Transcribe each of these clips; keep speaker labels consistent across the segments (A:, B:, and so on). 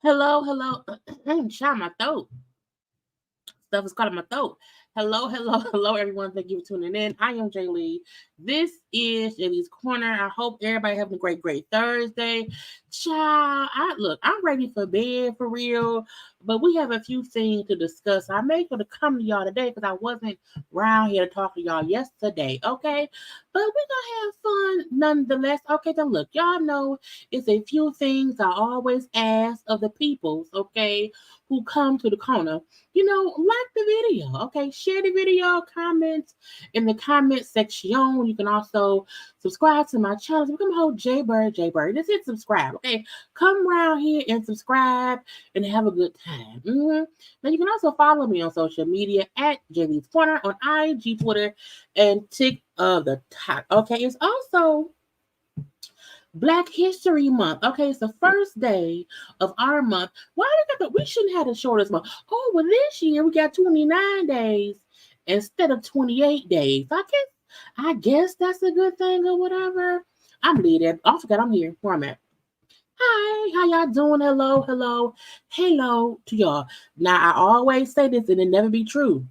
A: Hello. Shot my throat. Stuff is caught in my throat. Hello, everyone. Thank you for tuning in. I am Jaylee. This is JayLeesCorner. I hope everybody having a great Thursday. Child, I'm ready for bed for real, but we have a few things to discuss. I made sure to come to y'all today because I wasn't around here to talk to y'all yesterday, okay? But we're gonna have fun nonetheless. Okay, then look, y'all know it's a few things I always ask of the peoples, okay, who come to the corner. Like the video, okay? Share the video, comment in the comment section. You can also subscribe to my channel. Become a whole JayBird. Just hit subscribe, okay? Come around here and subscribe and have a good time. Now, you can also follow me on social media at JayLeesCorner on IG, Twitter, and TikTok. Okay, it's also Black History Month. Okay, it's the first day of our month. We shouldn't have the shortest month. Oh, well, this year we got 29 days instead of 28 days. I guess that's a good thing or whatever. I'm leading. I forgot I'm here. Where I'm at. Hi, how y'all doing? Hello to y'all. Now, I always say this and it never be true,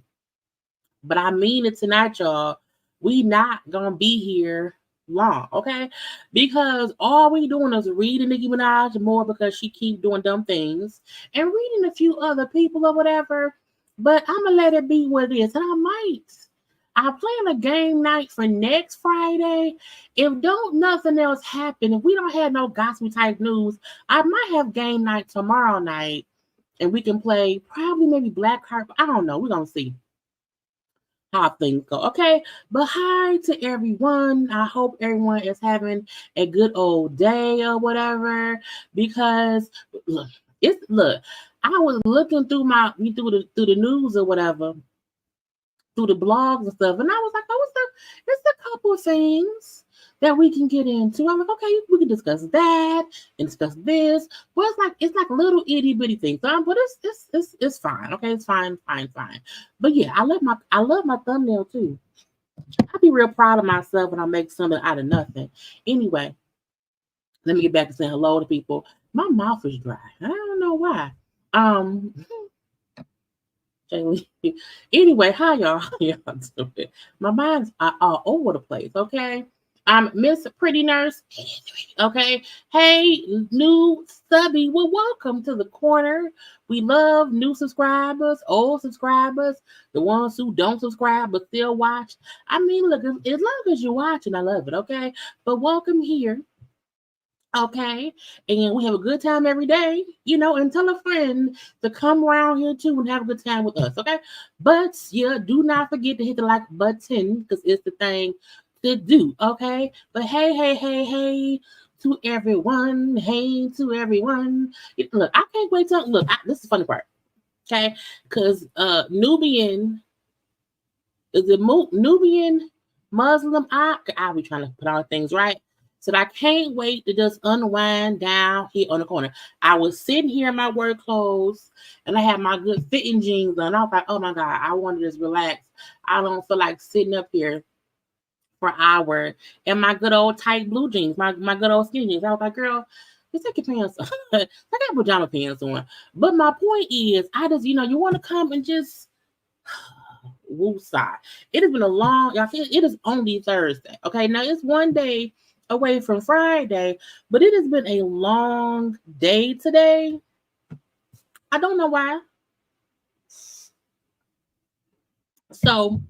A: but I mean it tonight, y'all. We not gonna be here long, okay? Because all we doing is reading Nicki Minaj more because she keep doing dumb things and reading a few other people or whatever. But I'm gonna let it be what it is. And I plan a game night for next Friday. If don't nothing else happen, if we don't have no gospel type news, I might have game night tomorrow night and we can play probably maybe Black Heart. I don't know. We're gonna see how things go. Okay. But hi to everyone. I hope everyone is having a good old day or whatever. Because look, I was looking through the news or whatever, through the blogs and stuff, and I was like, oh, it's a couple of things that we can get into. I'm like, okay, we can discuss that and discuss this. Well, it's like little itty bitty things. But it's fine. Okay, it's fine. But yeah, I love my thumbnail too. I be real proud of myself when I make something out of nothing. Anyway, let me get back to saying hello to people. My mouth is dry. I don't know why. Anyway, how y'all doing? My mind's all over the place, okay? I'm Miss Pretty Nurse. Okay. Hey, new subby. Well, welcome to the corner. We love new subscribers, old subscribers, the ones who don't subscribe but still watch. I mean, look, as long as you're watching, I love it, okay? But welcome here. Okay, and we have a good time every day, and tell a friend to come around here too and have a good time with us. Okay, but yeah, do not forget to hit the like button because it's the thing to do. Okay, but hey to everyone, hey to everyone. Look, I can't wait till this is the funny part. Okay, because Nubian is it Nubian Muslim? I'll be trying to put all things right. So I can't wait to just unwind down here on the corner. I was sitting here in my work clothes and I had my good fitting jeans on. I was like, oh my God, I want to just relax. I don't feel like sitting up here for hours in my good old tight blue jeans, my good old skinny jeans. I was like, girl, just take your pants on. I got pajama pants on. But my point is, I just, you want to come and just woosah. It has been a long, y'all see, it is only Thursday. Okay, now it's one day away from Friday, but it has been a long day today. I don't know why. So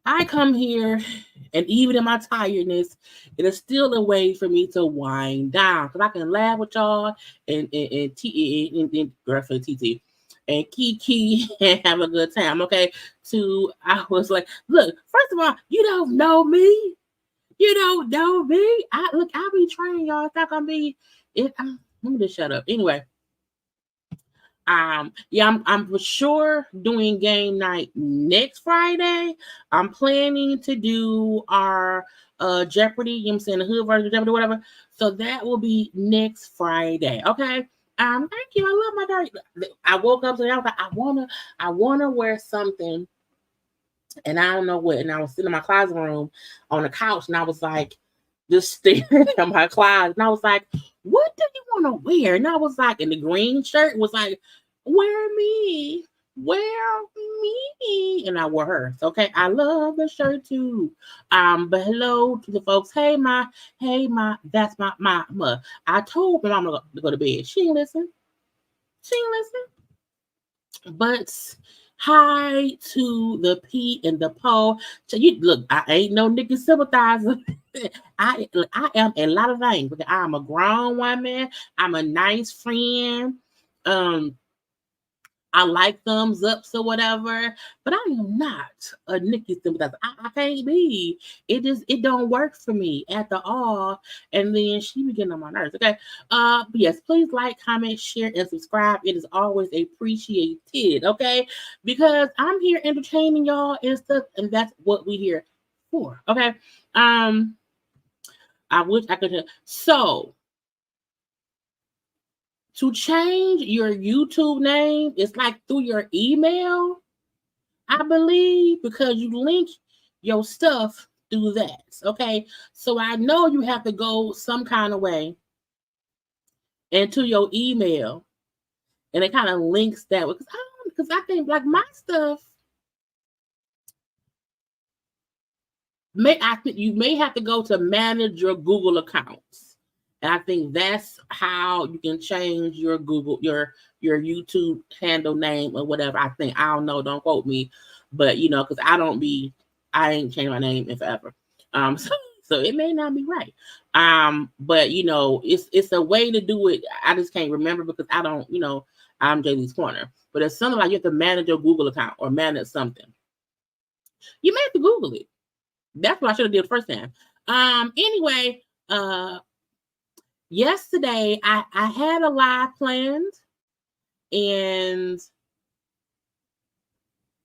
A: I come here, and even in my tiredness, it is still a way for me to wind down because I can laugh with y'all and girlfriend TT and Kiki and have a good time. Okay, I was like, look, first of all, you don't know me. You don't know me. I'll be trying y'all. It's not gonna be it. Let me just shut up. Anyway, yeah, I'm for sure doing game night next Friday. I'm planning to do our Jeopardy, you know what I'm saying, the hood version of Jeopardy, whatever. So that will be next Friday. Okay. Thank you. I love my dirt. I woke up today. I was like, I wanna wear something, and I don't know what. And I was sitting in my closet room on the couch, and I was like, just staring at my closet, and I was like, what do you want to wear? And I was like, and the green shirt was like, wear me, wear me, and I wore hers. Okay, I love the shirt too. But hello to the folks. Hey that's my mama. I told my mama to go to bed. She didn't listen. But hi to the P and the Po. So you look, I ain't no Nicki sympathizer. I am a lot of things. I'm a grown woman. I'm a nice friend. I like thumbs ups or whatever, but I am not a Nicki sympathizer. I can't be. It don't work for me at the all. And then she be getting on my nerves. Okay. But yes, please like, comment, share, and subscribe. It is always appreciated. Okay, because I'm here entertaining y'all and stuff, and that's what we here for. Okay. I wish I could. So to change your YouTube name, it's like through your email, I believe, because you link your stuff through that. Okay. So I know you have to go some kind of way into your email, and it kind of links that way. Because I think like my stuff you may have to go to manage your Google accounts. And I think that's how you can change your your YouTube handle name or whatever. I think, I don't know, don't quote me, but because I ain't changed my name in forever. So it may not be right. But it's a way to do it. I just can't remember because I don't, I'm JayLeesCorner. But it's something like you have to manage your Google account or manage something. You may have to Google it. That's what I should have did the first time. Anyway, yesterday I had a live planned, and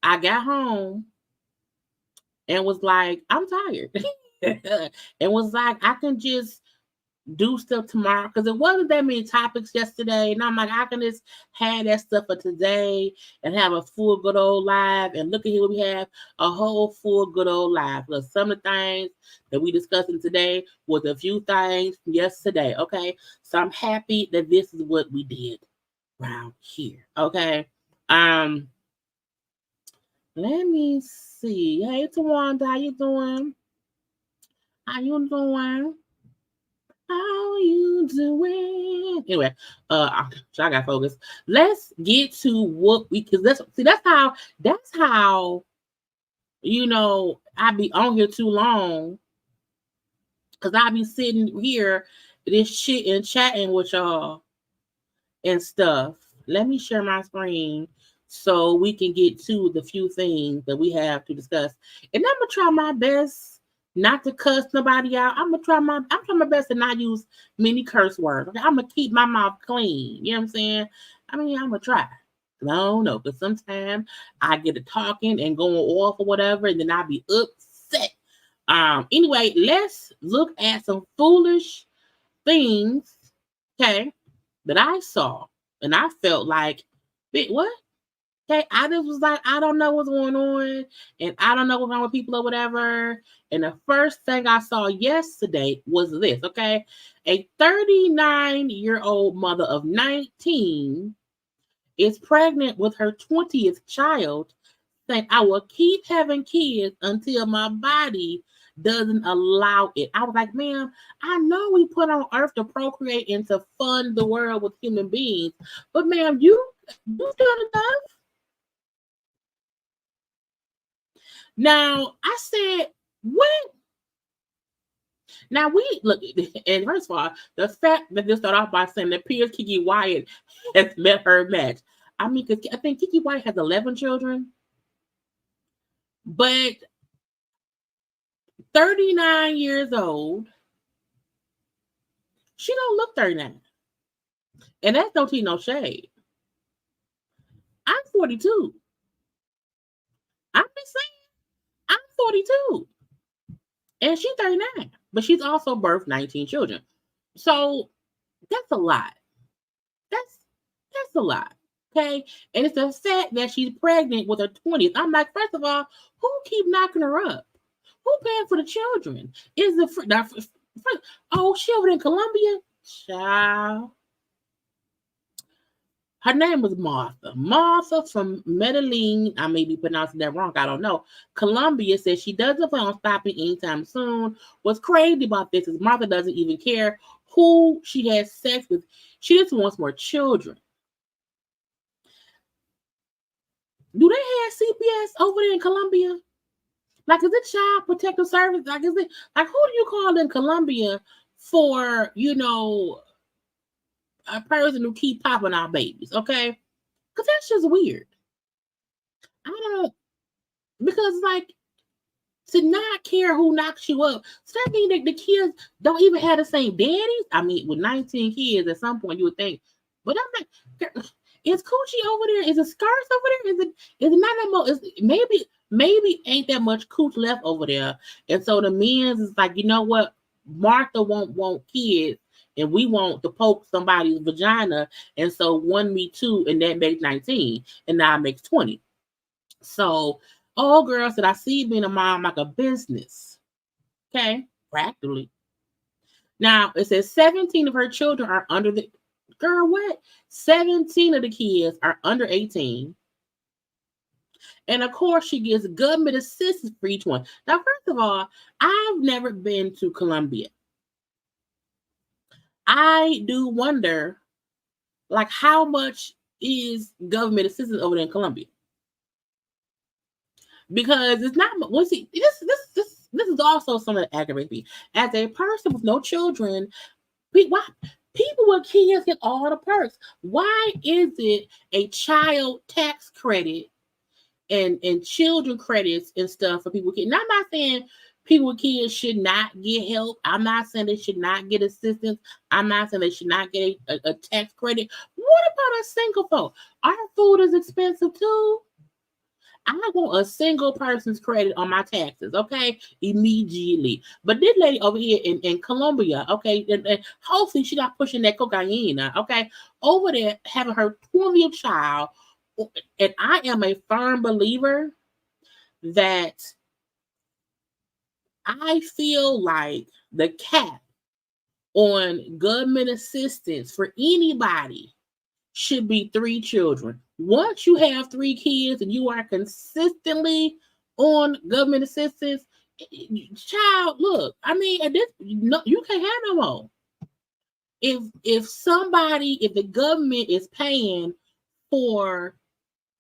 A: I got home and was like, I'm tired. And was like, I can just do stuff tomorrow because it wasn't that many topics yesterday. And I'm like, I can just have that stuff for today and have a full good old live. And look at here, we have a whole full good old live. Because some of the things that we discussing today was a few things from yesterday. Okay, so I'm happy that this is what we did around here. Okay, let me see. Hey, Tawanda, how you doing? How you doing? How you doing? Anyway, I got focused. Let's get to what because that's how I be on here too long because I be sitting here this shit and chatting with y'all and stuff. Let me share my screen so we can get to the few things that we have to discuss. And I'm gonna try my best not to cuss nobody out. I'm trying my best to not use many curse words. Okay? I'm gonna keep my mouth clean. You know what I'm saying? I mean, I'm gonna try. No, because sometimes I get to talking and going off or whatever, and then I'll be upset. Anyway, let's look at some foolish things, okay, that I saw, and I felt like, what? Okay, I just was like, I don't know what's going on, and I don't know what's wrong with people or whatever. And the first thing I saw yesterday was this, okay? A 39-year-old mother of 19 is pregnant with her 20th child, saying, I will keep having kids until my body doesn't allow it. I was like, ma'am, I know we put on earth to procreate and to fund the world with human beings, but ma'am, you done enough. Now, I said, what? Now, we look, and first of all, the fact that they start off by saying that Piers Kiki Wyatt has met her match. I mean, because I think Kiki Wyatt has 11 children, but 39 years old, she don't look 39. And that's no tea, no shade. I'm 42. I'm just saying, I'm 42. And she's 39. But she's also birthed 19 children. So that's a lot. That's a lot. Okay. And it's the fact that she's pregnant with her 20th. I'm like, first of all, who keep knocking her up? Who paying for the children? Is the oh, she over in Colombia? Child. Her name was Martha. Martha from Medellin. I may be pronouncing that wrong. I don't know. Colombia says she doesn't plan on stopping anytime soon. What's crazy about this is Martha doesn't even care who she has sex with. She just wants more children. Do they have CPS over there in Colombia? Like, is it Child Protective Service? Like, is it like, who do you call in Colombia for, a person who keep popping out babies? Okay, because that's just weird. I don't, because like, to not care who knocks you up. So that means that the kids don't even have the same daddies. I mean, with 19 kids, at some point you would think, but I'm like, is coochie over there? Is it scarce over there? Is it not that much? Maybe ain't that much cooch left over there. And so the men's is like, you know what? Martha won't want kids, and we want to poke somebody's vagina. And so one me two, and that makes 19, and now it makes 20. So all girls that I see being a mom like a business. Okay, practically. Now it says 17 of her children are under the girl. What? 17 of the kids are under 18. And of course, she gives government assistance for each one. Now, first of all, I've never been to Colombia. I do wonder, like, how much is government assistance over there in Colombia? Because it's not. Once this is also something that aggravates me. As a person with no children, why people with kids get all the perks? Why is it a child tax credit and children credits and stuff for people with kids? Now, I'm not saying people with kids should not get help. I'm not saying they should not get assistance. I'm not saying they should not get a tax credit. What about a single folk? Our food is expensive too. I want a single person's credit on my taxes, okay? Immediately. But this lady over here in Colombia, okay, and hopefully she's not pushing that cocaine, okay? Over there having her 20th child. And I am a firm believer that I feel like the cap on government assistance for anybody should be 3 children. Once you have 3 kids and you are consistently on government assistance, child, look, I mean, at this, no, you can't have no more. If the government is paying for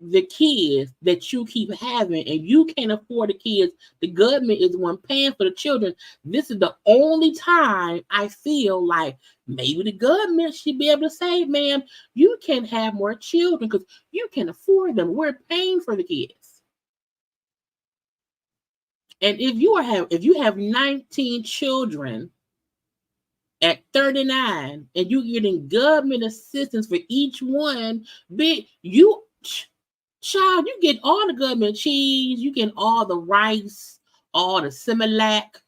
A: the kids that you keep having and you can't afford the kids, the government is the one paying for the children. This is the only time I feel like maybe the government should be able to say, ma'am, you can have more children because you can afford them. We're paying for the kids. And if you have 19 children at 39 and you're getting government assistance for each one, child, you get all the government cheese, you get all the rice, all the Similac.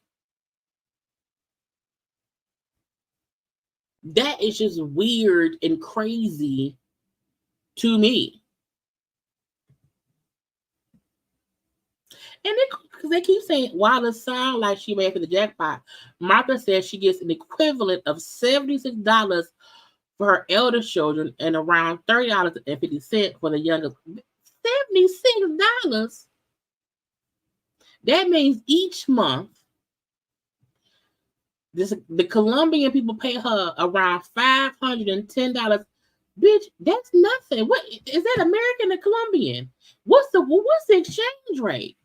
A: That is just weird and crazy to me. And they keep saying, while it sounds like she made for the jackpot, Martha says she gets an equivalent of $76 for her elder children and around $30.50 for the youngest. $76. That means each month, the Colombian people pay her around $510. Bitch, that's nothing. What is that, American or Colombian? What's the exchange rate?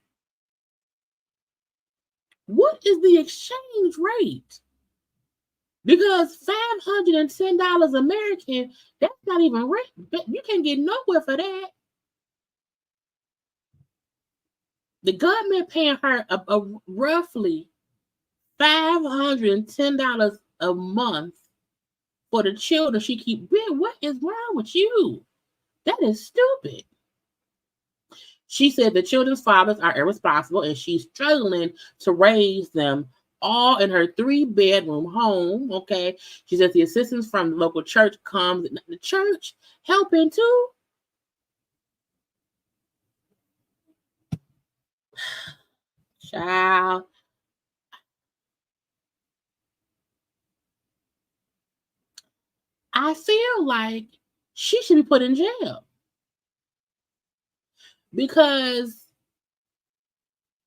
A: What is the exchange rate? Because $510 American, that's not even rent. You can't get nowhere for that. The government paying her a roughly $510 a month for the children she keep. Man, what is wrong with you? That is stupid. She said the children's fathers are irresponsible and she's struggling to raise them all in her 3-bedroom home. Okay. She says the assistance from the local church comes. The church helping too. Child. I feel like she should be put in jail. Because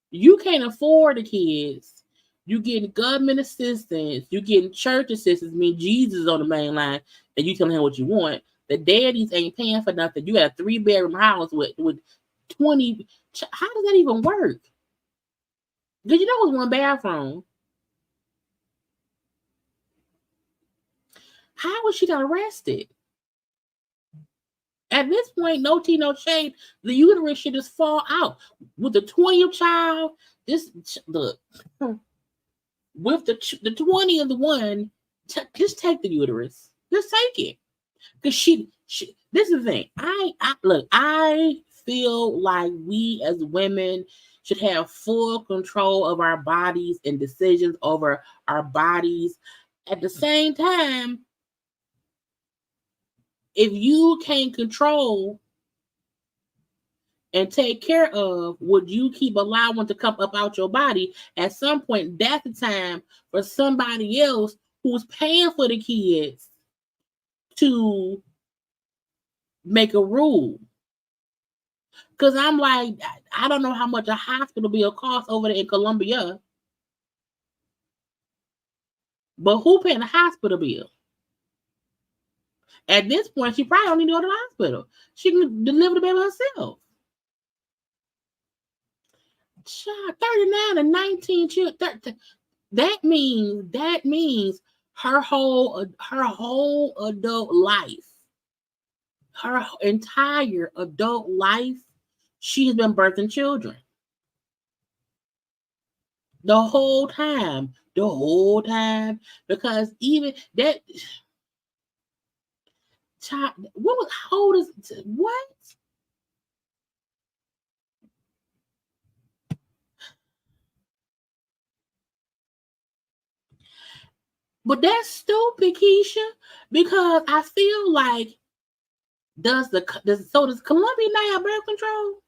A: you can't afford the kids. You getting government assistance. You getting church assistance. I mean, Jesus on the main line, and you telling him what you want. The daddies ain't paying for nothing. You got a 3-bedroom house with 20. How does that even work? Because you know it's one bathroom. How was she got arrested? At this point, no tea, no shade. The uterus should just fall out. With the 20th child, look. With the 20 of the one, just take the uterus. Just take it. Because she this is the thing. I feel like we as women should have full control of our bodies and decisions over our bodies. At the same time, if you can't control and take care of what you keep allowing to come up out your body, at some point, that's the time for somebody else who's paying for the kids to make a rule. Because I'm like, I don't know how much a hospital bill costs over there in Colombia, but who paying the hospital bill? At this point, she probably don't need to go to the hospital. She can deliver the baby herself. 39 and 19 children. That means her whole adult life, her entire adult life, she's been birthing children. The whole time. Because even that child, how old is what? But that's stupid, Keisha, because I feel like does Colombia not have birth control?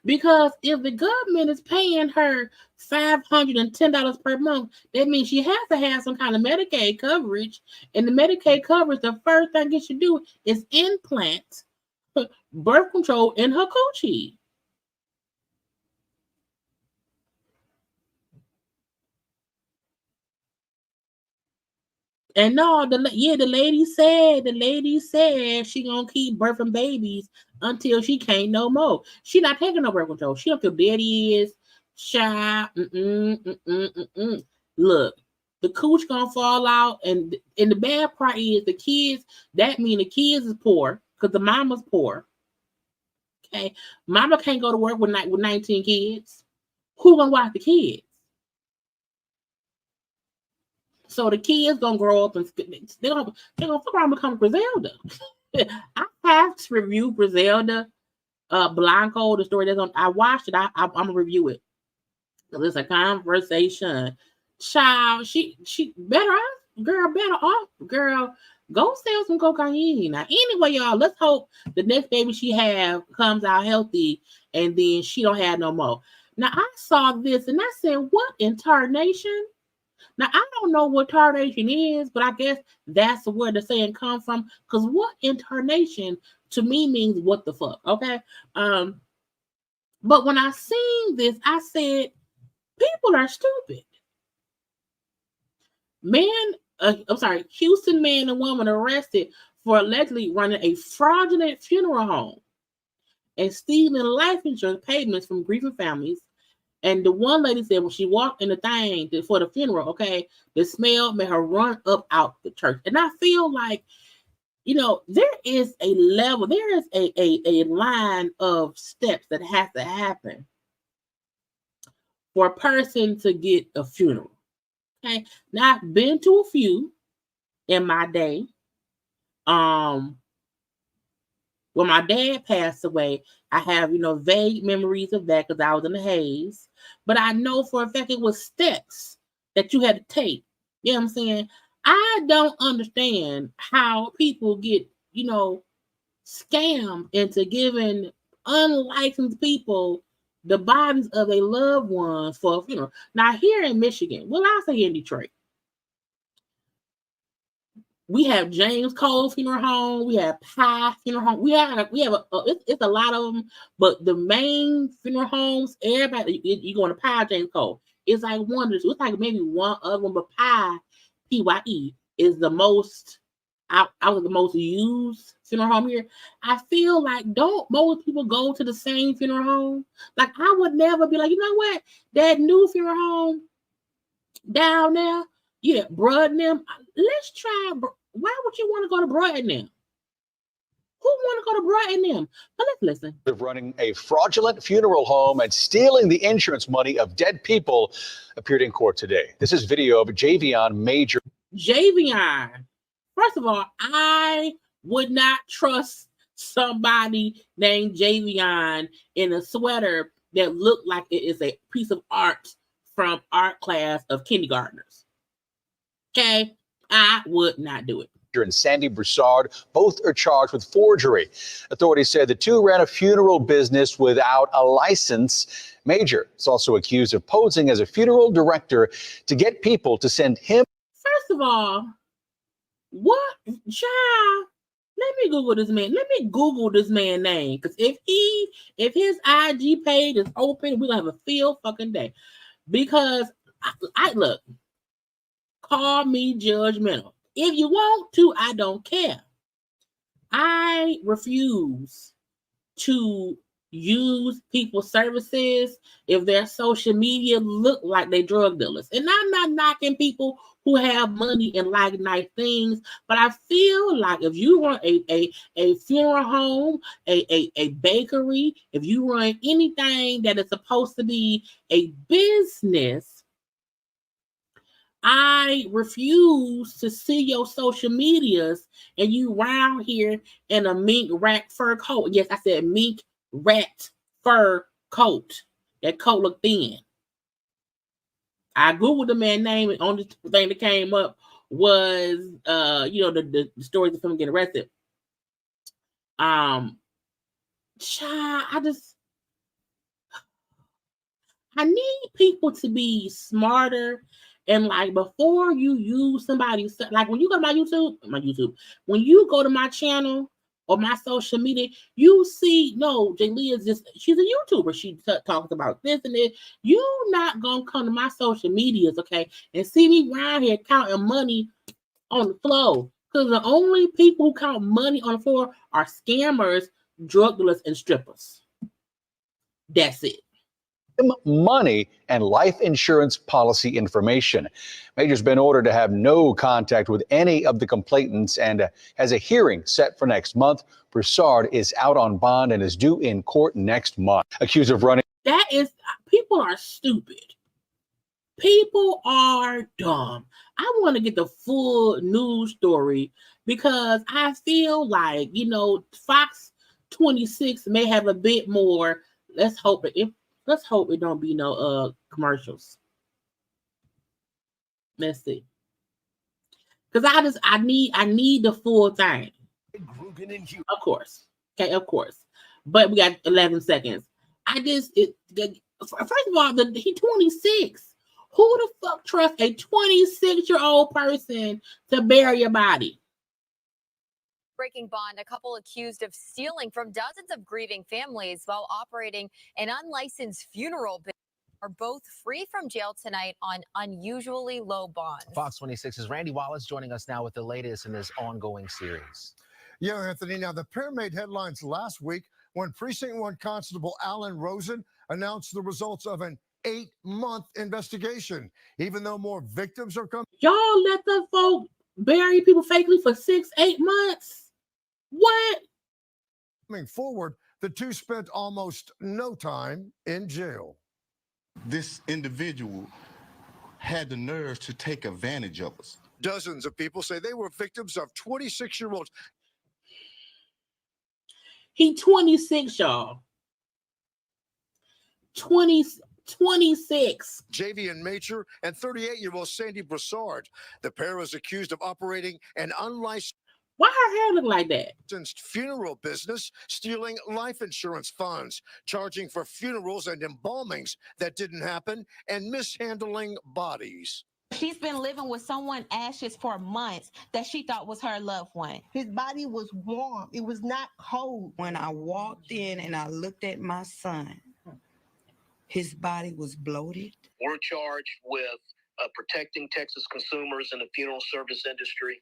A: Because if the government is paying her $510 per month, that means she has to have some kind of Medicaid coverage. And the Medicaid coverage, the first thing it should do is implant birth control in her coochie. And no, the lady said she gonna keep birthing babies until she can't no more. She not taking no birth control. She don't feel daddy is child. Look, the cooch gonna fall out, and the bad part is the kids. That mean the kids is poor because the mama's poor. Okay, mama can't go to work with 19 kids. Who gonna watch the kids? So the kids gonna grow up and they're gonna fuck around and become Griselda. I have to review Griselda, Blanco, the story that's on. I watched it. I'm gonna review it. It's a conversation. Child, she better off, girl. Go sell some cocaine. Now, anyway, y'all, let's hope the next baby she have comes out healthy and then she don't have no more. Now, I saw this and I said, what in tarnation? Now, I don't know what tarnation is, but I guess that's where the saying comes from. Because what in tarnation to me means what the fuck, okay? But when I seen this, I said, people are stupid. Houston man and woman arrested for allegedly running a fraudulent funeral home and stealing life insurance payments from grieving families. And the one lady said when she walked in the thing for the funeral, okay, the smell made her run up out the church. And I feel like, there is a level, there is a line of steps that has to happen for a person to get a funeral. Okay. Now I've been to a few in my day. When my dad passed away, I have, vague memories of that because I was in the haze. But I know for a fact it was steps that you had to take. You know what I'm saying? I don't understand how people get, scammed into giving unlicensed people the bodies of their loved ones for a funeral. Now, here in Michigan, well, I'll say here in Detroit, we have James Cole Funeral Home. We have Pie Funeral Home. It's a lot of them, but the main funeral homes, everybody, you going to Pie James Cole. It's like one. It's like maybe one other one, but Pie, PYE, is the most. I was the most used funeral home here. I feel like don't most people go to the same funeral home? Like I would never be like, you know what, that new funeral home down there, yeah, Brud and them. Let's try. Why would you want to go to Brud and them? Who want to go to Brud and them? But let's listen.
B: Of running a fraudulent funeral home and stealing the insurance money of dead people appeared in court today. This is video of Javion Major.
A: Javion. First of all, I would not trust somebody named Javion in a sweater that looked like it is a piece of art from art class of kindergartners. Okay, I would not do it.
B: And Sandy Broussard, both are charged with forgery. Authorities said the two ran a funeral business without a license. Major is also accused of posing as a funeral director to get people to send him.
A: First of all, what child? Let me Google this man. Let me Google this man's name. Because if his IG page is open, we're gonna have a field fucking day. Because I look, call me judgmental. If you want to, I don't care. I refuse to use people's services if their social media look like they drug dealers. And I'm not knocking people who have money and like nice things, but I feel like if you run a funeral home, a bakery, if you run anything that is supposed to be a business, I refuse to see your social medias and you round here in a mink rat fur coat. Yes, I said mink rat fur coat. That coat looked thin. I Googled the man's name, and the only thing that came up was, the stories of him getting arrested. Child, I need people to be smarter. And like before you use somebody's, like when you go to my YouTube, when you go to my channel or my social media, you see, no, Jaylee is she's a YouTuber. She talks about this and this. You're not going to come to my social medias, okay, and see me around here counting money on the floor. Because the only people who count money on the floor are scammers, drug dealers, and strippers. That's it.
B: Money and life insurance policy information. Major's been ordered to have no contact with any of the complainants and has a hearing set for next month. Broussard is out on bond and is due in court next month. Accused of running.
A: That is, people are stupid. People are dumb. I want to get the full news story because I feel like, Fox 26 may have a bit more. Let's hope it don't be no commercials. Let's see. Because I need the full thing. Of course. Okay, of course. But we got 11 seconds. First of all, he 26. Who the fuck trusts a 26-year-old person to bury your body?
C: Breaking bond, a couple accused of stealing from dozens of grieving families while operating an unlicensed funeral business are both free from jail tonight on unusually low bonds.
D: Fox 26's Randy Wallace joining us now with the latest in this ongoing series.
E: Yeah, Anthony. Now, the pair made headlines last week when Precinct 1 Constable Alan Rosen announced the results of an 8-month investigation, even though more victims are coming.
A: Y'all let the folk bury people fakely for 6-8 months. What?
E: Coming forward, the two spent almost no time in jail.
F: This individual had the nerve to take advantage of us.
E: Dozens of people say they were victims of 26-year-olds.
A: He 26, y'all. 26.
E: Javian Major and 38-year-old Sandy Broussard. The pair is accused of operating an unlicensed
A: Why her hair look like that?
E: funeral business, stealing life insurance funds, charging for funerals and embalmings that didn't happen, and mishandling bodies.
G: She's been living with someone ashes for months that she thought was her loved one.
H: His body was warm. It was not cold.
I: When I walked in and I looked at my son, his body was bloated.
J: We're charged with protecting Texas consumers in the funeral service industry.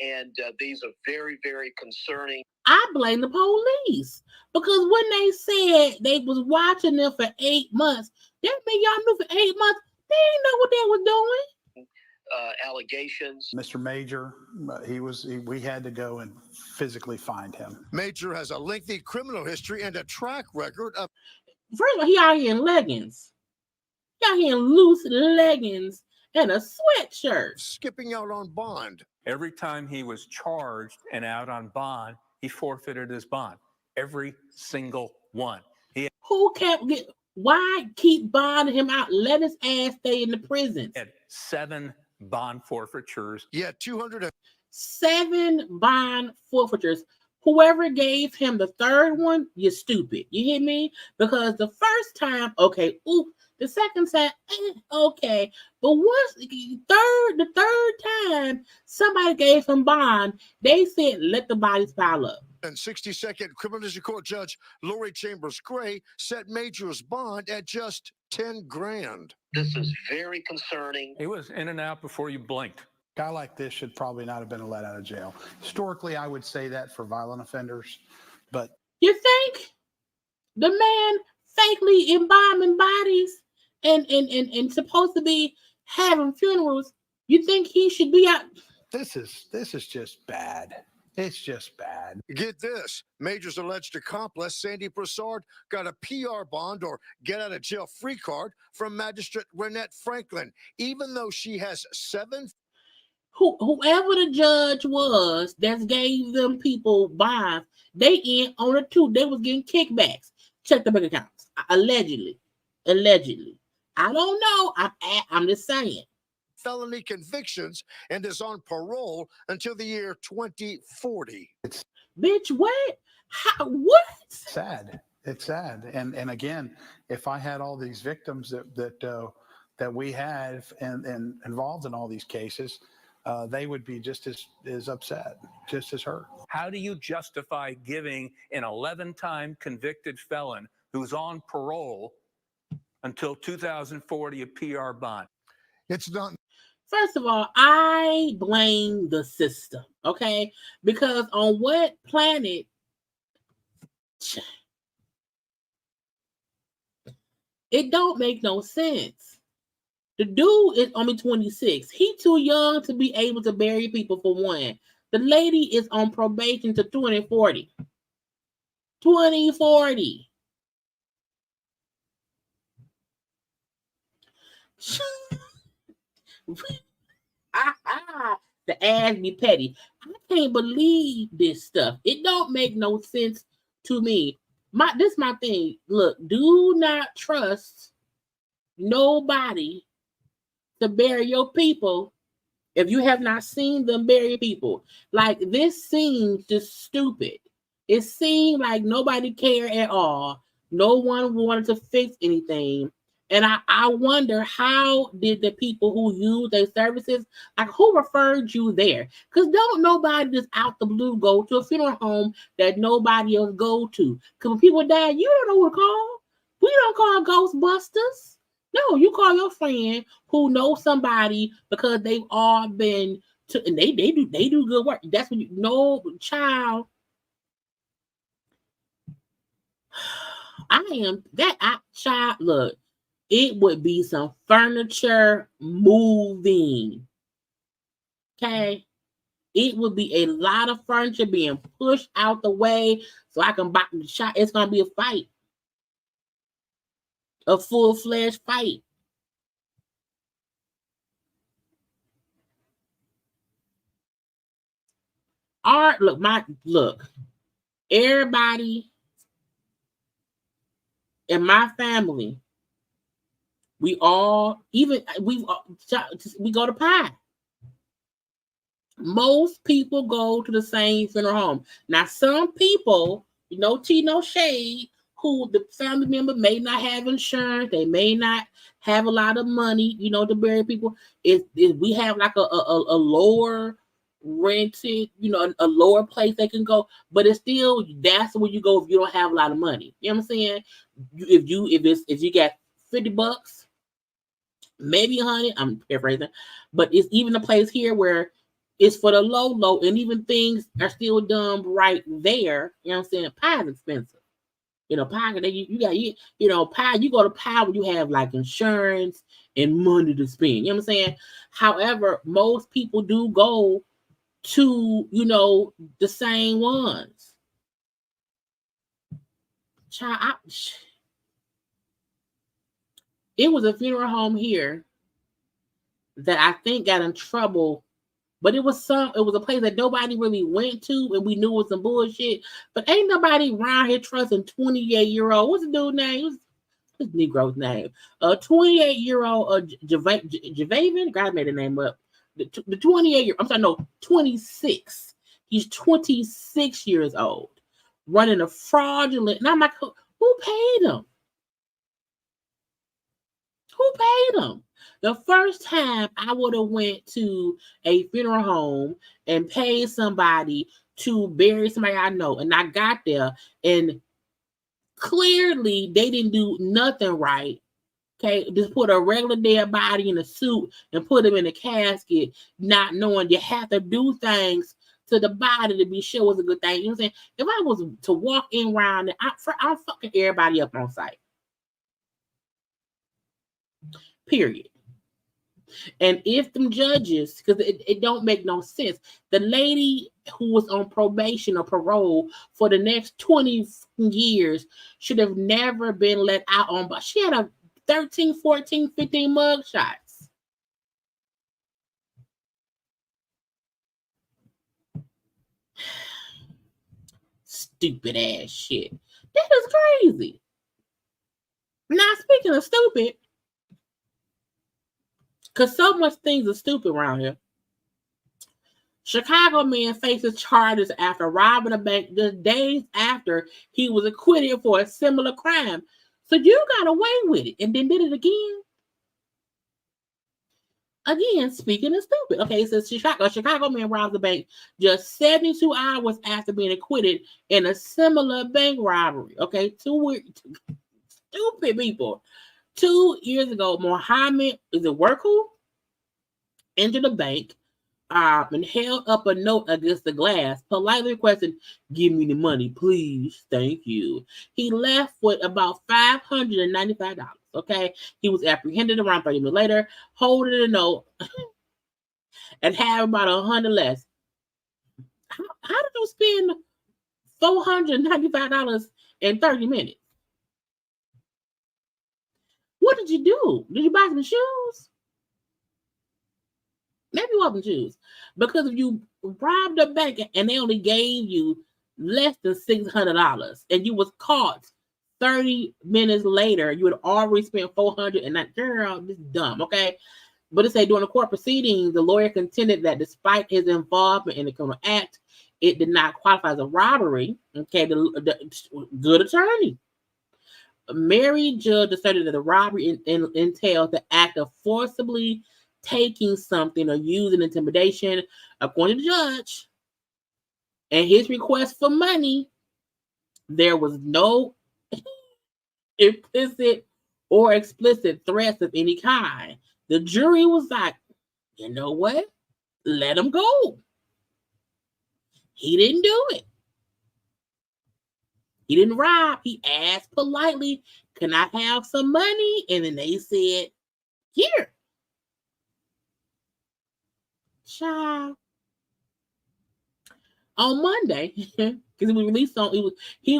J: And these are very, very concerning.
A: I blame the police because when they said they was watching them for 8 months, that mean y'all knew for 8 months, they didn't know what they was doing.
J: Allegations.
K: Mr. Major, we had to go and physically find him.
E: Major has a lengthy criminal history and a track record of.
A: First of all, he out here in leggings. He out here in loose leggings and a sweatshirt.
E: Skipping out on bond.
L: Every time he was charged and out on bond, he forfeited his bond. Every single one.
A: Why keep bonding him out? Let his ass stay in the prisons.
L: Had 7 bond forfeitures.
E: Yeah,
A: 7 bond forfeitures. Whoever gave him the third one, you're stupid. You hear me? Because the first time, okay, the second time, okay. But once the third time somebody gave him bond, they said let the bodies pile up.
E: And 62nd Criminal District Court Judge Lori Chambers Gray set Major's bond at just $10,000.
J: This is very concerning.
L: He was in and out before you blinked.
K: A guy like this should probably not have been let out of jail. Historically, I would say that for violent offenders, but.
A: You think the man fakely embalming bodies and supposed to be having funerals, you think he should be out?
K: This is just bad. It's just bad.
E: Get this. Major's alleged accomplice, Sandy Broussard, got a PR bond or get out of jail free card from Magistrate Renette Franklin, even though she has 7.
A: Whoever the judge was that gave them people bonds, they in on it too. They was getting kickbacks. Check the bank accounts. Allegedly. I don't know. I'm just saying.
E: Felony convictions and is on parole until the year 2040.
A: Bitch, what? How? What?
K: Sad. It's sad. And again, if I had all these victims that we have and involved in all these cases, they would be just as upset, just as hurt.
L: How do you justify giving an 11-time convicted felon who's on parole until 2040 a PR bond?
E: It's not.
A: First of all, I blame the system, okay? Because on what planet it don't make no sense. The dude is only 26. He too young to be able to bury people for one. The lady is on probation to 2040. 2040. The ass be petty. I can't believe this stuff. It don't make no sense to me. This is my thing. Look, do not trust nobody to bury your people if you have not seen them bury people. Like, this seems just stupid. It seemed like nobody cared at all. No one wanted to fix anything. And I wonder, how did the people who use their services, like, who referred you there? Because don't nobody just out the blue go to a funeral home that nobody else go to. Because when people die, you don't know what to call. We don't call Ghostbusters. No, you call your friend who knows somebody because they've all been to, and they do good work. That's when you know, child. Child, look, it would be some furniture moving. Okay. It would be a lot of furniture being pushed out the way so I can buy the shot. It's gonna be a fight. A full-fledged fight. Look, everybody in my family, we go to pie. Most people go to the same funeral home. Now, some people, no tea, no shade, who the family member may not have insurance, they may not have a lot of money, to bury people. If we have like a lower rented, a lower place they can go, but it's still, that's where you go if you don't have a lot of money. You know what I'm saying? If you got $50, maybe 100, I'm paraphrasing, but it's even a place here where it's for the low, and even things are still done right there. You know what I'm saying? Pie is expensive. Pie, you got, pie, you go to pie when you have like insurance and money to spend. You know what I'm saying? However, most people do go to, the same ones. Child, it was a funeral home here that I think got in trouble, but it was a place that nobody really went to, and we knew it was some bullshit. But ain't nobody around here trusting 28-year-old. What's the dude's name? What's his Negro's name? 28-year-old Javaven. God made the name up. The 28-year. I'm sorry, no, 26. He's 26 years old, running a fraudulent. And I'm like, who paid him? Who paid him? The first time I would have went to a funeral home and paid somebody to bury somebody I know, and I got there, and clearly they didn't do nothing right. Okay, just put a regular dead body in a suit and put him in a casket, not knowing you have to do things to the body to be sure it was a good thing. You know what I'm saying? If I was to walk in around, I'm fucking everybody up on site. Period. And if them judges, because it don't make no sense, the lady who was on probation or parole for the next 20 years should have never been let out on, but she had a 13, 14, 15 mug shots. Stupid ass shit. That is crazy. Now, speaking of stupid, because so much things are stupid around here. Chicago man faces charges after robbing a bank just days after he was acquitted for a similar crime. So you got away with it and then did it again? Again, speaking of stupid. Okay, so Chicago man robs a bank just 72 hours after being acquitted in a similar bank robbery. Okay, two stupid people. 2 years ago, Mohammed, is it Workul? entered the bank and held up a note against the glass, politely requesting, "Give me the money, please. Thank you." He left with about $595. Okay. He was apprehended around 30 minutes later, holding the note and had about 100 less. How did you spend $495 in 30 minutes? What did you do? Did you buy some shoes? Maybe you bought some shoes. Because if you robbed a bank and they only gave you less than $600 and you was caught 30 minutes later, you had already spent $400 and that girl, this is dumb, okay? But it say during the court proceedings, the lawyer contended that despite his involvement in the criminal act, it did not qualify as a robbery. Okay, the good attorney. Mary Judge asserted that the robbery entails the act of forcibly taking something or using intimidation, according to the judge. And his request for money, there was no implicit or explicit threats of any kind. The jury was like, you know what? Let him go. He didn't do it. He didn't rob. He asked politely, "Can I have some money?" And then they said, "Here." Child. On Monday, because he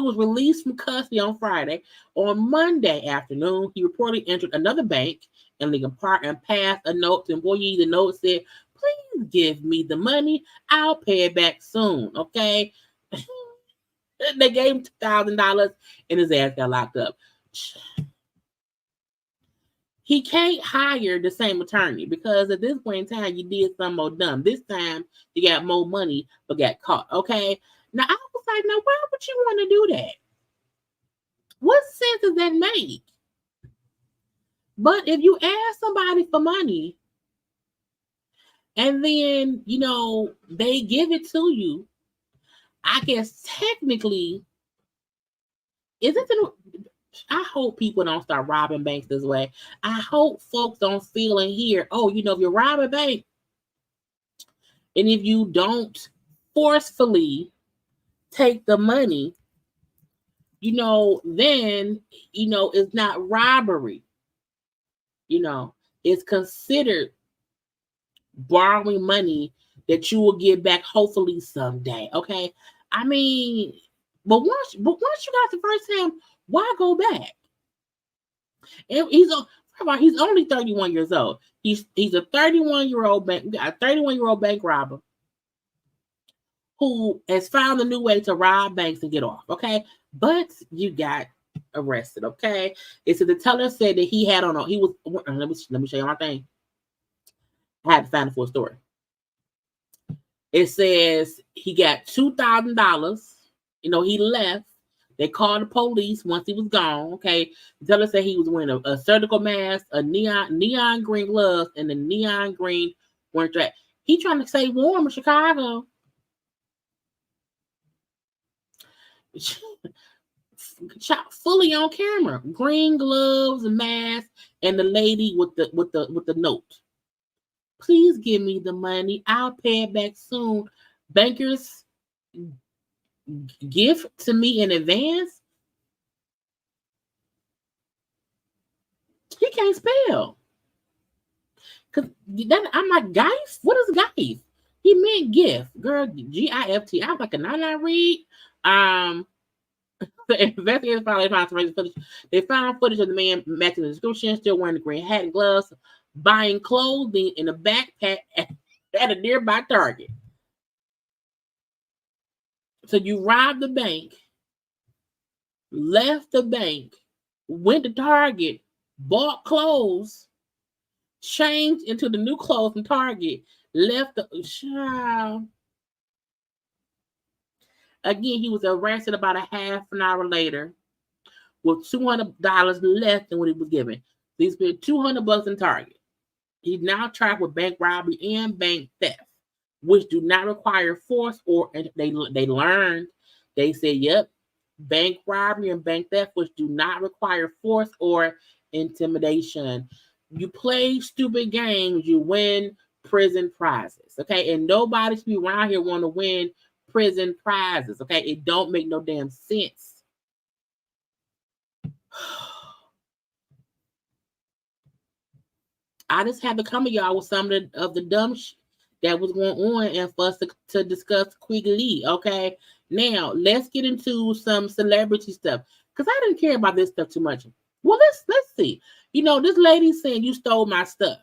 A: was released from custody on Friday. On Monday afternoon, he reportedly entered another bank in Lincoln Park and passed a note to employees. The note said, "Please give me the money. I'll pay it back soon." Okay. They gave him $2,000 and his ass got locked up. He can't hire the same attorney because at this point in time, you did something more dumb. This time, you got more money but got caught. Okay. Now, I was like, now, why would you want to do that? What sense does that make? But if you ask somebody for money and then, they give it to you, I guess technically, I hope people don't start robbing banks this way. I hope folks don't feel and hear, if you rob a bank and if you don't forcefully take the money, then, it's not robbery. It's considered borrowing money that you will get back hopefully someday. Okay. I mean, but once you got the first time, why go back? And he's only 31 years old. He's a 31-year-old bank robber who has found a new way to rob banks and get off. Okay. But you got arrested. Okay. It said the teller said that he had let me show you my thing. I had to find the full story. It says he got $2,000. He left. They called the police once he was gone. Okay. The teller said he was wearing a surgical mask, a neon green gloves, and a neon green winter jacket. He trying to stay warm in Chicago. Fully on camera. Green gloves, mask, and the lady with the note. "Please give me the money. I'll pay it back soon. Bankers gift to me in advance." He can't spell. I'm like, Gift? What is Gift? He meant gift. Girl, GIFT. I was like, can I not read? The investigators found footage. They found footage of the man matching the description, still wearing the green hat and gloves, buying clothing in a backpack at a nearby Target. So you robbed the bank, left the bank, went to Target, bought clothes, changed into the new clothes from Target, left the child. Again, he was arrested about a half an hour later with $200 less than what he was given. He spent $200 in Target. He's now charged with bank robbery and bank theft, which do not require force or they learned. They said, yep, bank robbery and bank theft, which do not require force or intimidation. You play stupid games, you win prison prizes, okay? And nobody should be around here wanting to win prison prizes, okay? It don't make no damn sense. I just had to come to y'all with some of the dumb shit that was going on and for us to discuss quickly, okay? Now, let's get into some celebrity stuff because I didn't care about this stuff too much. Well, let's see. You know, this lady saying you stole my stuff.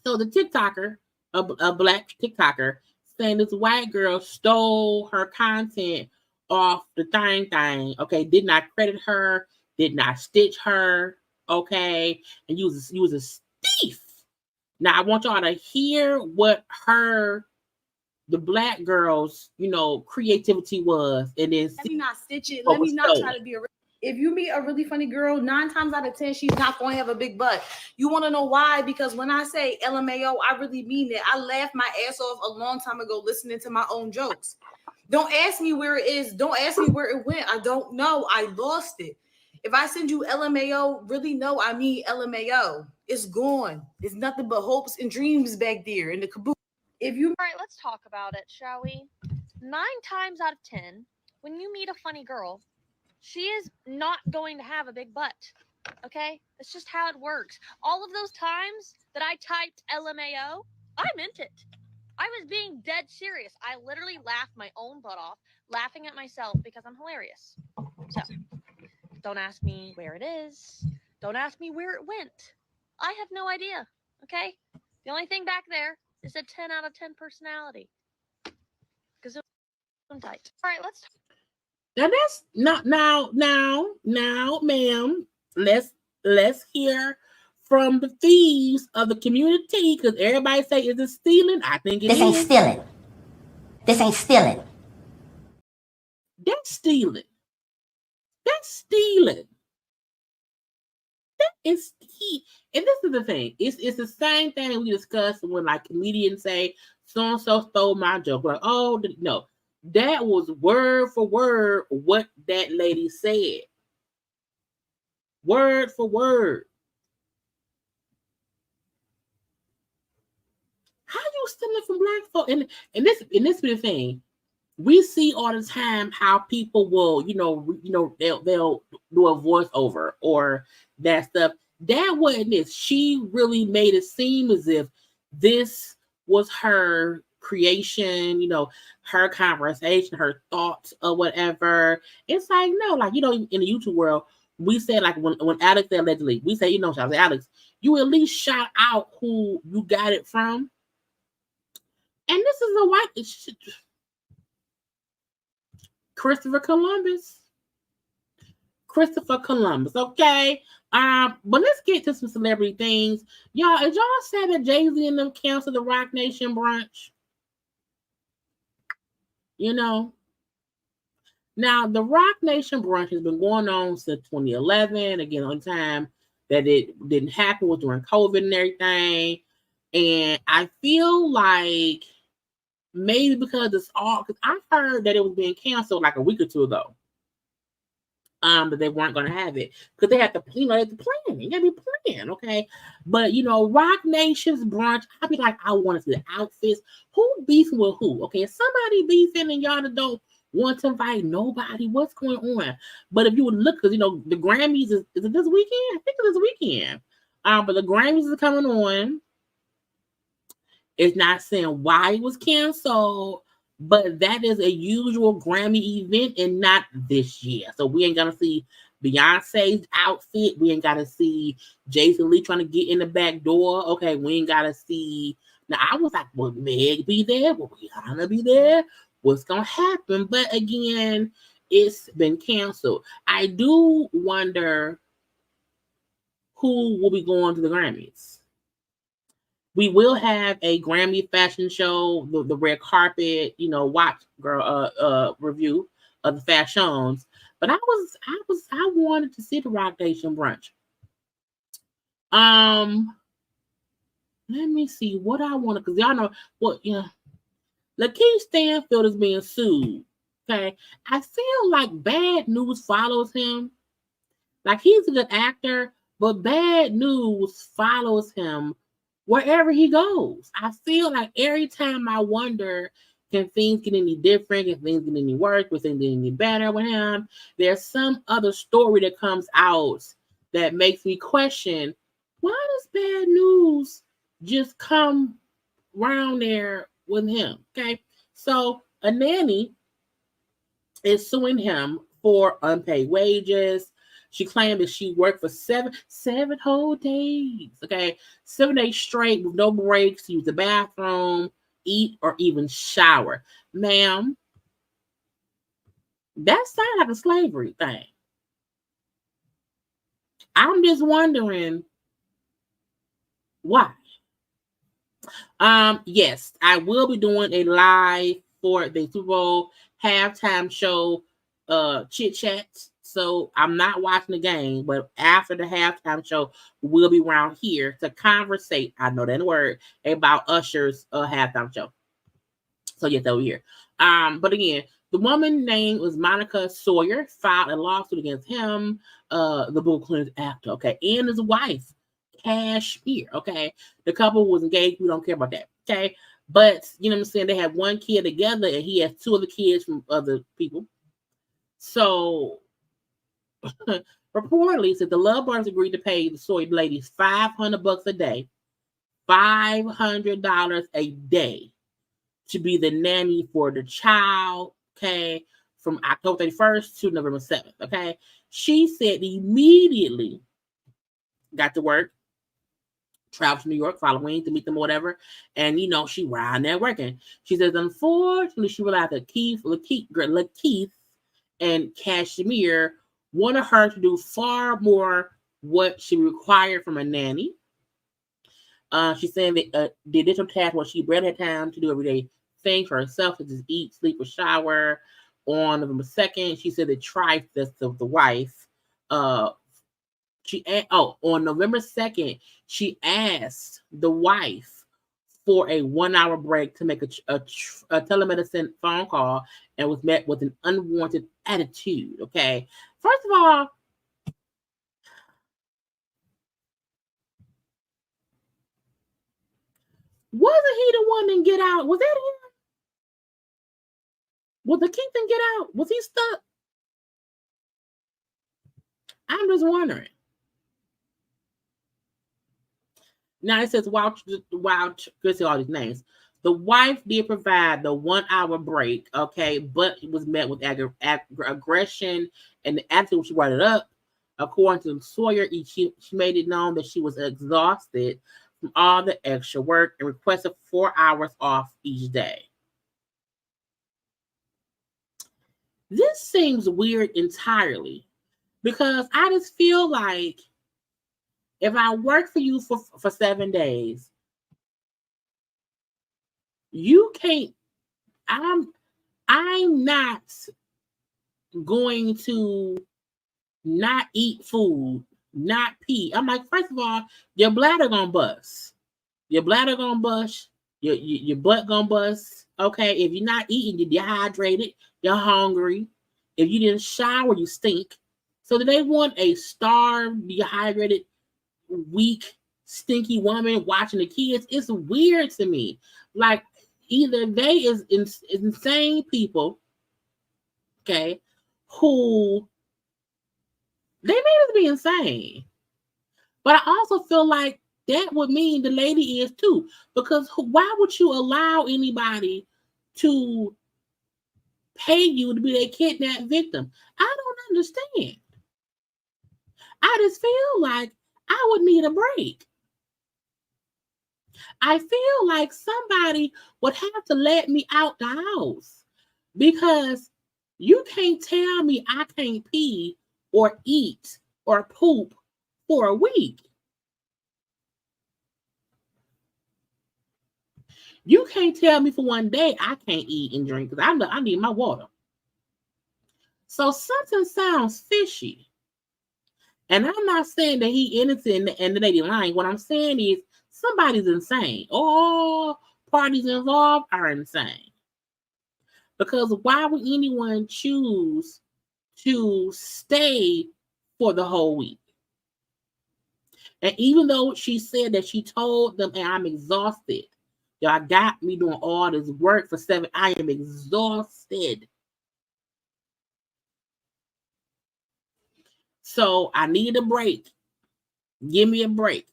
A: So the TikToker, a black TikToker, saying this white girl stole her content off the thing, okay? Did not credit her, did not stitch her, okay? And you was a thief. Now I want y'all to hear what the black girl's, you know, creativity was, and then
M: let me not stitch it. Let me not try to be a. If you meet a really funny girl, 9 times out of 10, she's not going to have a big butt. You want to know why? Because when I say LMAO, I really mean it. I laughed my ass off a long time ago listening to my own jokes. Don't ask me where it is. Don't ask me where it went. I don't know. I lost it. If I send you LMAO, really no, I mean LMAO. It's gone. It's nothing but hopes and dreams back there in the caboose. If you
N: all right, let's talk about it, shall we? 9 times out of 10, when you meet a funny girl, she is not going to have a big butt. Okay? It's just how it works. All of those times that I typed LMAO, I meant it. I was being dead serious. I literally laughed my own butt off, laughing at myself because I'm hilarious. So, don't ask me where it is. Don't ask me where it went. I have no idea. Okay? The only thing back there is a 10 out of 10 personality. Because I'm tight. All right, let's.
A: Now that's not now, ma'am. Let's hear from the thieves of the community because everybody say, is it stealing? I think it is.
O: This ain't stealing. This ain't stealing.
A: That's stealing. That's stealing. That is key. And this is the thing. It's the same thing we discussed when like comedians say so-and-so stole my joke. Like, oh no. That was word for word what that lady said. Word for word. How you stealing from black folk? And this is the thing. We see all the time how people will, they'll do a voiceover or that stuff. That wasn't it. She really made it seem as if this was her creation, her conversation, her thoughts or whatever. It's like, no, like, in the YouTube world, we say like when Alex said allegedly, we say, shout out to Alex, you at least shout out who you got it from. And this is a white Christopher Columbus, okay? But let's get to some celebrity things. Y'all, did y'all say that Jay-Z and them canceled the Rock Nation brunch? Now the Rock Nation brunch has been going on since 2011. Again, on time that it didn't happen was during COVID and everything. And I feel like maybe because I heard that it was being canceled like a week or two ago. That they weren't going to have it because they had to, they had to plan. You got to be planned, okay? But Rock Nation's brunch, I'd be like, I want to see the outfits. Who beefing with who? Okay, if somebody beefing and y'all don't want to invite nobody, what's going on? But if you would look, because the Grammys is it this weekend? I think it's this weekend. But the Grammys is coming on. It's not saying why it was canceled, but that is a usual Grammy event and not this year. So we ain't gonna see Beyonce's outfit. We ain't gotta see Jason Lee trying to get in the back door. Okay, we ain't gotta see. Now I was like, will Meg be there? Will Rihanna be there? What's gonna happen? But again, it's been canceled. I do wonder who will be going to the Grammys. We will have a Grammy fashion show, the red carpet, watch girl review of the fashions. But I wanted to see the Rock Nation brunch. Let me see what I wanted, because y'all know what Lakeith Stanfield is being sued. Okay. I feel like bad news follows him. Like he's a good actor, but bad news follows him wherever he goes. I feel like every time I wonder, can things get any different? Can things get any worse? Will things get any better with him? There's some other story that comes out that makes me question, why does bad news just come around there with him? Okay, so a nanny is suing him for unpaid wages. She claimed that she worked for seven whole days. Okay, 7 days straight with no breaks to use the bathroom, eat, or even shower. Ma'am, that sounds like a slavery thing. I'm just wondering why. Yes, I will be doing a live for the Super Bowl halftime show chit chat. So I'm not watching the game, but after the halftime show, we'll be around here to conversate. I know that word about Usher's halftime show. So yes, over here. But again, the woman name was Monica Sawyer, filed a lawsuit against him, the Bill Clinton actor, okay, and his wife, Kashmir, okay. The couple was engaged. We don't care about that, okay. But you know what I'm saying? They had one kid together, and he has two other kids from other people. So reportedly, said the Lovebirds agreed to pay the Sawyer ladies $500 a day, $500 a day, to be the nanny for the child, okay, from October 31st to November 7th, okay. She said immediately got to work, traveled to New York following to meet them or whatever, and, you know, she ran there working. She says, unfortunately, she realized that Lakeith and Kashmir wanted her to do far more what she required from a nanny. She's saying that the additional task was she barely had time to do everyday things for herself, such as eat, sleep, or shower. On November 2nd, she said that Trife, that's the wife, on November 2nd, she asked the wife for a 1 hour break to make a telemedicine phone call, and was met with an unwarranted attitude. Okay, first of all, wasn't he the one that get out? Was that him? Was the Keith and get out? Was he stuck? I'm just wondering. Now it says, wow, good to all these names. The wife did provide the 1 hour break, okay, but it was met with aggression and the attitude she brought it up. According to Sawyer, she made it known that she was exhausted from all the extra work and requested 4 hours off each day. This seems weird entirely, because I just feel like if I work for you for 7 days, you can't, I'm not going to not eat food, not pee. I'm like, first of all, your bladder gonna bust. Your bladder gonna bust. Your butt gonna bust. Okay, if you're not eating, you're dehydrated, you're hungry. If you didn't shower, you stink. So do they want a starved, dehydrated, weak, stinky woman watching the kids? It's weird to me. Like, either they is insane people, okay, who they made us be insane. But I also feel like that would mean the lady is too, because why would you allow anybody to pay you to be a kidnapped victim? I don't understand. I just feel like I would need a break. I feel like somebody would have to let me out the house, because you can't tell me I can't pee or eat or poop for a week. You can't tell me for one day I can't eat and drink, because I need my water. So something sounds fishy. And I'm not saying that he innocent and the lady lying. What I'm saying is somebody's insane. All parties involved are insane. Because why would anyone choose to stay for the whole week? And even though she said that she told them, and I'm exhausted. Y'all got me doing all this work for 7. I am exhausted. So I need a break. Give me a break.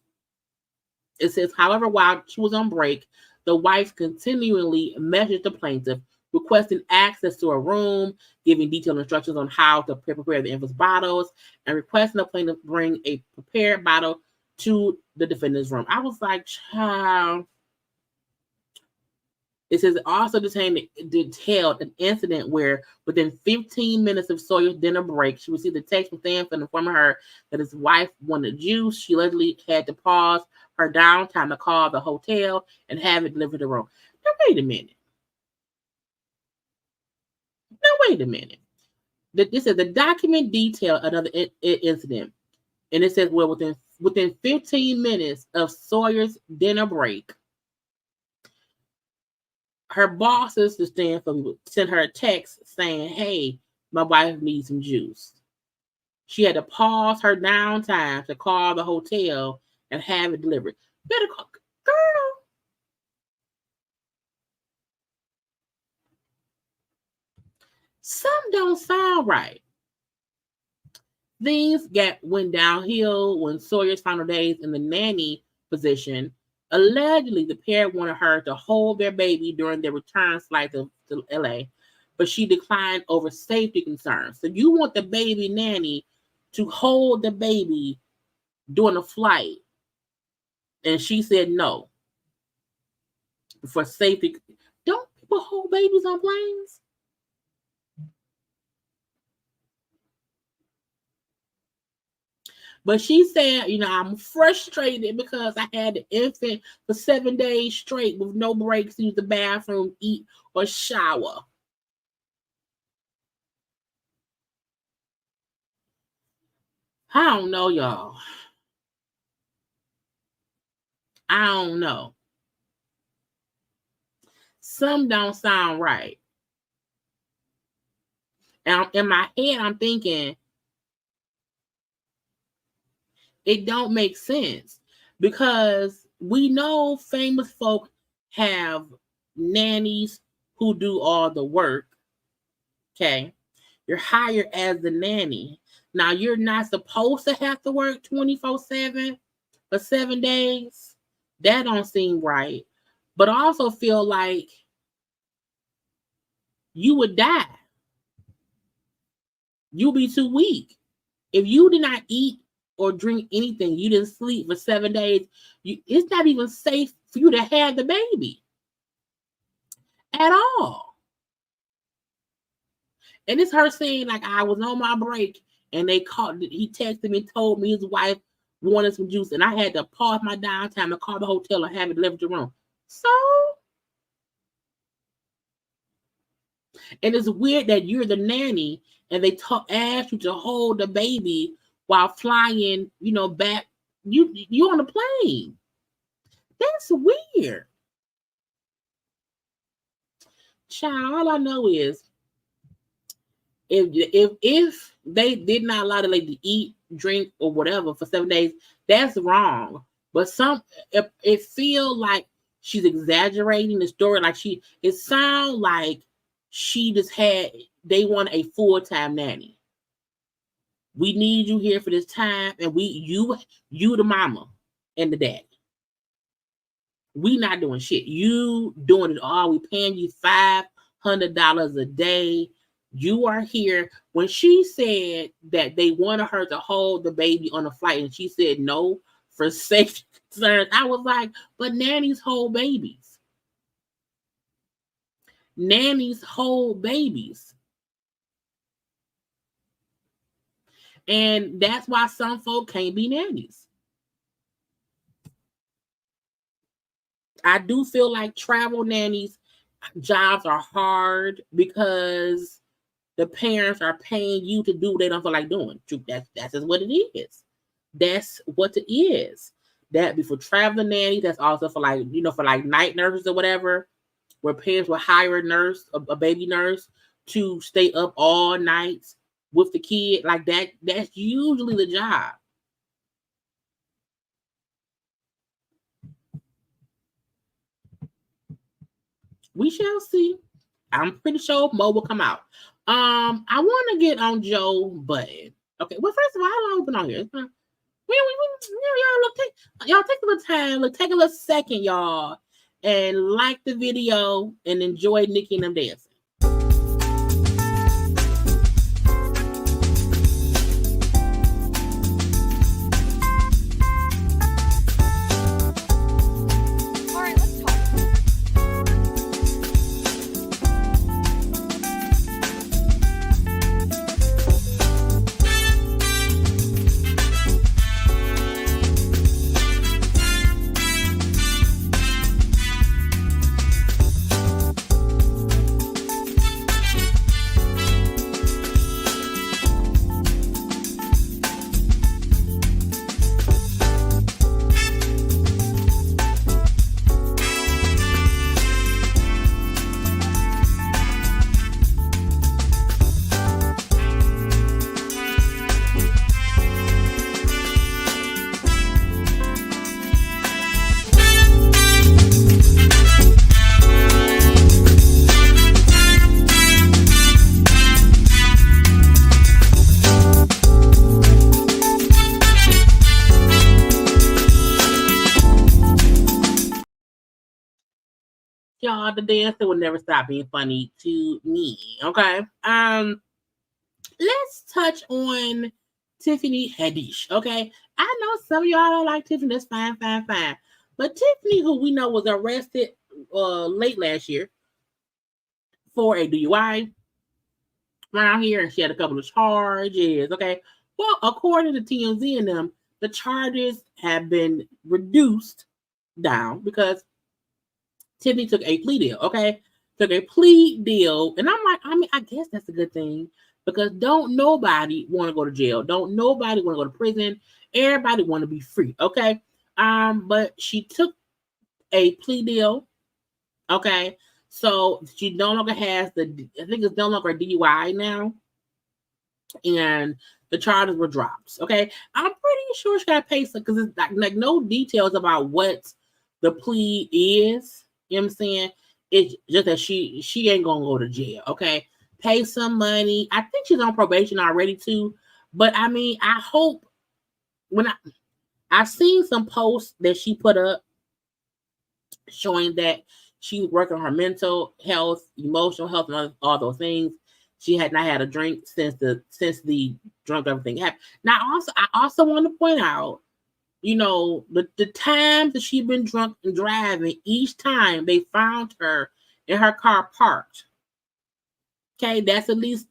A: It says, however, while she was on break, the wife continually messaged the plaintiff, requesting access to a room, giving detailed instructions on how to prepare the infant's bottles, and requesting the plaintiff bring a prepared bottle to the defendant's room. I was like, child. It says it also detailed an incident where within 15 minutes of Sawyer's dinner break, she received a text from Stanford informing her that his wife wanted juice. She allegedly had to pause her downtime to call the hotel and have it delivered to the room. Now, wait a minute. This is the document detail another incident. And it says, well, within 15 minutes of Sawyer's dinner break, her bosses to Stanford sent her a text saying, hey, my wife needs some juice. She had to pause her downtime to call the hotel and have it delivered. Better call, girl. Something don't sound right. Things went downhill when Sawyer's final days in the nanny position. Allegedly, the pair wanted her to hold their baby during their return flight to LA, but she declined over safety concerns. So you want the baby nanny to hold the baby during a flight, and she said no for safety. Don't people hold babies on planes? But she said, I'm frustrated because I had the infant for 7 days straight with no breaks to use the bathroom, eat, or shower. I don't know, y'all. I don't know. Some don't sound right. And in my head, I'm thinking, it don't make sense because we know famous folk have nannies who do all the work. Okay. You're hired as the nanny. Now you're not supposed to have to work 24/7 for 7 days. That don't seem right. But I also feel like you would die. You'll be too weak. If you did not eat or drink anything, you didn't sleep for 7 days, it's not even safe for you to have the baby at all. And it's her saying, like, I was on my break and he texted me, told me his wife wanted some juice, and I had to pause my downtime to call the hotel and have it delivered to the room. So, and it's weird that you're the nanny and they ask you to hold the baby while flying, back. You on a plane. That's weird. Child, all I know is if they did not allow the lady to eat, drink, or whatever for 7 days, that's wrong. But it feel like she's exaggerating the story. Like it sounds like she just they want a full-time nanny. We need you here for this time, and you the mama and the daddy. We not doing shit. You doing it all. We paying you $500 a day. You are here. When she said that they wanted her to hold the baby on a flight, and she said no for safety concerns, I was like, but nannies hold babies. Nannies hold babies. And that's why some folk can't be nannies. I do feel like travel nannies jobs are hard because the parents are paying you to do what they don't feel like doing. That's just what it is. That's what it is. That be for traveling nannies. That's also for for night nurses or whatever, where parents will hire a nurse, a baby nurse, to stay up all night with the kid. Like that. That's usually the job. we shall see. I'm pretty sure Mo will come out. I want to get on Joe Budden. Okay, well, first of all, how long have we been on here? It's been, y'all take a little time, take a little second, y'all, and like the video and enjoy Nicki and them dancing. Y'all, the dancing will never stop being funny to me. Okay. Let's touch on Tiffany Haddish. Okay. I know some of y'all don't like Tiffany. That's fine. But Tiffany, who we know was arrested late last year for a DUI around here, and she had a couple of charges. Okay. Well, according to TMZ and them, the charges have been reduced down because Tiffany took a plea deal, okay? Took a plea deal. And I'm like, I guess that's a good thing because don't nobody want to go to jail. Don't nobody want to go to prison. Everybody want to be free, okay? But she took a plea deal, okay? So she no longer has I think it's no longer a DUI now. And the charges were dropped, okay? I'm pretty sure she got paid because it's like no details about what the plea is. You know what I'm saying? It's just that she ain't gonna go to jail, okay? Pay some money. I think she's on probation already too. But I mean, I hope I've seen some posts that she put up showing that she's working on her mental health, emotional health, and all those things. She had not had a drink since the drunk everything happened. Now, I also want to point out, you know, the times that she's been drunk and driving, each time they found her in her car parked. Okay, that's at least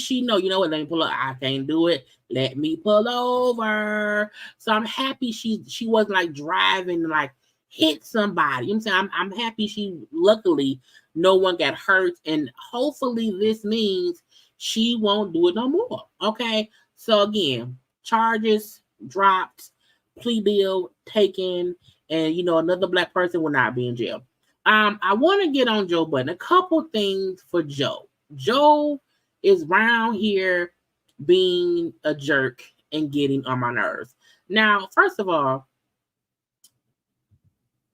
A: she know, you know what, let me pull up. I can't do it. Let me pull over. So I'm happy she wasn't like driving like hit somebody. You know what I'm saying? I'm happy luckily no one got hurt, and hopefully this means she won't do it no more. Okay. So again, charges dropped, plea deal taken, and you know, another black person will not be in jail. I want to get on Joe Budden. A couple things for Joe. Joe is around here being a jerk and getting on my nerves. Now, first of all,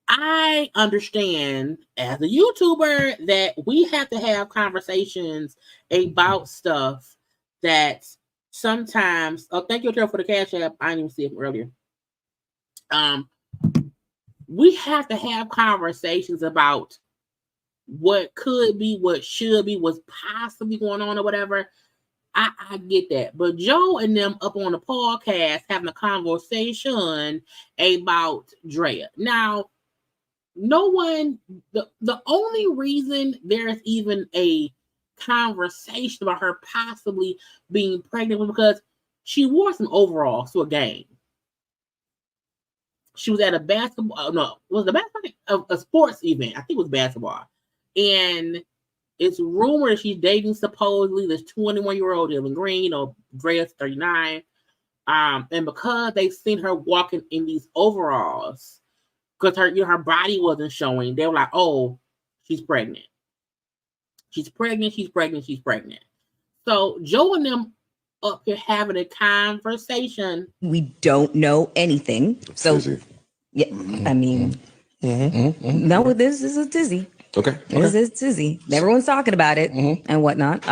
A: I understand as a YouTuber that we have to have conversations about stuff that sometimes. Oh, thank you, Terrell, for the Cash App. I didn't even see it earlier. We have to have conversations about what could be, what should be, what's possibly going on or whatever. I get that. But Joe and them up on the podcast having a conversation about Drea. Now, no one, the only reason there's even a conversation about her possibly being pregnant was because she wore some overalls to a game. She was at a basketball, a sports event. I think it was basketball. And it's rumored she's dating supposedly this 21-year-old Dylan Green, you know, Drea's 39. And because they've seen her walking in these overalls, because her body wasn't showing, they were like, oh, she's pregnant. She's pregnant. So Joe and them up here having a conversation.
P: We don't know anything. So, yeah, I mean, no, this is a dizzy. Okay.
Q: It's Susie. Everyone's talking about it and whatnot.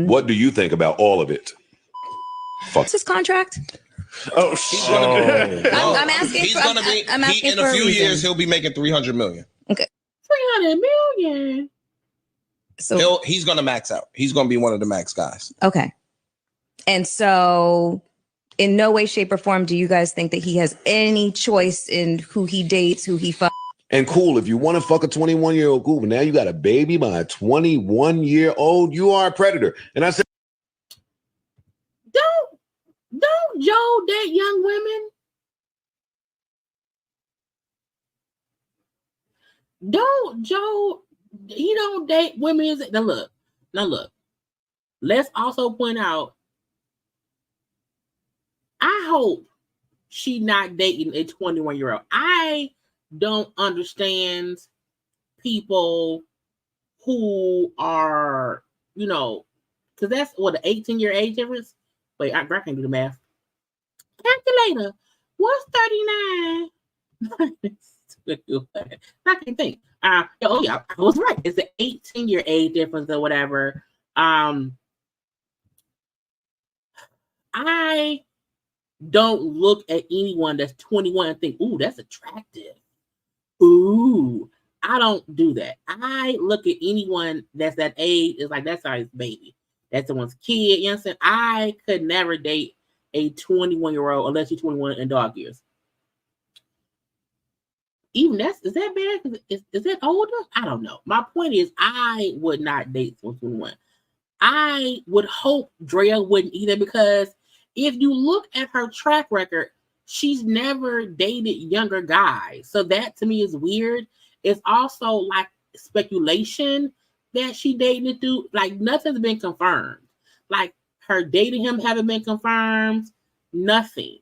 P: What do you think about all of it? Fuck.
Q: What's his contract?
P: Oh,
R: He's gonna be.
Q: I'm asking.
R: He's gonna be.
Q: I'm asking
R: in
Q: for
R: a few
Q: reason.
R: years, he'll be making $300 million.
Q: Okay.
A: 300 million.
Q: So
R: He's gonna max out. He's gonna be one of the max guys.
Q: Okay. And so, in no way, shape, or form, do you guys think that he has any choice in who he dates, who he fucks?
P: And cool, if you want to fuck a 21-year-old, cool. But now you got a baby by a 21-year-old. You are a predator. And I said,
A: Don't Joe date young women? Don't Joe? He don't date women. Now look. Let's also point out. I hope she not dating a 21-year-old. I don't understand people who are, because that's what, the 18-year age difference. Wait, I can't do the math. Calculator. What's 39? I can't think. Oh yeah, I was right. It's an 18-year age difference or whatever. I don't look at anyone that's 21 and think, ooh, that's attractive. Ooh, I don't do that. I look at anyone that's that age, is like, that's our baby. That's someone's kid. You know what I'm saying? I could never date a 21-year-old unless you're 21 in dog years. Even is that bad? Is that older? I don't know. My point is, I would not date someone 21. I would hope Drea wouldn't either, because if you look at her track record, she's never dated younger guys. So that to me is weird. It's also like speculation that she dated dude. Like nothing's been confirmed. Like her dating him haven't been confirmed. Nothing.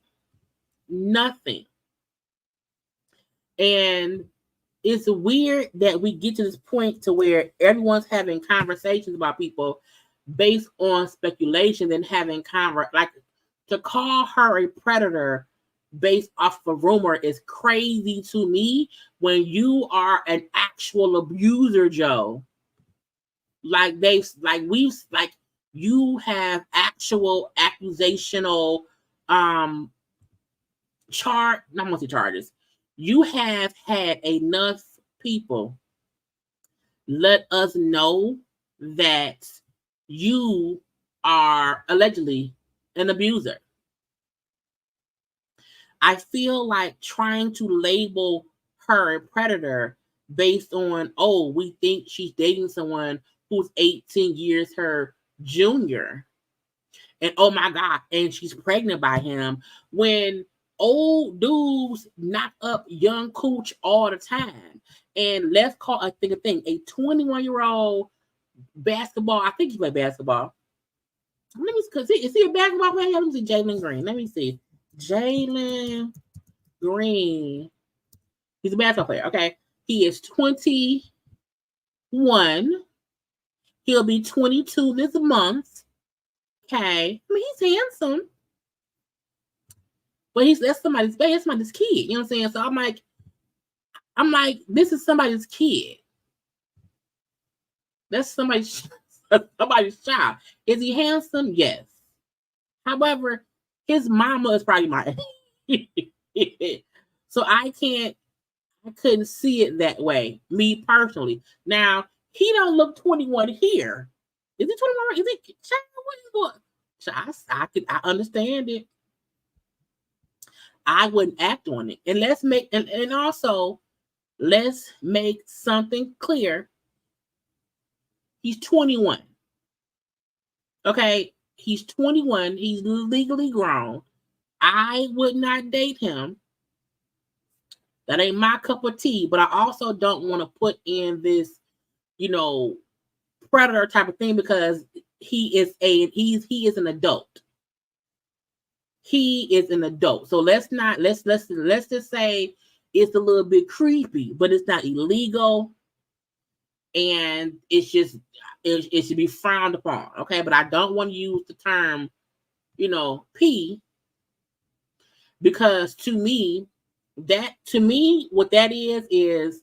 A: And it's weird that we get to this point to where everyone's having conversations about people based on speculation and having like to call her a predator based off of a rumor is crazy to me when you are an actual abuser, Joe. You have actual accusational charges. You have had enough people let us know that you are allegedly an abuser. I feel like trying to label her a predator based on, oh, we think she's dating someone who's 18 years her junior. And oh my God, and she's pregnant by him, when old dudes knock up young cooch all the time. And let's call a 21-year-old basketball. I think he played basketball. Let me see. Is he a basketball player? Let me see. Jalen Green. Let me see. Jalen Green. He's a basketball player. Okay. He is 21. He'll be 22 this month. Okay. I mean, he's handsome. But that's somebody's baby. That's somebody's kid. You know what I'm saying? So I'm like, this is somebody's kid. That's somebody's child. Is he handsome? Yes. However, his mama is probably my age. So I couldn't see it that way, me personally. Now, he don't look 21 here. Is he 21? Is he child? What is going? I understand it. I wouldn't act on it. And let's make something clear. He's 21. Okay, he's 21. He's legally grown. I would not date him. That ain't my cup of tea. But I also don't want to put in this, predator type of thing, because he is an adult. He is an adult. So let's just say it's a little bit creepy, but it's not illegal. And it's just, it should be frowned upon. Okay. But I don't want to use the term, P, because to me, what that is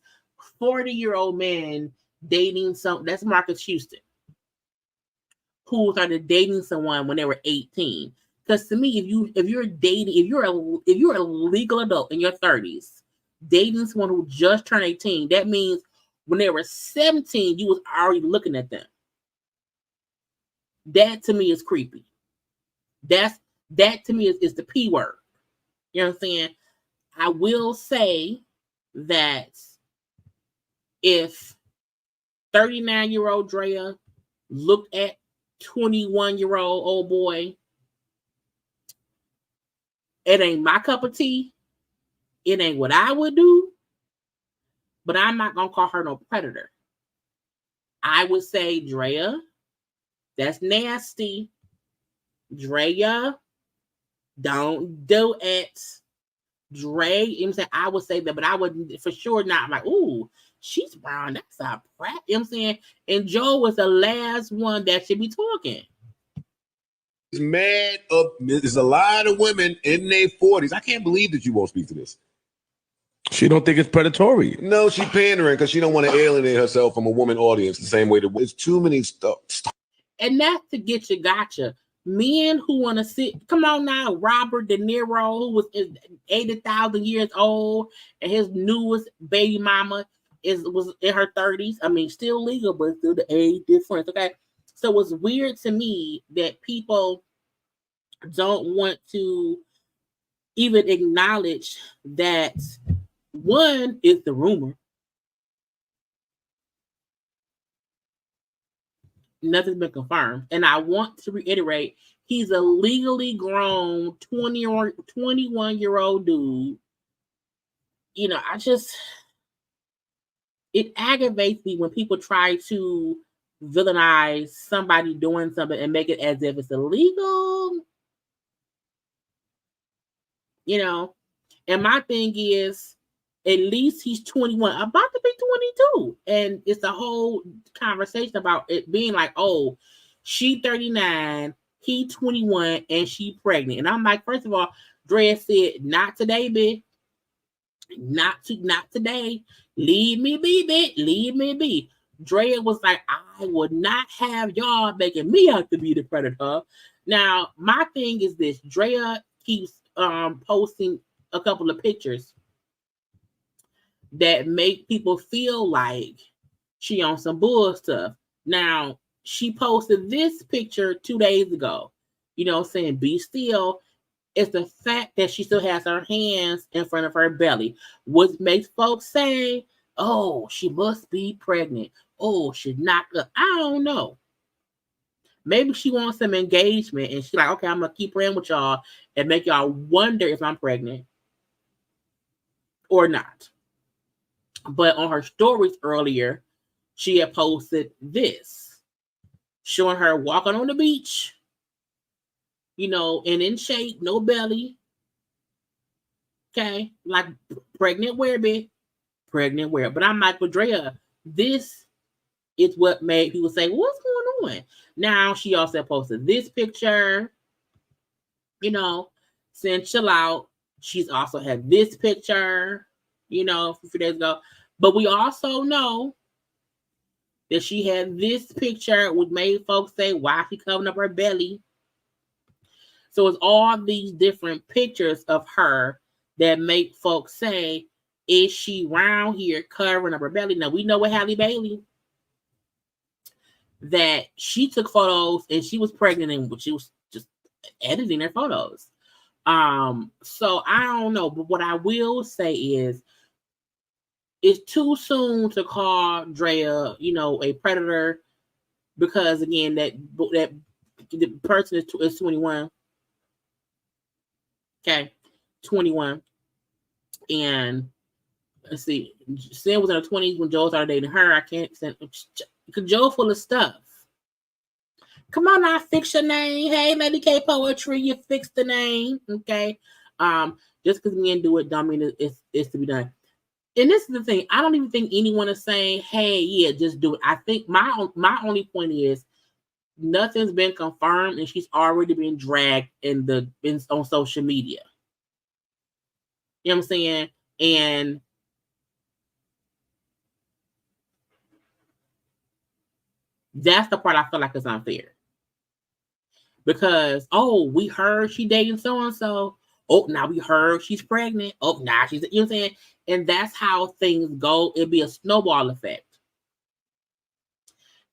A: 40-year-old men dating that's Marcus Houston, who started dating someone when they were 18. Because to me, if you're a legal adult in your 30s, dating someone who just turned 18, that means when they were 17, you was already looking at them. That to me is creepy. That to me is the P word. You know what I'm saying? I will say that if 39-year-old Drea looked at 21-year-old old boy, it ain't my cup of tea. It ain't what I would do. But I'm not gonna call her no predator. I would say, Drea, that's nasty. Drea, don't do it. Dre, you know what I'm saying? I would say that, but I would for sure not like, ooh, she's brown. That's a prat. You know what I'm saying? And Joe was the last one that should be talking.
P: It's mad up. There's a lot of women in their 40s. I can't believe that you won't speak to this.
S: She don't think it's predatory.
P: No, she pandering because she don't want to alienate herself from a woman audience the same way that it's too many stuff.
A: And that's to get you gotcha. Men who want to sit, come on now, Robert De Niro, who was 80,000 years old, and his newest baby mama was in her 30s. I mean, still legal, but still the age difference. Okay, so it's weird to me that people don't want to even acknowledge that one is the rumor. Nothing's been confirmed. And I want to reiterate, he's a legally grown 21-year-old dude. You know, it aggravates me when people try to villainize somebody doing something and make it as if it's illegal. You know, and my thing is, at least he's 21, about to be 22. And it's a whole conversation about it being like, oh, she 39, he 21, and she pregnant. And I'm like, first of all, Dre said, not today, bitch. Not today. Leave me be, bitch. Leave me be. Dre was like, I would not have y'all making me have to be the predator. Now, my thing is this. Drea keeps posting a couple of pictures that make people feel like she on some bull stuff. Now, she posted this picture 2 days ago, you know, saying, be still. It's the fact that she still has her hands in front of her belly, which makes folks say, oh, she must be pregnant. Oh, she's not good. I don't know. Maybe she wants some engagement and she's like, okay, I'm going to keep praying with y'all and make y'all wonder if I'm pregnant or not. But on her stories earlier, she had posted this, showing her walking on the beach, you know, and in shape, no belly. Okay, like pregnant wear, bitch. Pregnant wear. But I'm like, Drea, this is what made people say, what's going on? Now she also posted this picture, you know, saying chill out. She's also had this picture, you know, a few days ago. But we also know that she had this picture, which made folks say, why she covering up her belly? So it's all these different pictures of her that make folks say, is she round here covering up her belly? Now, we know with Halle Bailey that she took photos and she was pregnant and she was just editing her photos. So I don't know. But what I will say is, it's too soon to call Drea, you know, a predator, because again, that the person is 21. Okay, 21, and let's see, Sam was in her 20s when Joe started dating her. I can't stand because Joe full of stuff. Come on now, fix your name. Hey, Lady K Poetry, you fix the name, okay? Just because men do it, don't mean it's to be done. And this is the thing. I don't even think anyone is saying, hey, yeah, just do it. I think my only point is nothing's been confirmed and she's already been dragged on social media. You know what I'm saying? And That's the part I feel like is unfair. Because, oh, we heard she dating so-and-so. Oh, now we heard she's pregnant. Oh, now she's, you know what I'm saying? And that's how things go. It'd be a snowball effect.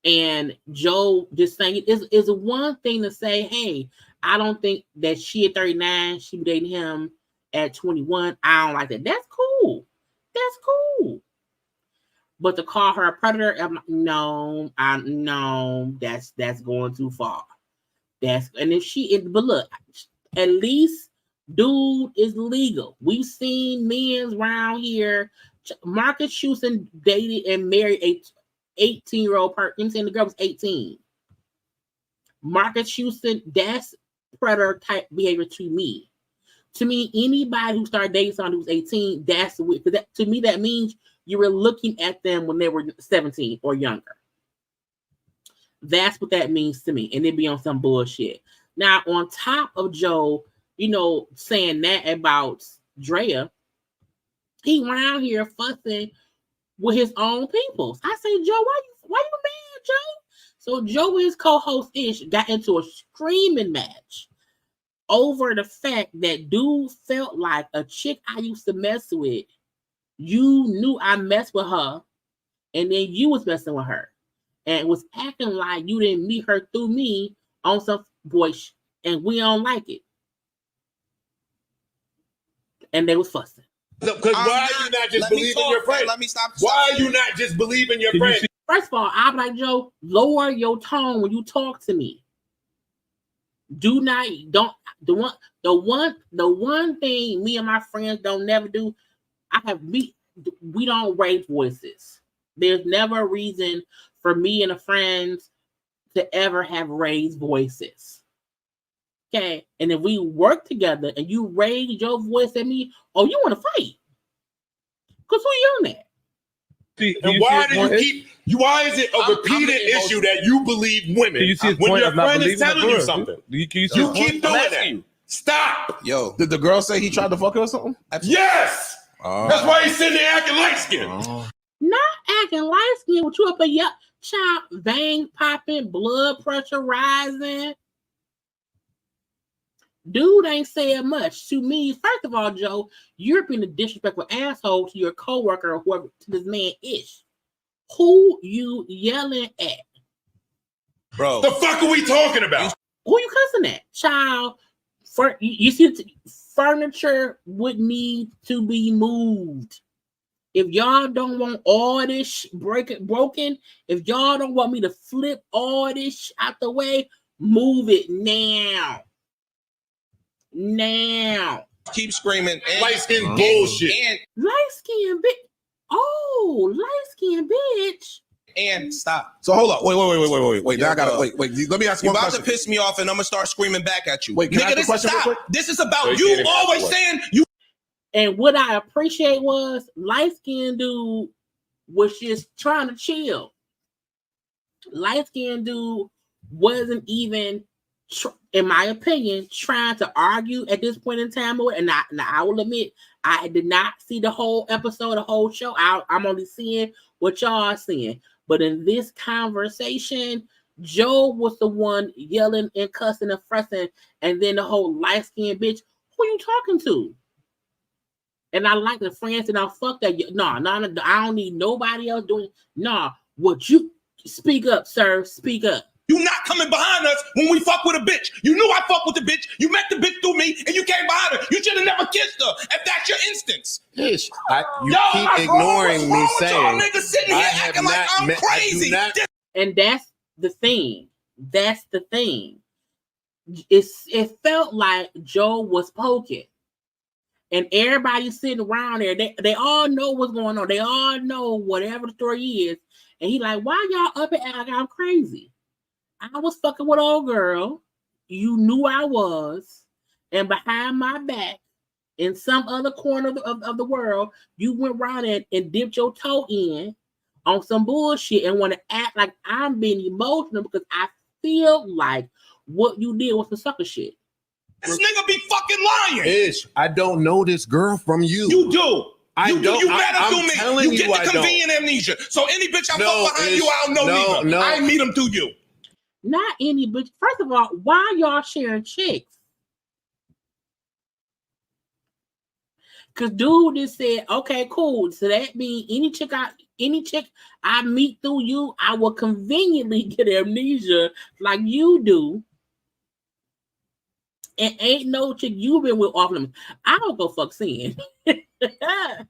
A: And Joe just saying is one thing to say, hey, I don't think that she at 39, she be dating him at 21. I don't like that. That's cool. That's cool. But to call her a predator, no, that's going too far. And if but look, at least dude is legal. We've seen men around here. Marcus Houston dated and married a 18-year-old person. I'm saying the girl was 18. Marcus Houston, that's predator type behavior to me. To me, anybody who started dating someone who was 18, that's weird. Because to me, that means you were looking at them when they were 17 or younger. That's what that means to me. And it'd be on some bullshit. Now, on top of Joe, saying that about Drea, he around here fussing with his own peoples. I say, Joe, why you mad, Joe? So Joe and his co-host Ish got into a screaming match over the fact that dude felt like a chick I used to mess with. You knew I messed with her, and then you was messing with her, and was acting like you didn't meet her through me on some boy and we don't like it. And they was fussing.
T: Because why are you not just believing your friend?
J: Let me stop.
T: Why are you not just believing your friend?
A: First of all, I'm like, Joe, lower your tone when you talk to me. The one thing me and my friends don't never do, we don't raise voices. There's never a reason for me and the friends to ever have raised voices. Okay, and if we work together and you raise your voice at me, oh, you want to fight? Because who you on that?
T: And why do you keep? Why is it a repeated issue that you believe women?
S: Can you see his
T: when
S: point
T: your
S: of not
T: friend is
S: believing
T: telling you
S: her?
T: something?
S: You
T: You
S: keep
T: keep doing that. Stop.
R: Yo, did the girl say he tried to fuck her or something?
T: Yes. That's why he's sitting there acting light skinned.
A: Not acting light skinned with you up a child, vein popping, blood pressure rising. Dude ain't saying much to me. First of all, Joe, you're being a disrespectful asshole to your coworker or whoever, to this man Ish. Who you yelling at?
T: Bro. The fuck are we talking about?
A: Who you cussing at? Child, you see, furniture would need to be moved. If y'all don't want all this broken, if y'all don't want me to flip all this out the way, move it now. Now.
R: Keep screaming.
T: Light skin bullshit.
A: Light skin bitch. Oh, light skin bitch.
R: And stop.
J: So hold up. Wait.
R: Yo,
J: Now I gotta wait. Let me ask you
R: You're
J: one
R: about
J: question.
R: to piss me off, and I'm gonna start screaming back at you.
J: Wait, can I ask
R: Nigga,
J: a question real quick?
R: This is about you always saying you.
A: And what I appreciate was light skinned dude was just trying to chill. Light skinned dude wasn't even, in my opinion, trying to argue at this point in time. And I will admit, I did not see the whole episode, the whole show. I'm only seeing what y'all are seeing. But in this conversation, Joe was the one yelling and cussing and fussing, and then the whole light skinned bitch. Who you talking to? And I like the friends and I'll fuck that. No, I don't need nobody else doing. Nah, would you speak up, sir? Speak up.
R: You not coming behind us when we fuck with a bitch. You knew I fuck with the bitch. You met the bitch through me, and you came behind her. You should have never kissed her, if that's your instance.
J: You keep ignoring me saying
R: y'all niggas sitting here acting like I'm crazy.
A: And that's the thing. That's the thing. It felt like Joe was poking. And everybody sitting around there, they all know what's going on. They all know whatever the story is. And he like, why y'all up and act like I'm crazy? I was fucking with old girl. You knew I was. And behind my back, in some other corner of the world, you went around and dipped your toe in on some bullshit and want to act like I'm being emotional because I feel like what you did was some sucker shit.
R: This nigga be fucking lying.
J: Ish, I don't know this girl from you.
R: You do.
T: I'm telling
R: You get the convenient amnesia. So any bitch I fuck behind you, I don't know neither.
T: No.
R: I ain't meet them through you.
A: Not any bitch. First of all, why y'all sharing chicks? Cause dude just said, okay, cool. So that means any chick I meet through you, I will conveniently get amnesia like you do. And ain't no chick you been with off limits. I don't go fuck seeing.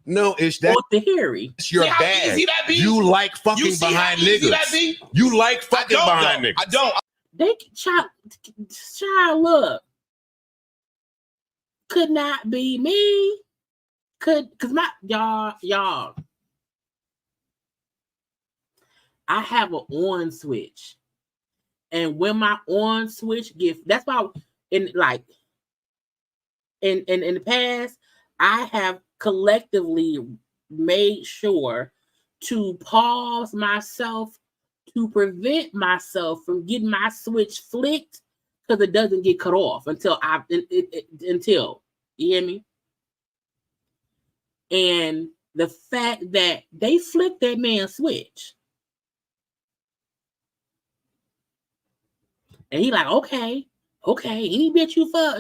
P: No, it's that.
A: Or the hairy.
P: It's your bag. You like fucking behind niggas. You like fucking behind niggas.
R: I don't.
A: They child look. Could not be me. Cause my y'all. I have an on switch. And when my on switch that's why in the past, I have collectively made sure to pause myself to prevent myself from getting my switch flicked because it doesn't get cut off until you hear me? And the fact that they flipped that man's switch. And he like, okay, any bitch you fuck.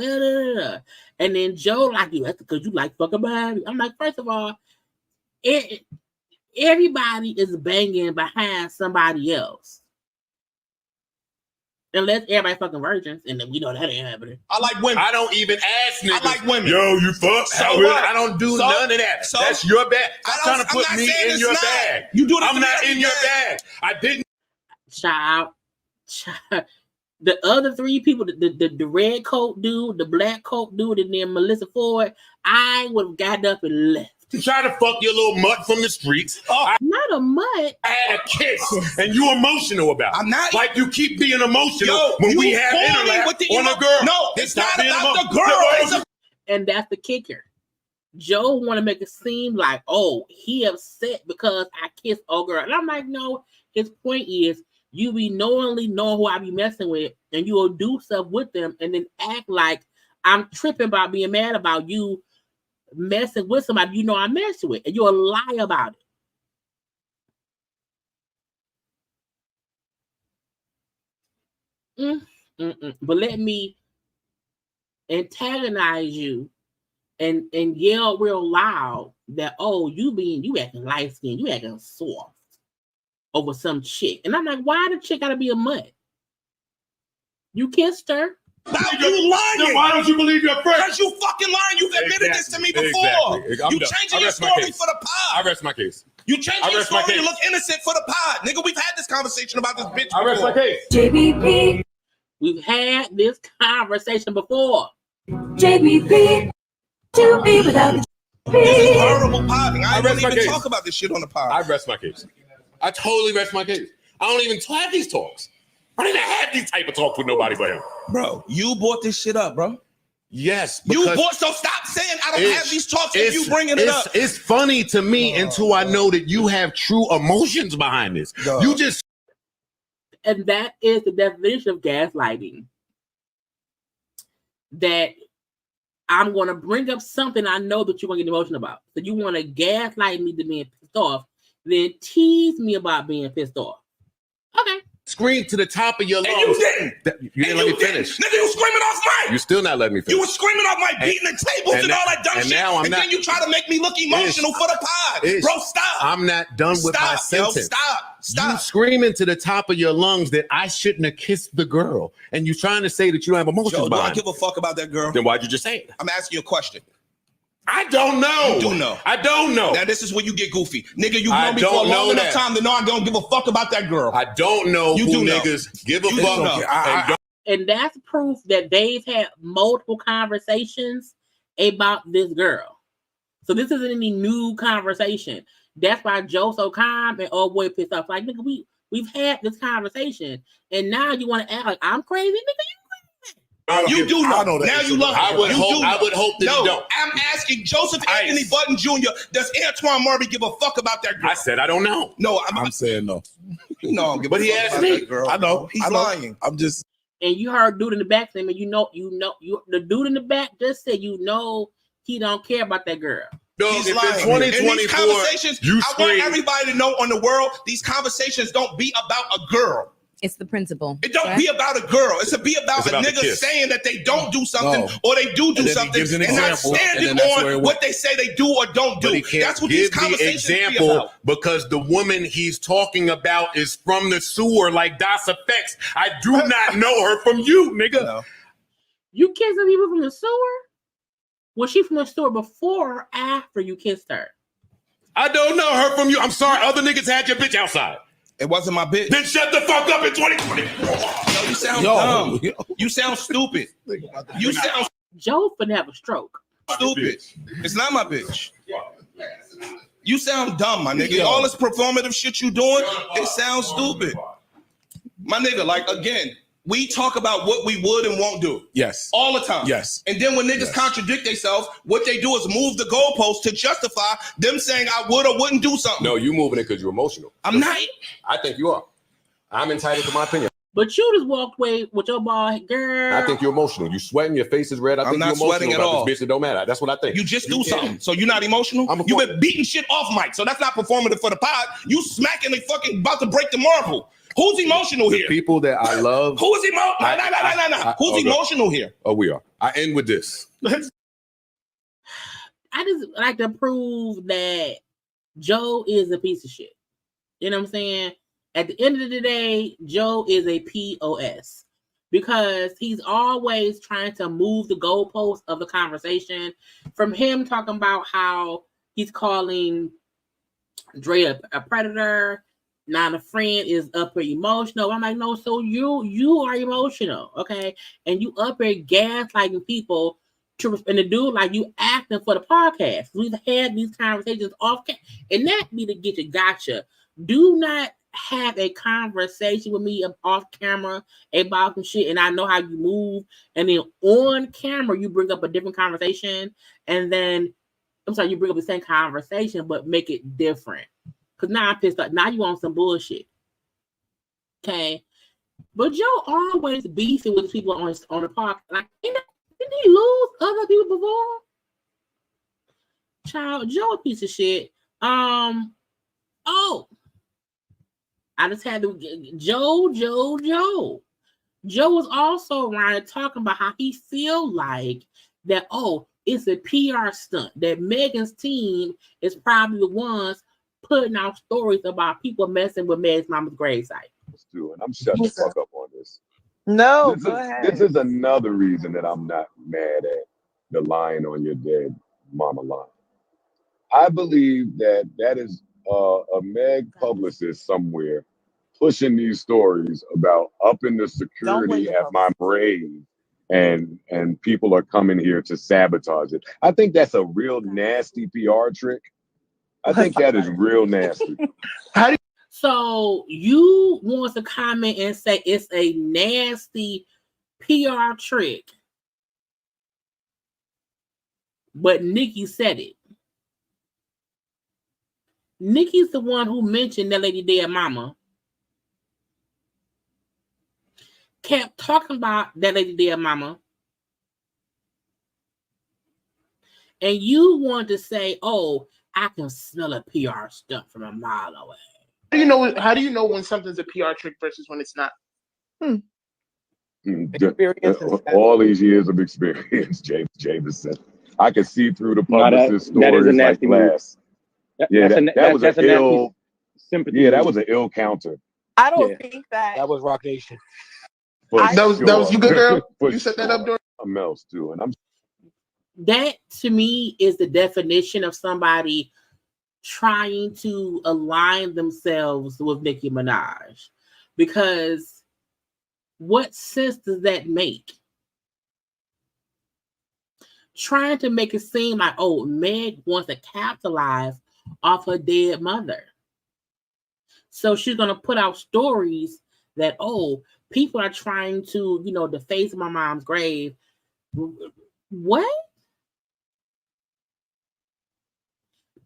A: And then Joe like, you, that's because you like fucking behind me. I'm like, first of all, everybody is banging behind somebody else. Unless everybody fucking virgins, and then we know that ain't happening.
R: I like women.
T: I don't even ask niggas.
R: I like women.
T: Yo, you fuck?
R: So
T: I don't do none of that. That's your bag. Stop trying to put me in your bag.
R: You do that.
T: I'm not in your bag. I didn't.
A: Child. The other three people, the red coat dude, the black coat dude, and then Melissa Ford, I would have gotten up and left.
T: You try to fuck your little mutt from the streets.
A: Not a mutt.
T: I had a kiss, and you emotional about it.
R: I'm not.
T: Like you keep being emotional when we have internet on a girl.
R: No, it's not about the girl.
A: And that's the kicker. Joe want to make it seem like, oh, he upset because I kissed old girl. And I'm like, no, his point is, you be knowingly know who I be messing with, and you will do stuff with them and then act like I'm tripping about being mad about you messing with somebody you know I messed with, and you'll lie about it. But let me antagonize you and yell real loud that, oh, you acting light skinned, you acting soft over some chick. And I'm like, why the chick gotta be a mutt? You kissed her.
R: Now you lying.
T: Then why don't you believe your friend?
R: Because you fucking lying. You've admitted this to me before. You changing your story for the pod.
T: I rest my case.
R: You changing your story to look innocent for the pod. Nigga, we've had this conversation about this bitch before.
T: I rest my case.
A: JBP. We've had this conversation before.
R: JBP. To be without the This is horrible podding. I don't even talk about this shit on the pod.
T: I rest my case. I totally rest my case. I don't even have these talks. I don't even have these type of talks with nobody but him.
R: Bro, you brought this shit up, bro.
T: Yes.
R: You brought, so stop saying I don't have these talks and you bringing it up.
P: It's funny to me until I know that you have true emotions behind this. You just.
A: And that is the definition of gaslighting. That I'm going to bring up something I know that you're going to get emotional about. So you want to gaslight me to being pissed off, then tease me about being pissed off. Okay.
P: Scream to the top of your lungs.
R: And you didn't.
P: You didn't let me finish.
R: Nigga, you screaming off mic.
P: You're still not letting me finish.
R: You were screaming off mic, beating the tables and all that dumb shit. And then you try to make me look emotional for the pod. Bro, stop.
P: I'm not done with my sentence.
R: Yo, stop.
P: You screaming to the top of your lungs that I shouldn't have kissed the girl. And you trying to say that you don't have emotions
R: Joe,
P: behind
R: do I give a fuck about that girl?
P: Then why'd you just say it?
R: I'm asking you a question.
T: I don't know.
R: You do know.
T: I don't know.
R: Now this is where you get goofy. Nigga, you've known me for a long enough time to know I don't give a fuck about that girl.
T: I don't know
R: you
T: who
R: do
T: niggas give a fuck.
A: And that's proof that they've had multiple conversations about this girl. So this isn't any new conversation. That's why Joe so calm and old boy pissed off. Like, nigga, we've had this conversation. And now you want to act like I'm crazy? Nigga,
R: you do know. Now you love
T: I would hope that you don't.
R: I'm asking Joseph Anthony Button Jr., does Antoine Murray give a fuck about that girl?
T: I said I don't know.
R: No,
U: I'm saying no.
R: No,
T: but he asked me.
R: Girl.
U: I know.
R: He's lying.
U: I'm just.
A: And you heard dude in the back saying, the dude in the back just said, he don't care about that girl.
T: Dog,
R: He's
T: if
R: lying.
T: in 2024,
R: In these conversations,
T: you
R: I want
T: scream.
R: everybody to know on the world, these conversations don't be about a girl.
Q: It's the principle.
R: It don't be about a girl. It's be about
T: It's
R: a
T: about the
R: nigga
T: kiss.
R: saying that they don't do something
T: No.
R: or they do
T: And then he
R: something
T: gives an
R: and not
T: example, and
R: standing
T: then that's where it
R: on
T: went.
R: what they say they do or don't do.
T: But he can't
R: That's what these
T: give the
R: conversations be
T: example
R: about.
T: because the woman he's talking about is from the sewer like Das Effects. I do not know her from you, nigga.
R: No.
A: You kissing people from the sewer? Was she from the sewer before or after you kissed her?
T: I don't know her from you. I'm sorry, other niggas had your bitch outside.
R: It wasn't my bitch.
T: Then shut the fuck up in 2020.
R: No, you sound dumb. You sound stupid. You sound
A: Joe finna have a stroke.
R: stupid. It's not my bitch. You sound dumb, my nigga. All this performative shit you doing, it sounds stupid. My nigga, like, again, we talk about what we would and won't do.
T: Yes.
R: All the time.
T: Yes.
R: And then when niggas contradict themselves, what they do is move the goalpost to justify them saying I would or wouldn't do something.
T: No, you moving it because you're emotional.
R: I'm not.
T: I think you are. I'm entitled to my opinion.
A: But you just walked away with your ball, girl.
T: I think you're emotional. You sweating, your face is red. I
R: I'm
T: think
R: not
T: you're emotional
R: sweating at
T: about
R: all.
T: this bitch. It don't matter. That's what I think.
R: You just do something. So you're not emotional? You've been beating shit off mic. So that's not performative for the pod. You smacking and fucking about to break the marble. Who's emotional here?
T: People that I love.
R: Who is emotional? No. Who's emotional here?
T: Oh, we are. I end with this.
A: I just like to prove that Joe is a piece of shit. You know what I'm saying? At the end of the day, Joe is a POS because he's always trying to move the goalposts of the conversation. From him talking about how he's calling Dre a predator, not a friend, is up here emotional. I'm like, no, so you are emotional, okay? And you up here gaslighting people and the dude like you acting for the podcast. We've had these conversations off and that be to get you gotcha. Do not have a conversation with me off camera about some shit and I know how you move, and then on camera you bring up a different conversation, and then you bring up the same conversation but make it different. Cause now I'm pissed off. Now you on some bullshit. Okay. But Joe always beefing with people on the podcast. Like, didn't he lose other people before? Child, Joe a piece of shit. I just had to Joe. Joe was also around talking about how he feel like that, it's a PR stunt, that Megan's team is probably the ones putting out stories about people messing with Meg's mama's gravesite.
U: And I'm shutting the fuck up on this.
V: No,
U: this
V: go
U: is,
V: ahead.
U: This is another reason that I'm not mad at the lying on your dead mama line. I believe that is a Meg publicist somewhere pushing these stories about upping the security at my grave, and people are coming here to sabotage it. I think that's a real nasty PR trick. I think that is real nasty.
A: So you want to comment and say it's a nasty PR trick, but Nicki said it. Nicki's the one who mentioned that lady dead mama. Kept talking about that lady dead mama. And you want to say, I can smell a PR stunt from a mile away.
V: How do you know when something's a PR trick versus when it's not?
U: All these years of experience, Jameson. I can see through the publicist stories like glass. That was an ill sympathy. Yeah, that was an ill counter.
V: I don't think that
K: was Rock Nation.
V: That was you, good girl. You set that up, Dory.
U: I'm else too, and I'm.
A: That to me is the definition of somebody trying to align themselves with Nicki Minaj, because what sense does that make? Trying to make it seem like, Meg wants to capitalize off her dead mother. So she's going to put out stories that, people are trying to, deface my mom's grave. What?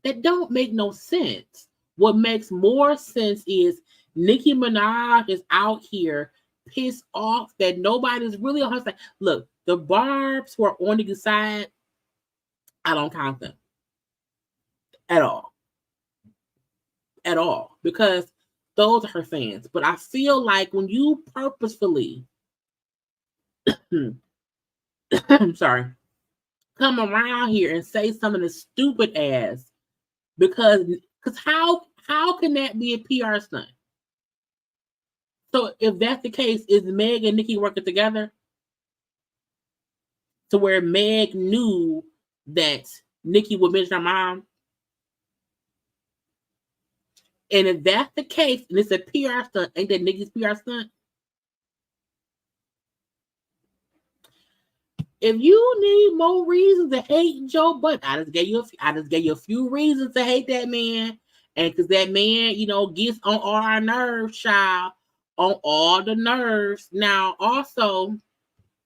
A: That don't make no sense. What makes more sense is Nicki Minaj is out here pissed off that nobody's really on her side. Look, the Barbs who are on the side, I don't count them. at all. At all. Because those are her fans. But I feel like when you purposefully I'm sorry, come around here and say something as stupid as because how can that be a PR stunt? So if that's the case, is Meg and Nicki working together? To where Meg knew that Nicki would mention her mom? And if that's the case, and it's a PR stunt, ain't that Nicki's PR stunt? If you need more reasons to hate Joe Budden, I just gave you a few reasons to hate that man, and because that man, gets on all our nerves, child, on all the nerves. Now, also,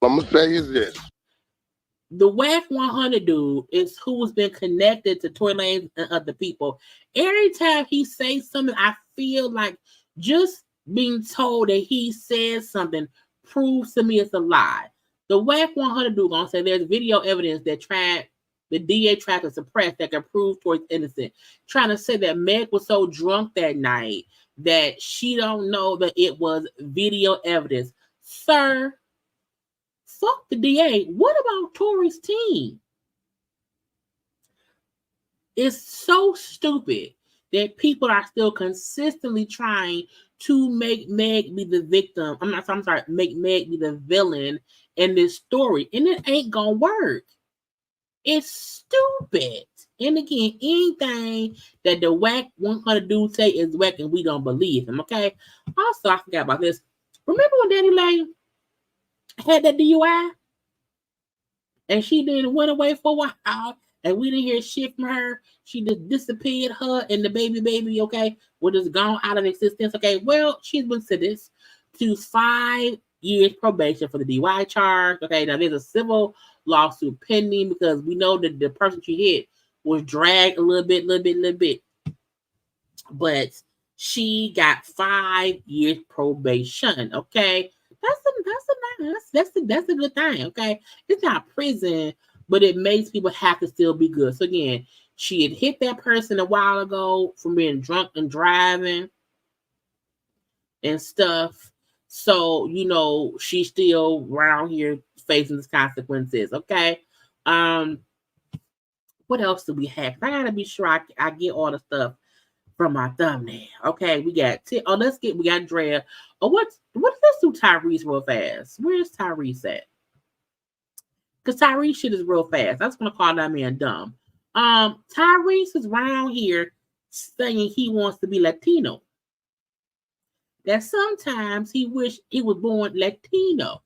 B: I'm gonna say is this:
A: the Whack 100 dude is who's been connected to Tory Lanez and other people. Every time he says something, I feel like just being told that he said something proves to me it's a lie. The Whack 100 dude gonna say there's video evidence that the DA tried to suppress that can prove Tory's innocent. Trying to say that Meg was so drunk that night that she don't know that it was video evidence. Sir, fuck the DA. What about Tory's team? It's so stupid that people are still consistently trying to make Meg be the victim. Make Meg be the villain in this story. And it ain't gonna work. It's stupid. And again, anything that the Whack 100 dude say is whack and we don't believe him, okay? Also, I forgot about this. Remember when Danny Lay had that DUI? And she then went away for a while and we didn't hear shit from her. She just disappeared, her and the baby, okay, were just gone out of existence, okay? Well, she's been sentenced to 5 years probation for the DUI charge, okay? Now, there's a civil lawsuit pending because we know that the person she hit was dragged a little bit. But she got 5 years probation, okay? That's a good thing, okay? It's not prison, but it makes people have to still be good. So again, she had hit that person a while ago from being drunk and driving and stuff. So, she's still around here facing these consequences, okay? What else do we have? I gotta be sure I get all the stuff from my thumbnail. Okay, we got we got Drea. Let's do Tyrese real fast. Where's Tyrese at? Because Tyrese shit is real fast. I just want to call that man dumb. Tyrese is around here saying he wants to be Latino. That sometimes he wish he was born Latino.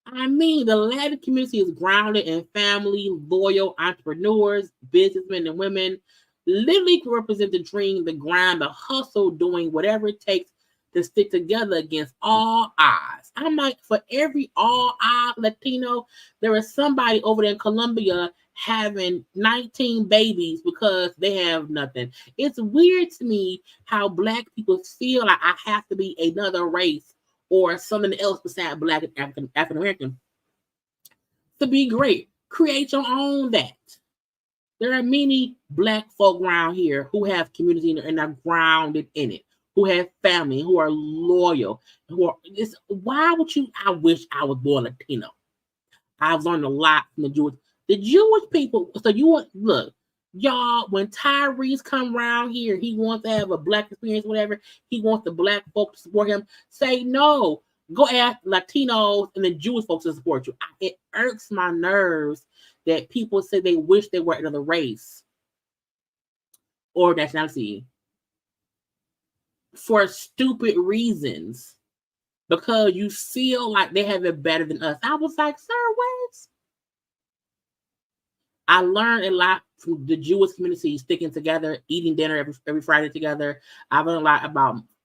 A: I mean, the Latin community is grounded in family, loyal entrepreneurs, businessmen and women, literally represent the dream, the grind, the hustle, doing whatever it takes to stick together against all odds. I'm like, for every all-odd Latino, there is somebody over there in Colombia having 19 babies because they have nothing. It's weird to me how Black people feel like I have to be another race or something else besides Black and African American to be great. Create your own that. There are many Black folk around here who have community and are grounded in it, who have family, who are loyal, why would you? I wish I was born Latino. I've learned a lot from the Jewish people. So look, y'all, when Tyrese come around here, he wants to have a Black experience, whatever. He wants the Black folk to support him. Say no. Go ask Latinos and the Jewish folks to support you. It irks my nerves that people say they wish they were another race or nationality for stupid reasons because you feel like they have it better than us. I was like, sir, what? I learned a lot from the Jewish community sticking together, eating dinner every Friday together. I learned a lot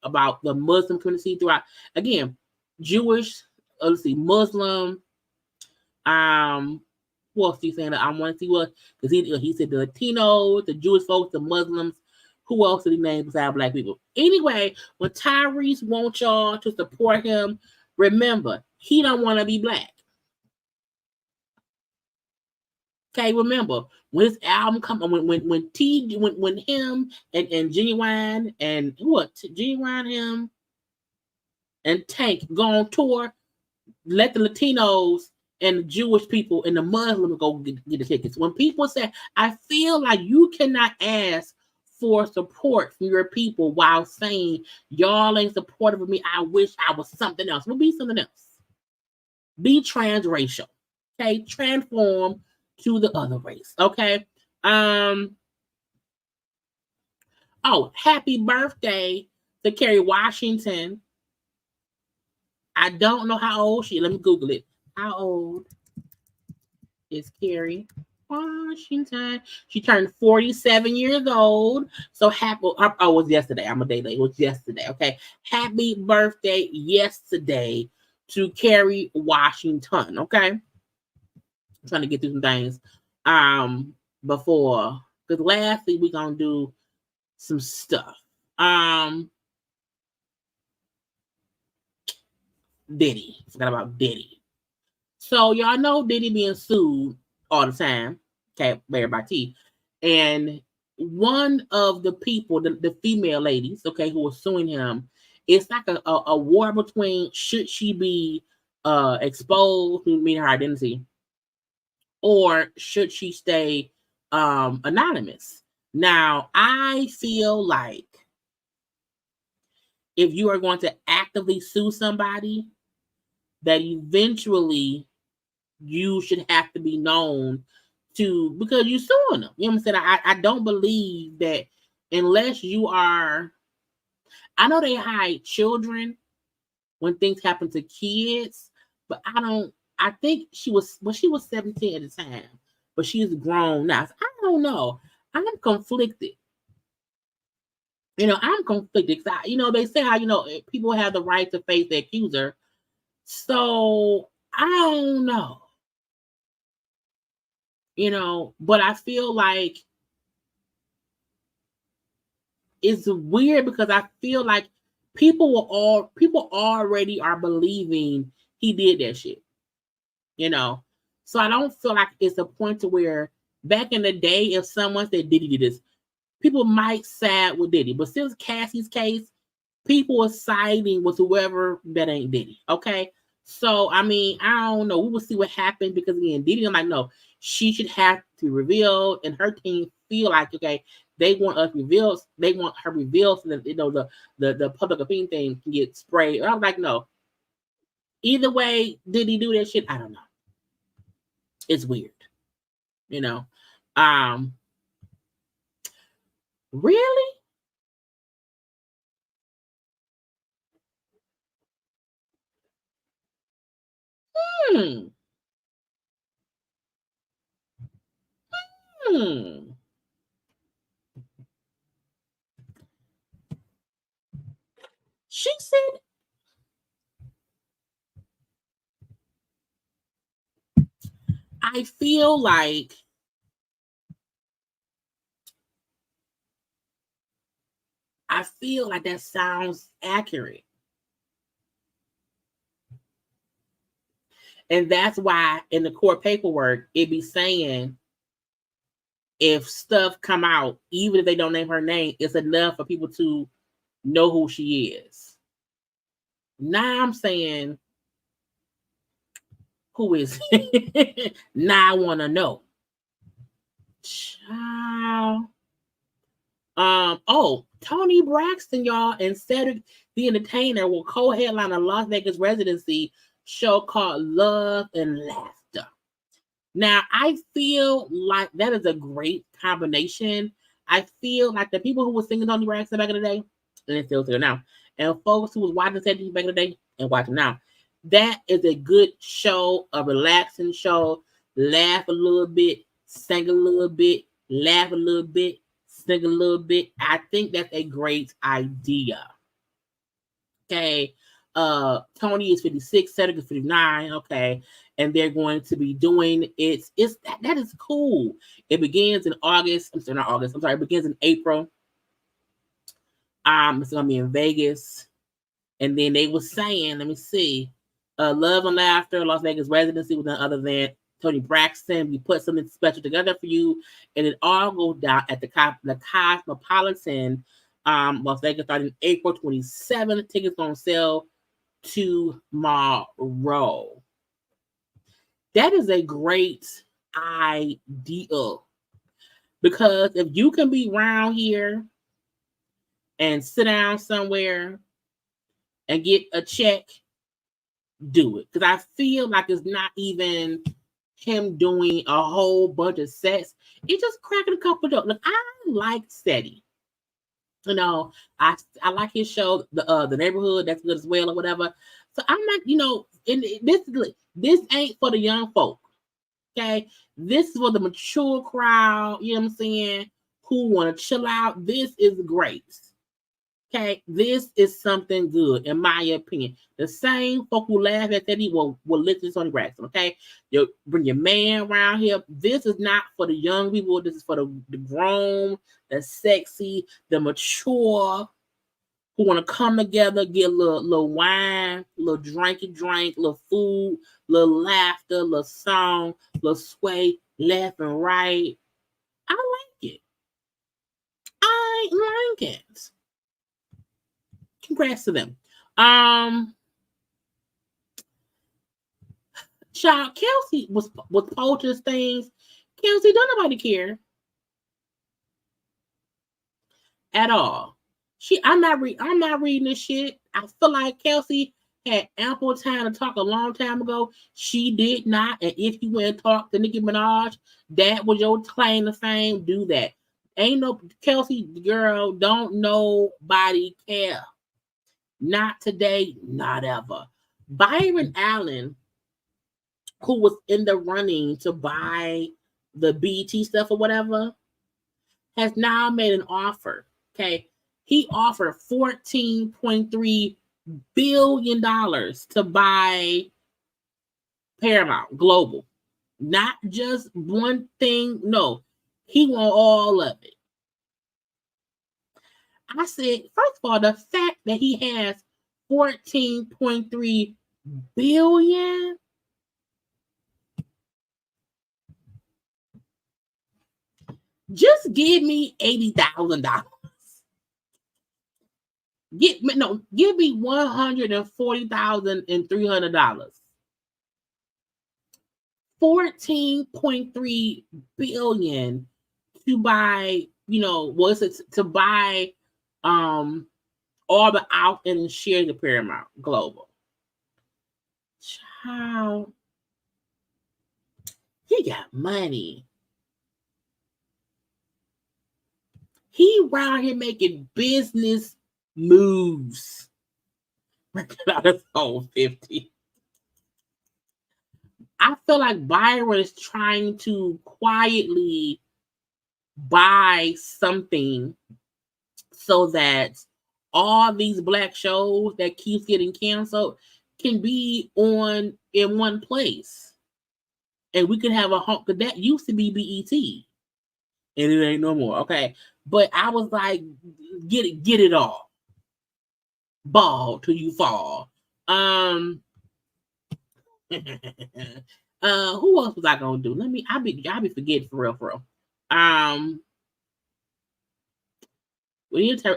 A: about the Muslim community throughout. Again, Jewish, Muslim. Who else he's saying that I want to see what? Because he said the Latinos, the Jewish folks, the Muslims. Who else did he name besides Black people? Anyway, when Tyrese wants y'all to support him, remember, he don't want to be Black. Okay, remember when this album come when him and Genuine and Genuine him and Tank go on tour, let the Latinos and the Jewish people and the Muslims go get the tickets. When people say, I feel like you cannot ask for support from your people while saying y'all ain't supportive of me. I wish I was something else. We'll be something else. Be transracial. Okay, transform to the other race. Okay. Oh, happy birthday to Kerry Washington. I don't know how old she is. Let me Google it. How old is Kerry Washington? She turned 47 years old. So happy. Oh, it was yesterday. I'm a day late. It was yesterday. Okay. Happy birthday yesterday to Kerry Washington. Okay. I'm trying to get through some things. Before, because lastly we're gonna do some stuff. Diddy. Forgot about Diddy. So y'all know Diddy being sued all the time. Okay, by T. And one of the people, the female ladies, okay, who was suing him, it's like a war between should she be exposed, meaning her identity, or should she stay anonymous? Now, I feel like if you are going to actively sue somebody, that eventually you should have to be known to, because you're suing them. You know what I'm saying? I don't believe that unless you are, I know they hide children when things happen to kids, but I think she was 17 at the time, but she's grown now. So I don't know. I'm conflicted. I'm conflicted. They say how, people have the right to face the accuser. So I don't know. But I feel like it's weird because I feel like people already are believing he did that shit. So I don't feel like it's a point to where back in the day, if someone said Diddy did this, people might side with Diddy. But since Cassie's case, people are siding with whoever that ain't Diddy. Okay. So I don't know. We will see what happens because again, Diddy, I'm like, no, she should have to be revealed, and her team feel like, okay, they want us revealed. They want her revealed so that the public opinion thing can get sprayed. I'm like, no. Either way, did he do that shit? I don't know. It's weird. Really? Hmm. She said, I feel like that sounds accurate. And that's why in the court paperwork, it be saying if stuff come out, even if they don't name her name, it's enough for people to know who she is. Now I'm saying, who is it? Now I want to know. Child. Tony Braxton, y'all, and Cedric the Entertainer will co-headline a Las Vegas residency show called Love and Laughter. Now, I feel like that is a great combination. I feel like the people who were singing Tony Braxton back in the day, and they still sing now, and folks who was watching Cedric back in the day and watching now, that is a good show, a relaxing show. Laugh a little bit, sing a little bit, laugh a little bit, sing a little bit. I think that's a great idea. Okay. Tony is 56, Cedric is 59. Okay. And they're going to be doing that is cool. It begins in August. I'm sorry, not August. I'm sorry, it begins in April. It's gonna be in Vegas. And then they were saying, let me see, Love and Laughter, Las Vegas residency with none other than Tony Braxton. We put something special together for you, and it all goes down at the Cosmopolitan, Las Vegas, starting April 27th. Tickets on sale tomorrow. That is a great idea, because if you can be around here and sit down somewhere and get a check, do it. Because I feel like it's not even him doing a whole bunch of sets. It's just cracking a couple of. Look, I like Steady. You know, I like his show, the Neighborhood. That's good as well, or whatever. So I'm not, you know, this ain't for the young folk. Okay, this is for the mature crowd. You know what I'm saying? Who want to chill out? This is great. Okay, this is something good, in my opinion. The same folk who laugh at Teddy will listen to Tony Braxton. Okay, you bring your man around here. This is not for the young people. This is for the grown, the sexy, the mature, who want to come together, get a little wine, a little drinky drink, little food, little laughter, little song, little sway, left and right. I like it. I like it. Congrats to them. Child, Kelsey was posting things. Kelsey, don't nobody care at all. I'm not reading this shit. I feel like Kelsey had ample time to talk a long time ago. She did not. And if you went and talked to Nicki Minaj, that was your claim to fame. Do that. Ain't no Kelsey girl. Don't nobody care. Not today, not ever. Byron Allen, who was in the running to buy the BET stuff or whatever, has now made an offer. Okay. He offered $14.3 billion to buy Paramount Global. Not just one thing. No, he want all of it. I said, first of all, the fact that he has $14.3 billion. Just give me $80,000. Give me $140,300. $14.3 billion to buy, to buy all the out and share the Paramount Global. Child, he got money. He around here making business moves. Out his whole 50. I feel like Byron is trying to quietly buy something so that all these black shows that keeps getting canceled can be on in one place. And we can have a home, because that used to be BET. And it ain't no more. Okay. But I was like, get it all. Ball till you fall. Who else was I gonna do? I'll be forgetting for real.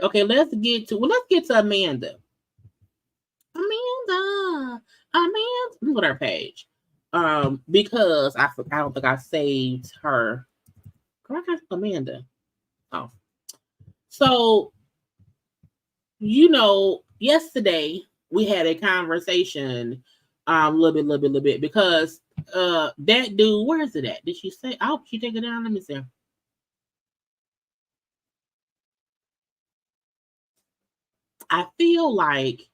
A: Okay, let's get to Amanda. Look at her page. Because I don't think I saved her. Correct, Amanda. Oh. So, yesterday we had a conversation, a little bit, because that dude, where is it at? Did she say? Oh, she take it down. Let me see. I feel like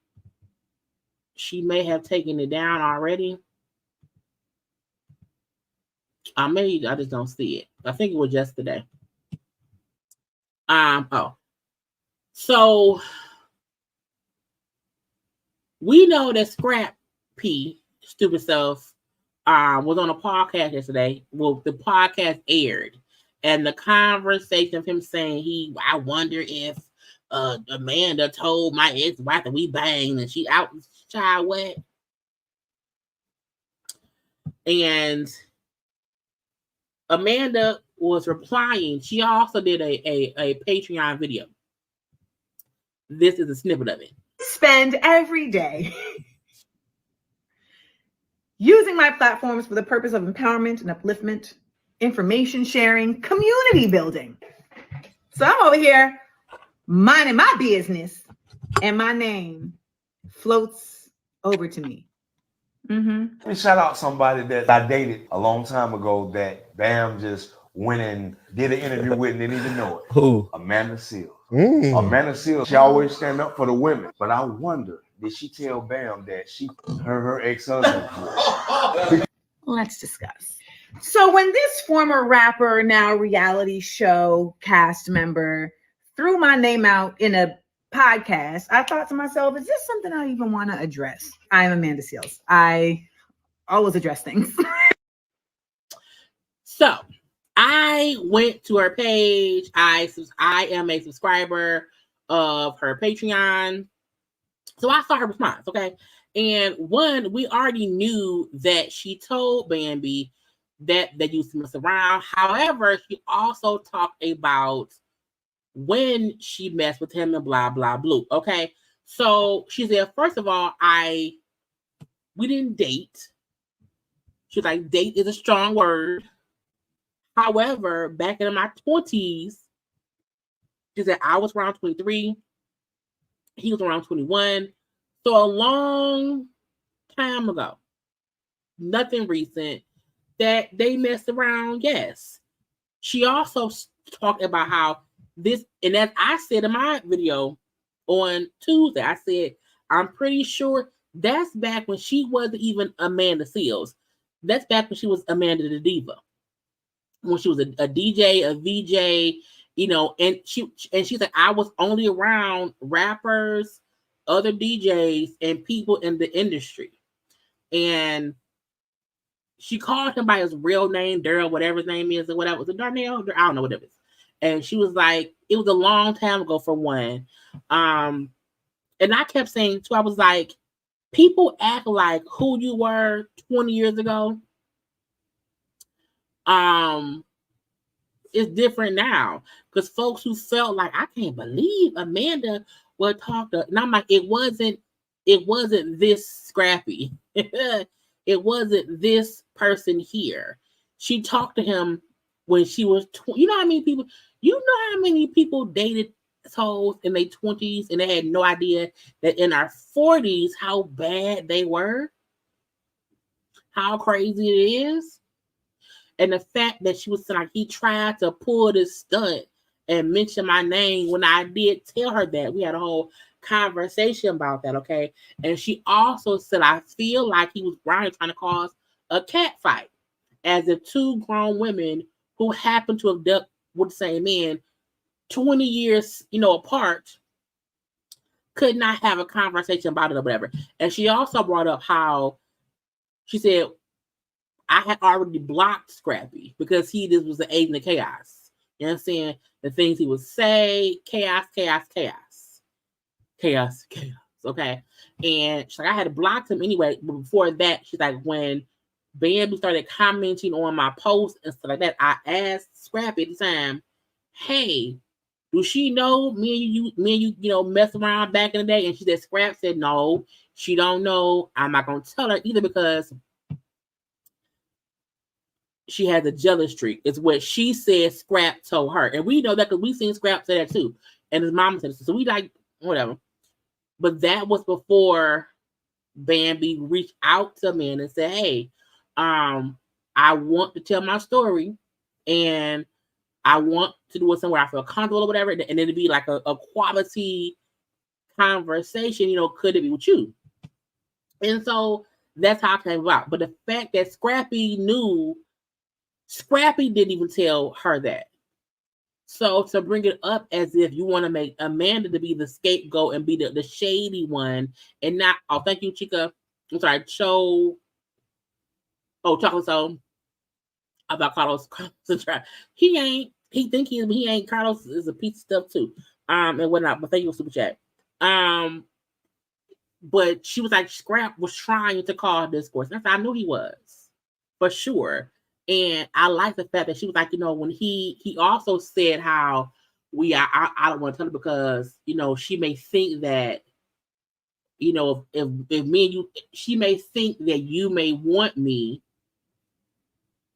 A: she may have taken it down already. I just don't see it. I think it was yesterday. So we know that Scrappy, stupid self, was on a podcast yesterday. Well, the podcast aired, and the conversation of him saying I wonder if Amanda told my ex-wife that we banged and she out child wet. And Amanda was replying. She also did a Patreon video. This is a snippet of it.
C: Spend every day using my platforms for the purpose of empowerment and upliftment, information sharing, community building. So I'm over here minding my business, and my name floats over to me.
D: Let me shout out somebody that I dated a long time ago that Bam just went and did an interview with and didn't even know it.
S: Who?
D: Amanda Seals. Amanda Seals, she always stand up for the women. But I wonder, did she tell Bam that her ex-husband?
C: Let's discuss. So when this former rapper, now reality show cast member, threw my name out in a podcast, I thought to myself, is this something I even want to address? I'm Amanda Seals. I always address things.
A: So I went to her page. I am a subscriber of her Patreon. So I saw her response, okay? And one, we already knew that she told Bambi that they used to mess around. However, she also talked about when she messed with him and blah, blah, blue, okay? So she said, first of all, we didn't date. She's like, date is a strong word. However, back in my 20s, she said I was around 23. He was around 21. So a long time ago, nothing recent, that they messed around, yes. She also talked about how this, and as I said in my video on Tuesday, I said, I'm pretty sure that's back when she wasn't even Amanda Seals. That's back when she was Amanda the Diva. When she was a DJ, a VJ, you know, and she's like, I was only around rappers, other DJs, and people in the industry. And she called him by his real name, Daryl, whatever his name is, or whatever. Was it Darnell? I don't know what it is. And she was like, it was a long time ago for one. And I kept saying too, I was like, people act like who you were 20 years ago. It's different now because folks who felt like I can't believe Amanda would talk to, and I'm like, it wasn't this Scrappy. It wasn't this person here. She talked to him when she was, you know how many people, dated hoes in their 20s and they had no idea that in our 40s how bad they were, how crazy it is. And the fact that she was like, he tried to pull this stunt and mention my name when I did tell her that. We had a whole conversation about that, okay? And she also said, I feel like he was trying to cause a cat fight, as if two grown women who happened to have dealt with the same man 20 years, apart, could not have a conversation about it or whatever. And she also brought up how she said, I had already blocked Scrappy because he just was the agent of chaos. You know what I'm saying? The things he would say, chaos. Okay. And she's like, I had blocked him anyway. But before that, she's like, when Bambi started commenting on my posts and stuff like that, I asked Scrappy at the time, hey, do she know me and you, mess around back in the day? And she said, Scrap said, no, she don't know. I'm not going to tell her either because she has a jealous streak. It's what she said Scrap told her. And we know that because we seen Scrap say that too. And his mama said it. So we like, whatever. But that was before Bambi reached out to me and said, hey, I want to tell my story and I want to do it somewhere I feel comfortable or whatever. And it'd be like a quality conversation, could it be with you? And so that's how it came about. But the fact that Scrappy didn't even tell her that. So to bring it up as if you want to make Amanda to be the scapegoat and be the shady one and not, oh, thank you, Chica. I'm sorry, Chocolate Soul. About Carlos. He ain't. Carlos is a piece of stuff too. And whatnot. But thank you for Super Chat. But she was like, Scrap was trying to cause discourse. I knew he was. For sure. And I like the fact that she was like, when he also said how I don't want to tell her because, she may think that, if me and you, she may think that you may want me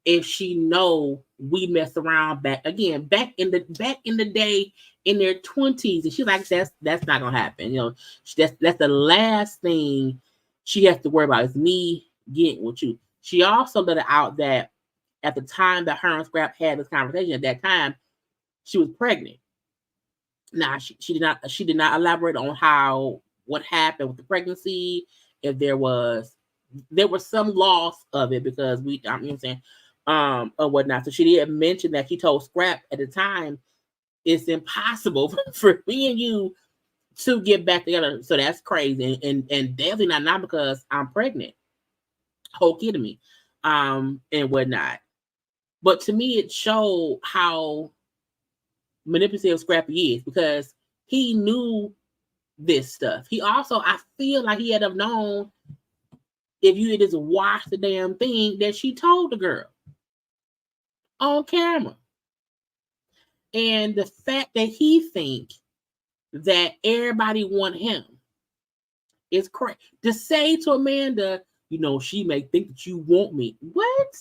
A: if she know we mess around back in the day in their 20s. And she's like, that's not gonna happen. That's the last thing she has to worry about is me getting with you. She also let it out that at the time that her and Scrap had this conversation, at that time, she was pregnant. Now she did not elaborate on what happened with the pregnancy, if there was some loss of it because you know what I'm saying, or whatnot. So she didn't mention that. She told Scrap at the time, it's impossible for me and you to get back together. So that's crazy. And definitely not now because I'm pregnant. Whole kid to me. And whatnot. But to me, it showed how manipulative Scrappy is because he knew this stuff. He also, I feel like he had have known if you had just watched the damn thing that she told the girl on camera. And the fact that he think that everybody want him is crazy. To say to Amanda, she may think that you want me. What?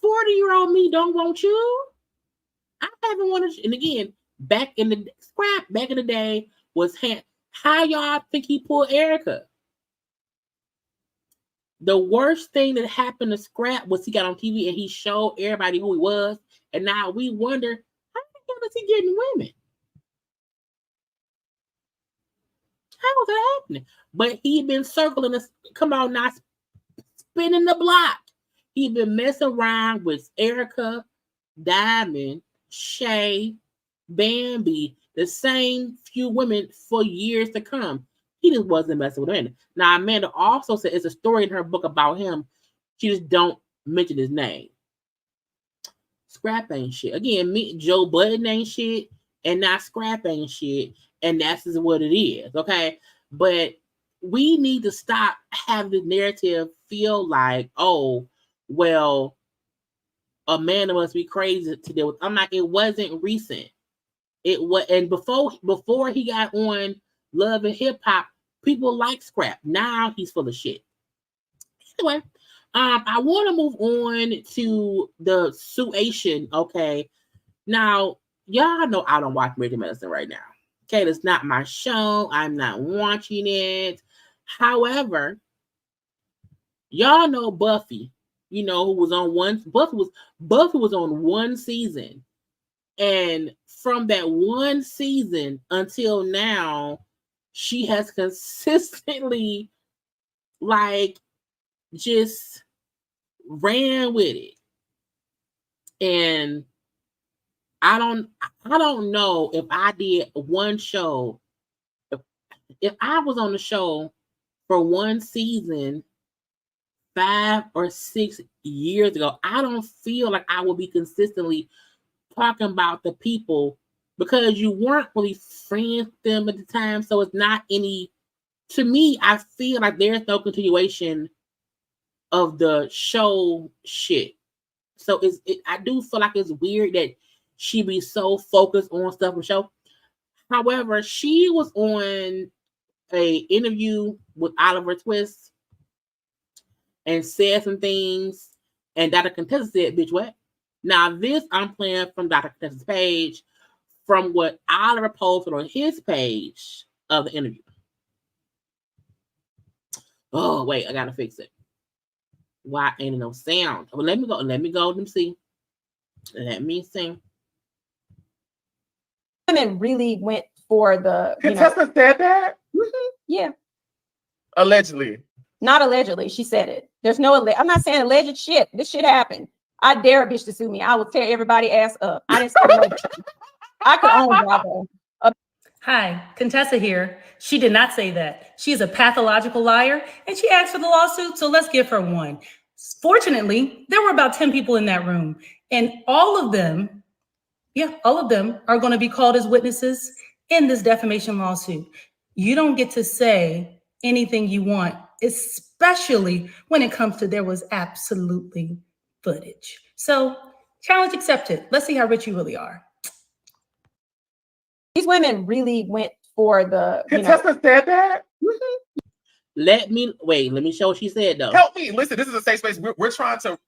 A: 40-year-old me don't want you? I haven't wanted you. And again, back in the day was how y'all think he pulled Erica? The worst thing that happened to Scrap was he got on TV and he showed everybody who he was. And now we wonder, how the hell is he getting women? How is that happening? But he'd been circling us. Come on, not spinning the block. He'd been messing around with Erica, Diamond, Shay, Bambi, the same few women for years to come. He just wasn't messing with Amanda. Now, Amanda also said it's a story in her book about him. She just don't mention his name. Scrap ain't shit. Again, Joe Budden ain't shit, and now Scrap ain't shit, and that's just what it is, okay? But we need to stop having the narrative feel like, oh, well, Amanda must be crazy to deal with. I'm like, it wasn't recent. It was, and before he got on Love and Hip Hop, people like Scrap. Now he's full of shit. Anyway, I want to move on to the suation. Okay, now y'all know I don't watch Major Medicine right now. Okay, that's not my show. I'm not watching it. However, y'all know Buffy. Who was on one. Buffy was on one season, and from that one season until now, she has consistently just ran with it. And I don't know if I did one show, if I was on the show for one season 5 or 6 years ago, I don't feel like I would be consistently talking about the people because you weren't really friends with them at the time. So it's not any, to me, I feel like there's no continuation of the show shit. So I do feel like it's weird that she be so focused on stuff in the show. However, she was on a interview with Oliver Twist and said some things, and Dr. Contessa said, bitch, what? Now, this I'm playing from Dr. Contessa's page, from what Oliver posted on his page of the interview. Oh, wait, I gotta fix it. Why ain't no sound? Well, let me go. Let me see. Let me see.
F: Women really went for the.
V: Contessa said that?
F: Yeah.
V: Allegedly.
F: Not allegedly. She said it. There's no. I'm not saying alleged shit. This shit happened. I dare a bitch to sue me. I will tear everybody ass up. I didn't say no. I could own Bravo.
G: Hi, Contessa here. She did not say that. She is a pathological liar, and she asked for the lawsuit, so let's give her one. Fortunately, there were about 10 people in that room, and all of them are going to be called as witnesses in this defamation lawsuit. You don't get to say anything you want, especially when it comes to there was absolutely footage. So, challenge accepted. Let's see how rich you really are.
F: These women really went for the.
H: Contessa said that.
A: Let me show what she said though.
H: Help me. Listen, this is a safe space. We're trying to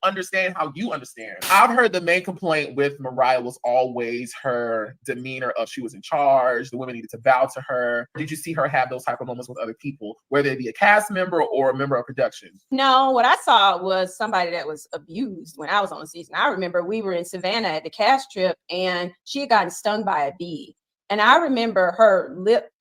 H: understand how you understand. I've heard the main complaint with Mariah was always her demeanor of she was in charge. The women needed to bow to her. Did you see her have those type of moments with other people, whether it be a cast member or a member of production?
F: No, what I saw was somebody that was abused when I was on the season. I remember we were in Savannah at the cast trip and she had gotten stung by a bee. And I remember her lip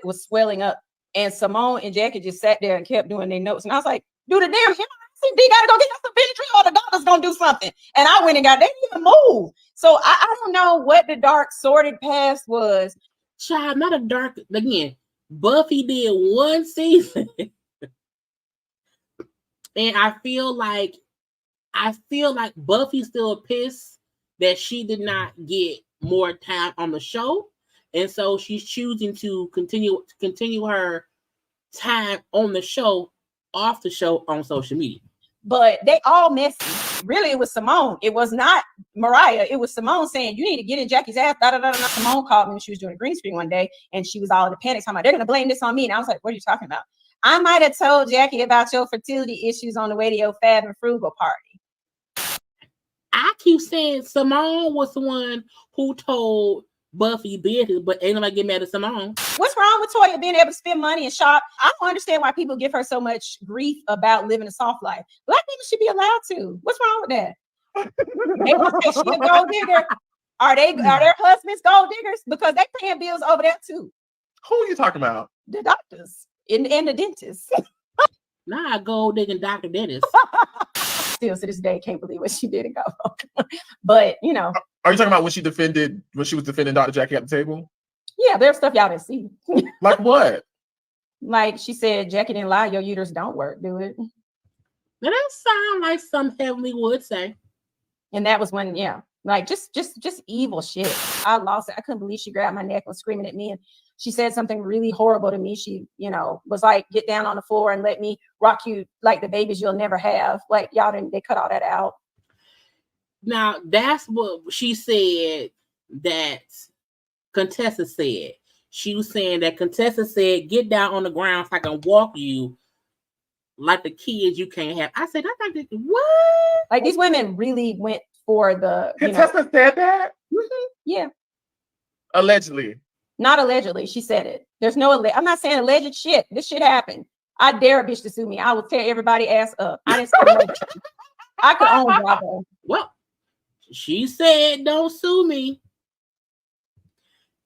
F: was swelling up. And Simone and Jackie just sat there and kept doing their notes. And I was like, do the damn CD gotta go get some Benadryl or the doctor's gonna do something. And I went and they didn't even move. So I don't know what the dark sordid past was.
A: Child, not a dark again. Buffy did one season. And I feel like Buffy's still pissed that she did not get more time on the show. And so she's choosing to continue her time on the show, off the show, on social media.
F: But they all messy. Really, it was Simone. It was not Mariah. It was Simone saying, you need to get in Jackie's ass. Simone called me when she was doing a green screen one day, and she was all in a panic. Talking about, they're going to blame this on me. And I was like, what are you talking about? I might have told Jackie about your fertility issues on the way to your Fab and Frugal party.
A: I keep saying Simone was the one who told Buffy business, but ain't nobody get mad at Simone.
F: What's wrong with Toya being able to spend money and shop? I don't understand why people give her so much grief about living a soft life. Black people should be allowed to. What's wrong with that? They want to say she a gold digger. Are their husbands gold diggers? Because they paying bills over there too.
H: Who are you talking about?
F: The doctors and the dentists.
A: Nah, gold digging Dr. Dennis.
F: Still to this day can't believe what she did in go. But you know.
H: Are you talking about when she was defending Dr. Jackie at the table?
F: Yeah, there's stuff y'all didn't see.
H: Like what?
F: Like she said, Jackie didn't lie, your uterus don't work, do it?
A: Now that sound like some Heavenly would say.
F: And that was when, like just evil shit. I lost it. I couldn't believe she grabbed my neck and was screaming at me. And she said something really horrible to me. She, was like, get down on the floor and let me rock you like the babies you'll never have. Like they cut all that out.
A: Now, that's what she said that Contessa said. She was saying that Contessa said, get down on the ground so I can walk you like the kids you can't have. I said, that's like, what?
F: Like these women really went for the.
H: Contessa said that?
F: Mm-hmm, yeah.
H: Allegedly.
F: Not allegedly. She said it. There's no, I'm not saying alleged shit. This shit happened. I dare a bitch to sue me. I will tear everybody ass up. I didn't say no. I could own Bravo.
A: Well, she said, don't sue me.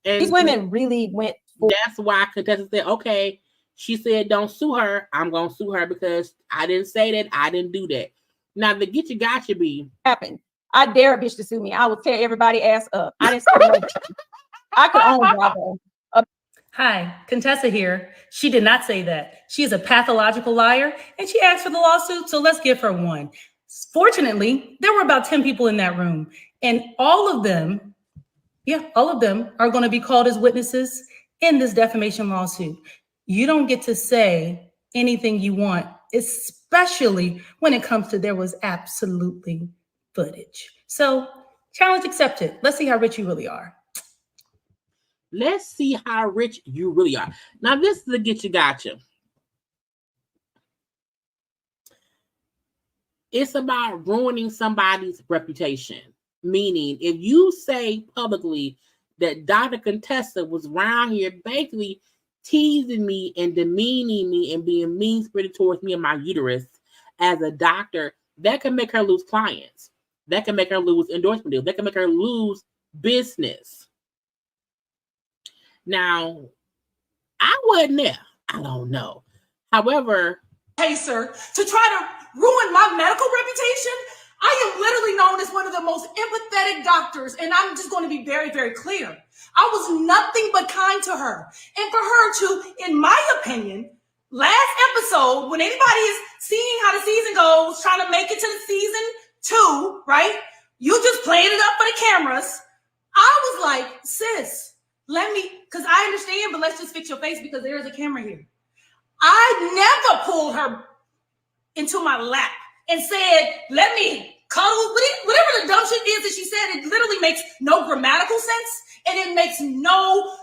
A: And
F: these women really went for.
A: That's why Contessa said, okay, she said, don't sue her. I'm going to sue her because I didn't say that. I didn't do that. Now, the get you gotcha be.
F: Happened. I dare a bitch to sue me. I will tear everybody ass up. I didn't say no. I could own Bravo.
G: Hi, Contessa here. She did not say that. She is a pathological liar, and she asked for the lawsuit, so let's give her one. Fortunately, there were about 10 people in that room, and all of them are going to be called as witnesses in this defamation lawsuit. You don't get to say anything you want, especially when it comes to there was absolutely footage. So, challenge accepted. Let's see how rich you really are.
A: Let's see how rich you really are. Now, this is the get you gotcha. It's about ruining somebody's reputation. Meaning, if you say publicly that Dr. Contessa was around here basically teasing me and demeaning me and being mean-spirited towards me and my uterus as a doctor, that can make her lose clients. That can make her lose endorsement deals. That can make her lose business. Now, I wasn't there. I don't know. However,
I: Pacer to try to ruin my medical reputation. I am literally known as one of the most empathetic doctors, and I'm just going to be very, very clear. I was nothing but kind to her. And for her to, in my opinion, last episode, when anybody is seeing how the season goes, trying to make it to the season 2, right? You just playing it up for the cameras. I was like, sis, because I understand, but let's just fix your face because there is a camera here. I never pulled her into my lap and said, let me cuddle, whatever the dumb shit is that she said, it literally makes no grammatical sense and it makes no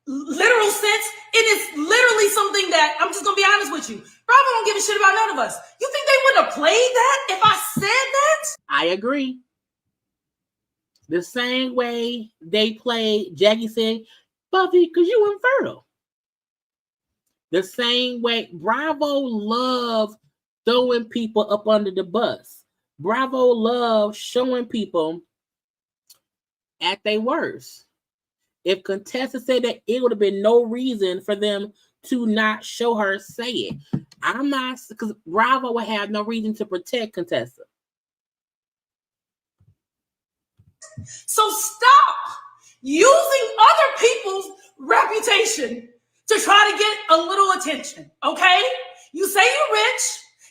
I: literal sense. It is literally something that, I'm just gonna be honest with you, Bravo don't give a shit about none of us. You think they would have played that if I said that?
A: I agree. The same way they played, Jackie said, Buffy, because you infertile. The same way Bravo love throwing people up under the bus. Bravo love showing people at their worst. If Contessa said that, it would have been no reason for them to not show her say it. I'm not, because Bravo would have no reason to protect Contessa.
I: So stop using other people's reputation to try to get a little attention, okay? You say you're rich.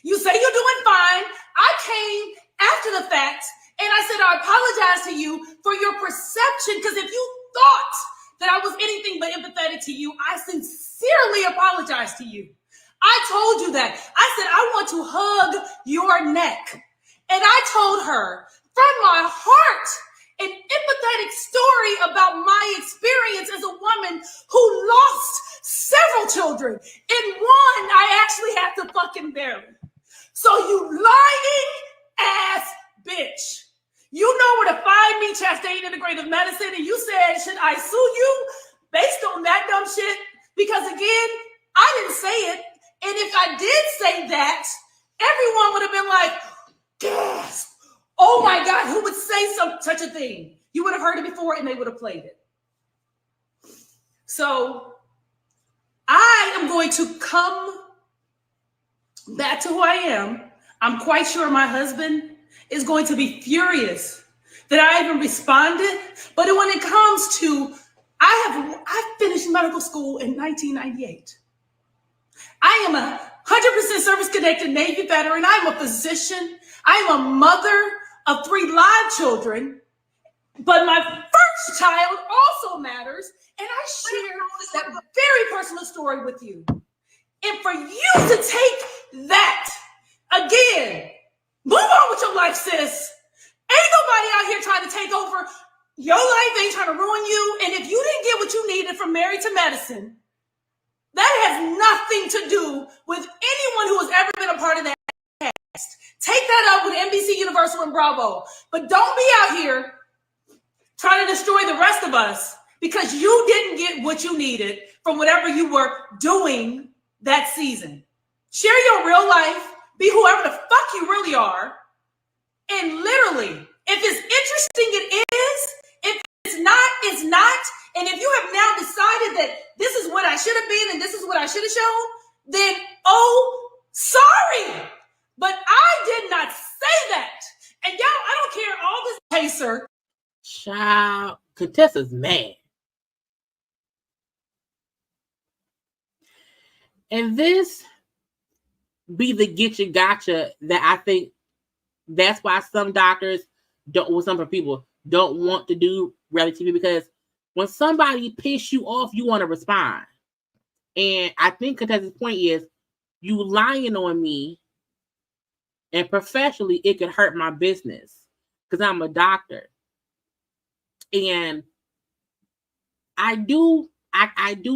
I: You say you're doing fine. I came after the fact and I said, I apologize to you for your perception, because if you thought that I was anything but empathetic to you, I sincerely apologize to you. I told you that. I said, I want to hug your neck. And I told her from my heart an empathetic story about my experience as a woman who lost several children. In one, I actually had to fucking bury. So you lying ass bitch. You know where to find me, Chastain Integrative Medicine, and you said, should I sue you based on that dumb shit? Because again, I didn't say it. And if I did say that, everyone would have been like, gasp. Oh my God, who would say such a thing? You would have heard it before and they would have played it. So I am going to come back to who I am. I'm quite sure my husband is going to be furious that I even responded. But when it comes to, I finished medical school in 1998. I am a 100% service-connected Navy veteran. I'm a physician. I'm a mother of 3 live children. But my first child also matters. And I share that very personal story with you. And for you to take that, again, move on with your life, sis. Ain't nobody out here trying to take over your life, ain't trying to ruin you. And if you didn't get what you needed from Married to Medicine, that has nothing to do with anyone who has ever been a part of that cast. Take that up with NBC, Universal, and Bravo. But don't be out here trying to destroy the rest of us because you didn't get what you needed from whatever you were doing that season. Share your real life. Be whoever the fuck you really are. And literally, if it's interesting, it is. If it's not, it's not. And if you have now decided that this is what I should have been and this is what I should have shown, then, oh, sorry. But I did not say that. And y'all, I don't care all this pacer.
A: Child, Contessa's mad. And this be the get you gotcha that I think that's why some doctors don't, well, some people don't want to do reality TV, because when somebody piss you off, you want to respond. And I think Contessa's point is, you lying on me, and professionally, it could hurt my business because I'm a doctor. And I do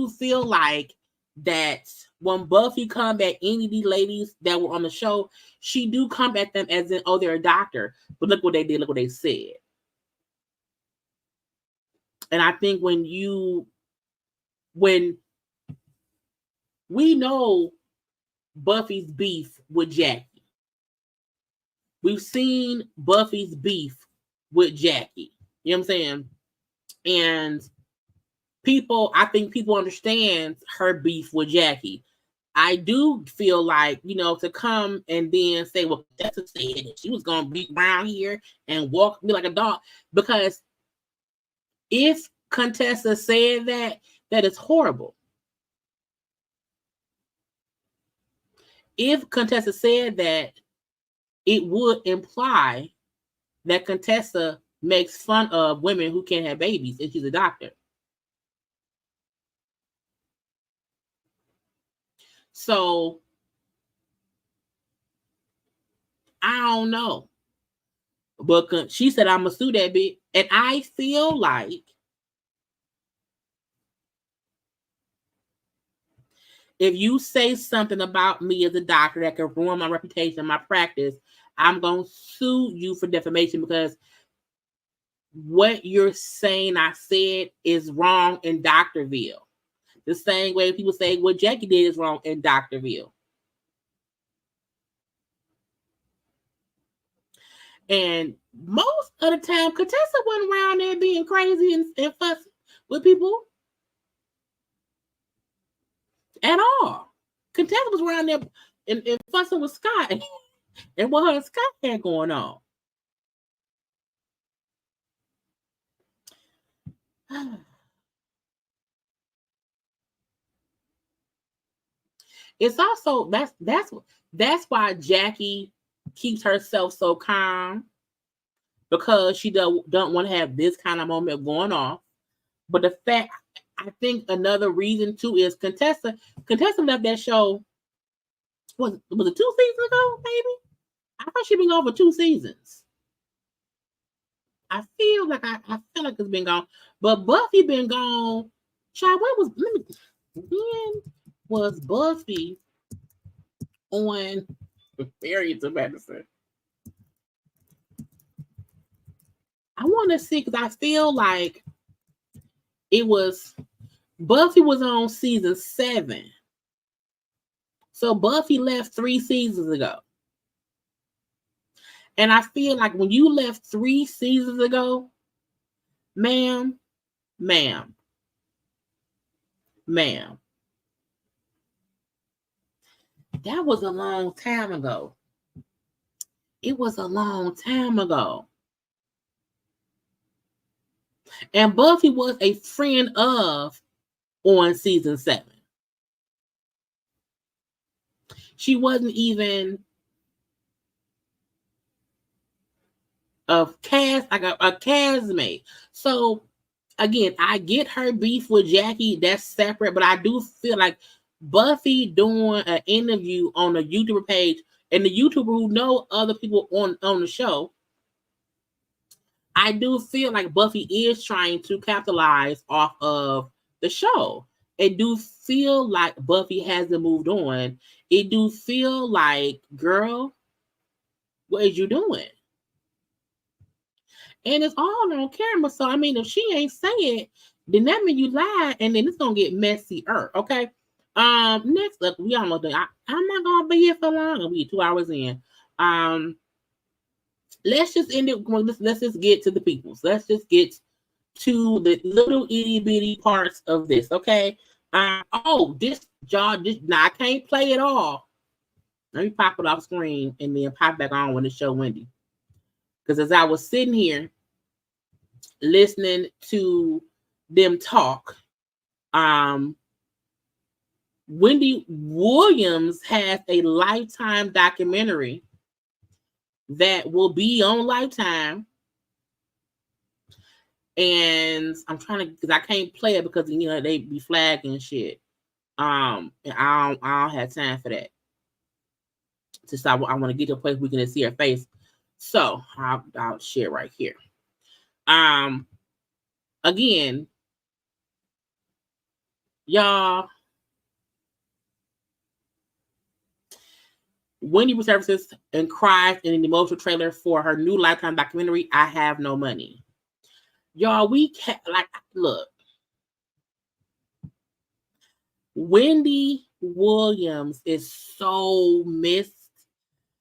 A: feel like that when Buffy come at any of these ladies that were on the show, she do come at them as in, oh, they're a doctor. But look what they did, look what they said. And I think when we know Buffy's beef with Jackie. We've seen Buffy's beef with Jackie. You know what I'm saying? And I think people understand her beef with Jackie. I do feel like, to come and then say, well, Contessa said that she was going to be around here and walk me like a dog. Because if Contessa said that, that is horrible. If Contessa said that, it would imply that Contessa makes fun of women who can't have babies, and she's a doctor. So I don't know. But she said, I'm going to sue that bitch. And I feel like if you say something about me as a doctor that can ruin my reputation, my practice, I'm going to sue you for defamation because what you're saying I said is wrong in Doctorville. The same way people say what Jackie did is wrong in Doctorville. And most of the time, Contessa wasn't around there being crazy and fussing with people at all. Contessa was around there and fussing with Scott and what her and Scott had going on. It's also that's why Jackie keeps herself so calm, because she don't want to have this kind of moment going on. But the fact, I think another reason too is Contessa left that show. Was it 2 seasons ago? Maybe I thought she'd been gone for 2 seasons. I feel like it's been gone, but Buffy been gone. Child, when was Buffy on Periods of Medicine? I want to see, because I feel like it was Buffy was on season 7. So Buffy left 3 seasons ago. And I feel like when you left 3 seasons ago, ma'am, that was a long time ago. It was a long time ago. And Buffy was a friend of on season 7. She wasn't even a castmate. So again, I get her beef with Jackie. That's separate, but I do feel like Buffy doing an interview on a YouTuber page, and the YouTuber who know other people on the show, I do feel like Buffy is trying to capitalize off of the show. It do feel like Buffy hasn't moved on. It do feel like, girl, what is you doing? And it's all on camera. So, I mean, if she ain't say it, then that means you lied, and then it's going to get messier, okay? Next up, we almost done. I'm not going to be here for long. We 2 hours in. Let's just end it. Let's just get to the peoples. Let's just get to the little itty bitty parts of this, okay? This job, now I can't play it all. Let me pop it off screen and then pop back on when the show Wendy. Because as I was sitting here listening to them talk, Wendy Williams has a Lifetime documentary that will be on Lifetime. And I'm trying to, because I can't play it because, you know, they be flagging shit. And I don't have time for that. Just I want to get to a place we can see her face. So I'll share right here. Again, y'all, Wendy resurfaces and cries in an emotional trailer for her new Lifetime documentary, I Have No Money. Y'all, we can't, like, look. Wendy Williams is so missed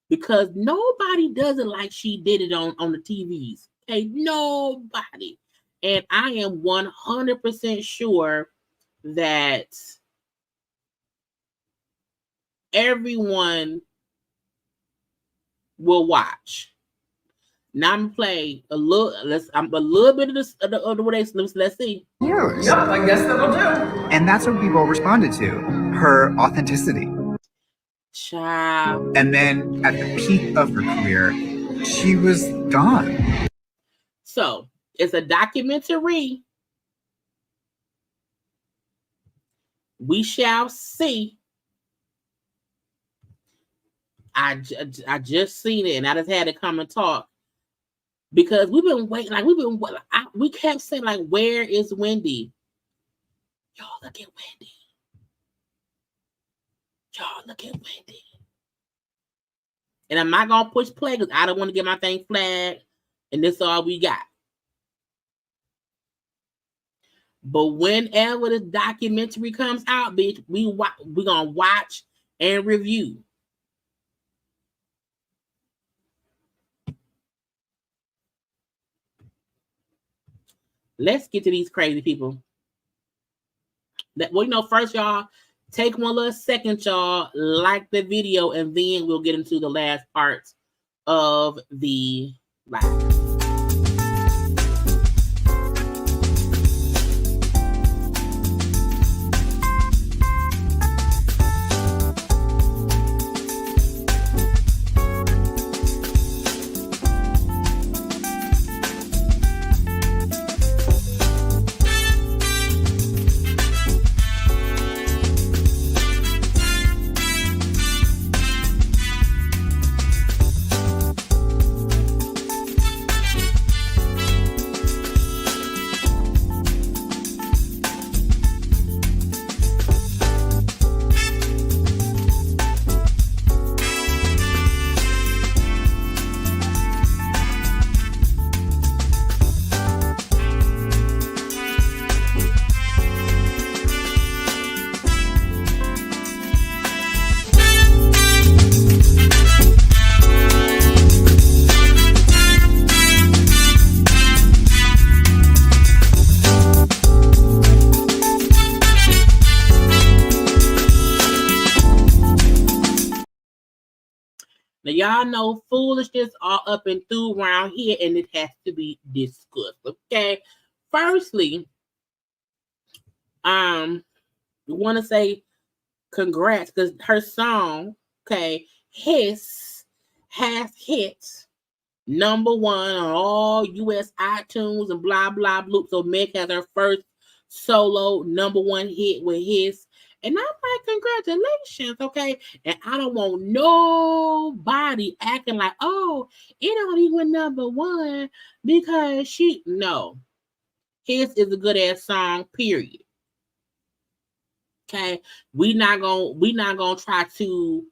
A: because nobody does it like she did it on the TVs. Okay, nobody. And I am 100% sure that everyone will watch. Now I'm gonna play a little bit of this of the what they let's see.
E: Years.
L: Yep, I guess that'll do.
E: And that's what people responded to, her authenticity.
A: Child.
E: And then at the peak of her career, she was gone.
A: So it's a documentary. We shall see. I just seen it, and I just had to come and talk because we've been waiting. Like we kept saying, like, where is Wendy? Y'all look at Wendy. Y'all look at Wendy. And I'm not gonna push play because I don't want to get my thing flagged, and this is all we got. But whenever the documentary comes out, bitch, we gonna watch and review. Let's get to these crazy people. First, y'all, take one little second, y'all, like the video, and then we'll get into the last parts of the live. Now, y'all know foolishness all up and through around here, and it has to be discussed. Okay. Firstly, we want to say congrats because her song, okay, has hit #1 on all US iTunes and blah blah blah. So Meg has her first solo #1 hit with his. And I'm like, congratulations, okay? And I don't want nobody acting like, oh, it only went #1 because no. His is a good ass song, period. Okay. We not gonna try to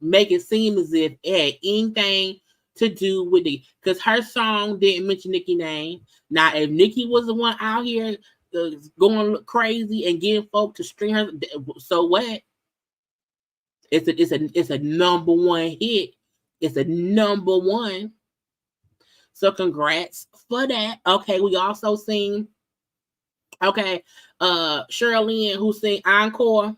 A: make it seem as if it had anything to do with it. Because her song didn't mention Nicki's name. Now, if Nicki was the one out here going crazy and getting folk to string her, so what? It's a #1 hit. It's a #1. So congrats for that. Okay, we also seen Shirley who sang Encore.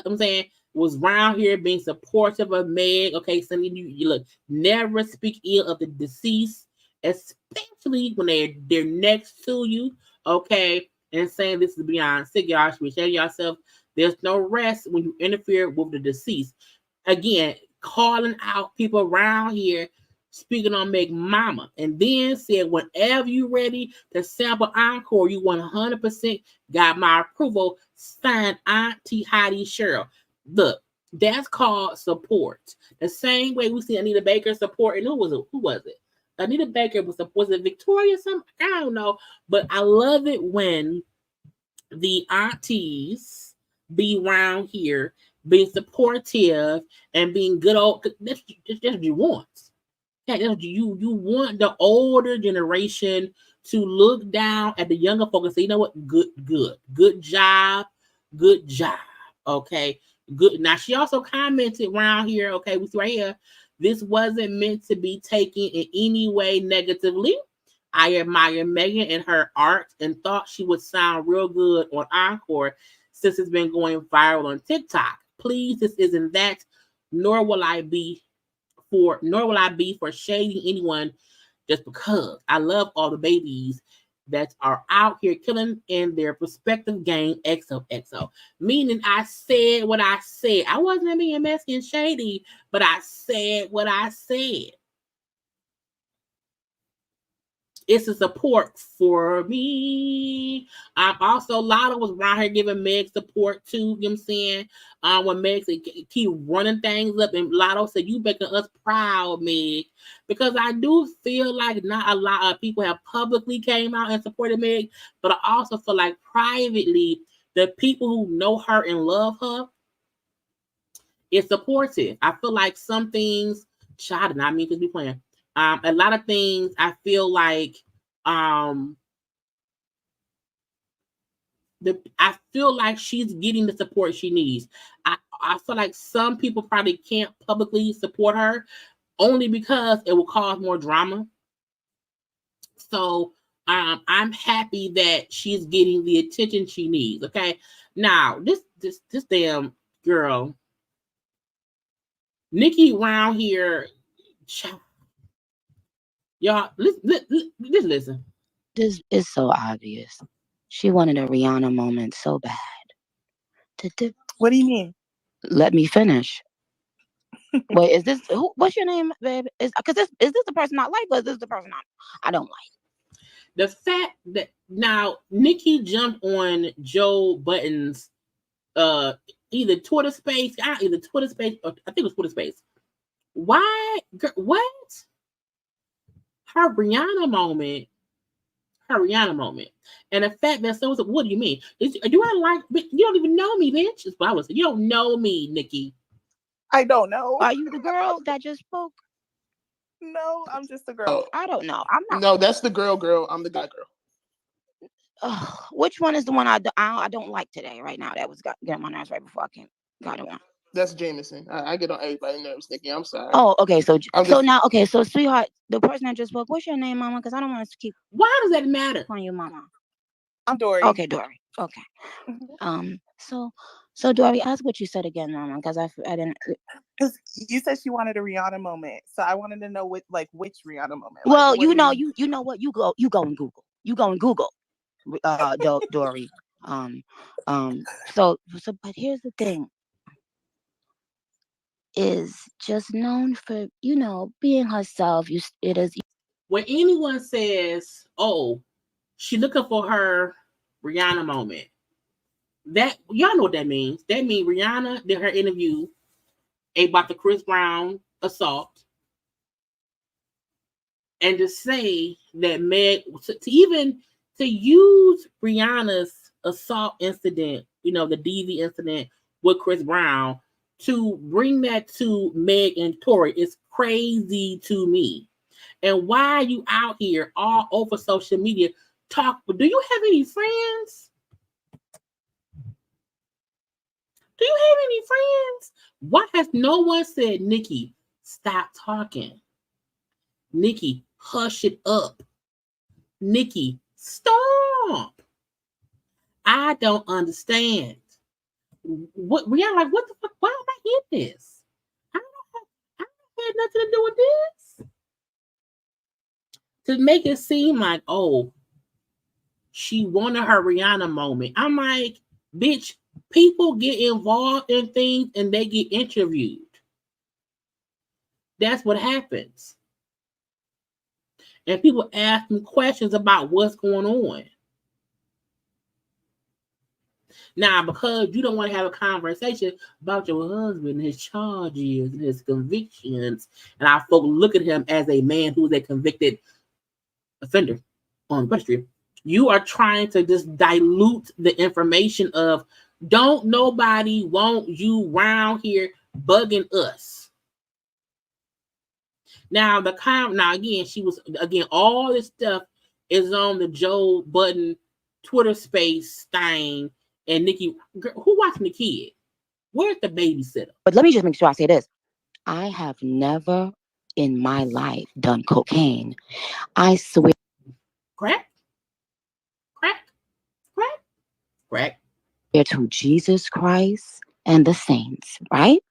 A: I'm saying was around here being supportive of Meg. Okay, so you look, never speak ill of the deceased, especially when they're next to you, okay, and saying this is beyond sick. Y'all should be saying to yourself, there's no rest when you interfere with the deceased. Again, calling out people around here, speaking on Meg Mama, and then said, whenever you ready to sample Encore, you 100% got my approval, signed Auntie Heidi Cheryl. Look, that's called support. The same way we see Anita Baker support, and who was it? Anita Baker was it Victoria? Something I don't know, but I love it when the aunties be around here being supportive and being good old. That's what you want. Yeah, you want the older generation to look down at the younger folks and say, you know what, good job. Okay, good. Now she also commented around here. Okay, we see right here. This wasn't meant to be taken in any way negatively. I admire Megan and her art and thought she would sound real good on Encore since it's been going viral on TikTok. Please, this isn't that, nor will I be for shading anyone just because. I love all the babies that are out here killing in their prospective game XOXO. Meaning I said what I said. I wasn't being messy and shady, but I said what I said. It's a support for me. Also, Lotto was around here giving Meg support too. You know what I'm saying? When Meg said keep running things up, and Lotto said, "You making us proud, Meg," because I do feel like not a lot of people have publicly came out and supported Meg, but I also feel like privately, the people who know her and love her is supportive. I feel like some things, child, and I mean to be playing. A lot of things I feel like I feel like she's getting the support she needs. I feel like some people probably can't publicly support her only because it will cause more drama. So I'm happy that she's getting the attention she needs. Okay. Now this damn girl, Nicki around here, y'all, listen.
L: This is so obvious. She wanted a Rihanna moment so bad.
M: What do you mean?
L: Let me finish. Wait, is this what's your name, babe? Is this the person I like, or is this the person I don't like?
A: The fact that now Nicki jumped on Joe Budden's either Twitter space or I think it was Twitter space. Why? What? Her Rihanna moment. And the fact that someone said, "What do you mean? Do I like? You don't even know me, bitch." That's what I was saying. You don't know me, Nicki.
M: I don't know.
L: Are you the girl that just spoke?
M: No, I'm just the girl.
L: I don't know. I'm not.
V: No, that's the girl. I'm the guy girl.
L: Which one is the one I don't like today, right now? That was getting on my nerves right before I got on.
V: That's Jameson. I get on everybody's nerves, Nicki. I'm sorry.
L: Oh, okay. So sweetheart, the person that just spoke, what's your name, Mama? Because I don't want to keep.
A: Why does that matter?
L: On you, Mama.
M: I'm Dory.
L: Okay, Dory. Okay. So Dory, ask what you said again, Mama, because I didn't.
M: Because you said she wanted a Rihanna moment, so I wanted to know which Rihanna moment.
L: Well, you know what, you go and Google. Dory. So, but here's the thing. Is just known for being herself. It is.
A: When anyone says, "Oh, she's looking for her Rihanna moment," that y'all know what that means. That means Rihanna did her interview about the Chris Brown assault, and to say that Meg to use Rihanna's assault incident, the DV incident with Chris Brown, to bring that to Meg and Tory is crazy to me. And why are you out here all over social media do you have any friends? Do you have any friends? Why has no one said, Nicki, stop talking? Nicki, hush it up. Nicki, stop. I don't understand. What Rihanna, like, what the fuck? Why am I in this? I don't have nothing to do with this. To make it seem like, oh, she wanted her Rihanna moment. I'm like, bitch, people get involved in things and they get interviewed. That's what happens. And people ask me questions about what's going on. Now, because you don't want to have a conversation about your husband, his charges, and his convictions, and our folks look at him as a man who's a convicted offender on the street, you are trying to just dilute the information of don't nobody want you around here bugging us. Now all this stuff is on the Joe Budden Twitter space thing, and Nicki, who watching the kid? Where's the babysitter?
L: But let me just make sure I say this. I have never in my life done cocaine. I swear.
A: Crack.
L: To Jesus Christ and the saints, right?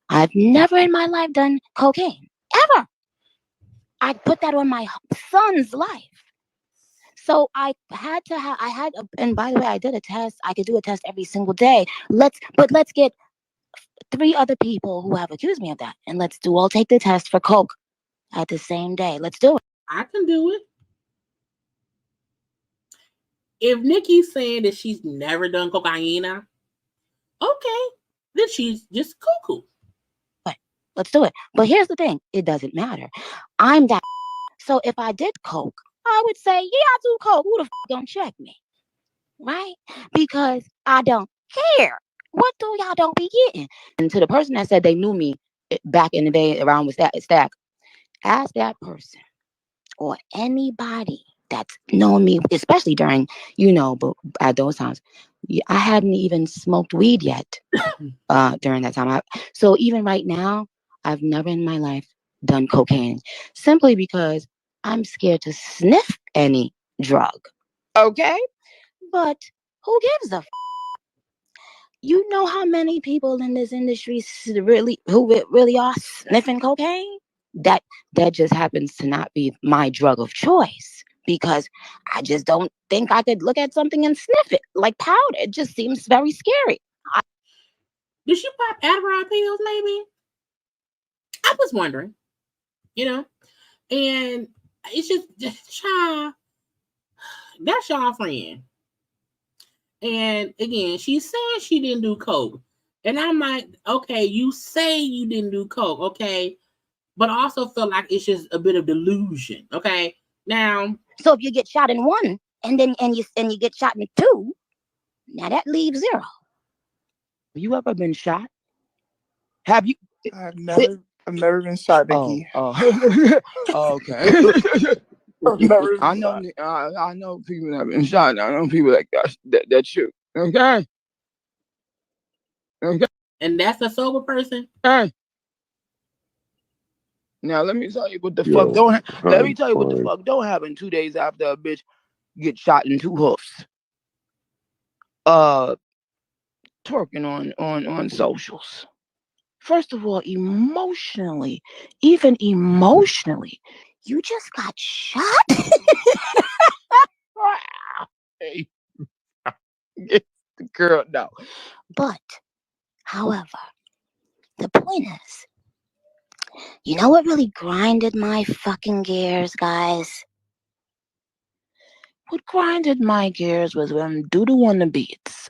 L: I've never in my life done cocaine, ever. I put that on my son's life. So I had, and by the way, I did a test. I could do a test every single day. Let's get 3 other people who have accused me of that, and let's all take the test for coke at the same day. Let's do it.
A: I can do it. if Nicki's saying that she's never done cocaine, okay, then she's just cuckoo.
L: Let's do it. But here's the thing. It doesn't matter. I'm that. So if I did coke, I would say, yeah, I do coke. Who the f gonna check me? Right? Because I don't care. What do y'all don't be getting? And to the person that said they knew me back in the day around with Stack, ask that person or anybody that's known me, especially during, but at those times, I hadn't even smoked weed yet during that time. So even right now, I've never in my life done cocaine simply because I'm scared to sniff any drug. Okay? But who gives a f? You know how many people in this industry really are sniffing cocaine? That just happens to not be my drug of choice because I just don't think I could look at something and sniff it like powder. It just seems very scary.
A: Did she pop Adderall pills, maybe? I was wondering, and it's just child, that's y'all friend. And again, she's saying she didn't do coke. And I'm like, okay, you say you didn't do coke, okay? But I also feel like it's just a bit of delusion, okay? Now,
L: so if you get shot in one and then you get shot in two, now that leaves 0. Have you ever been shot? Have you?
M: I've never been shot, Nicki.
N: Oh, okay. I know people that have been shot. I know people that shoot. Okay.
A: And that's a sober person.
N: Hey. Now let me tell you what the fuck don't. Let me tell you what the fuck don't happen 2 days after a bitch get shot in 2 hoofs. Twerking on socials. First of all, emotionally, you just got shot. Hey, girl, no. But, however, the point is, you know what really grinded my fucking gears, guys? What grinded my gears was when Doodoo on the beats.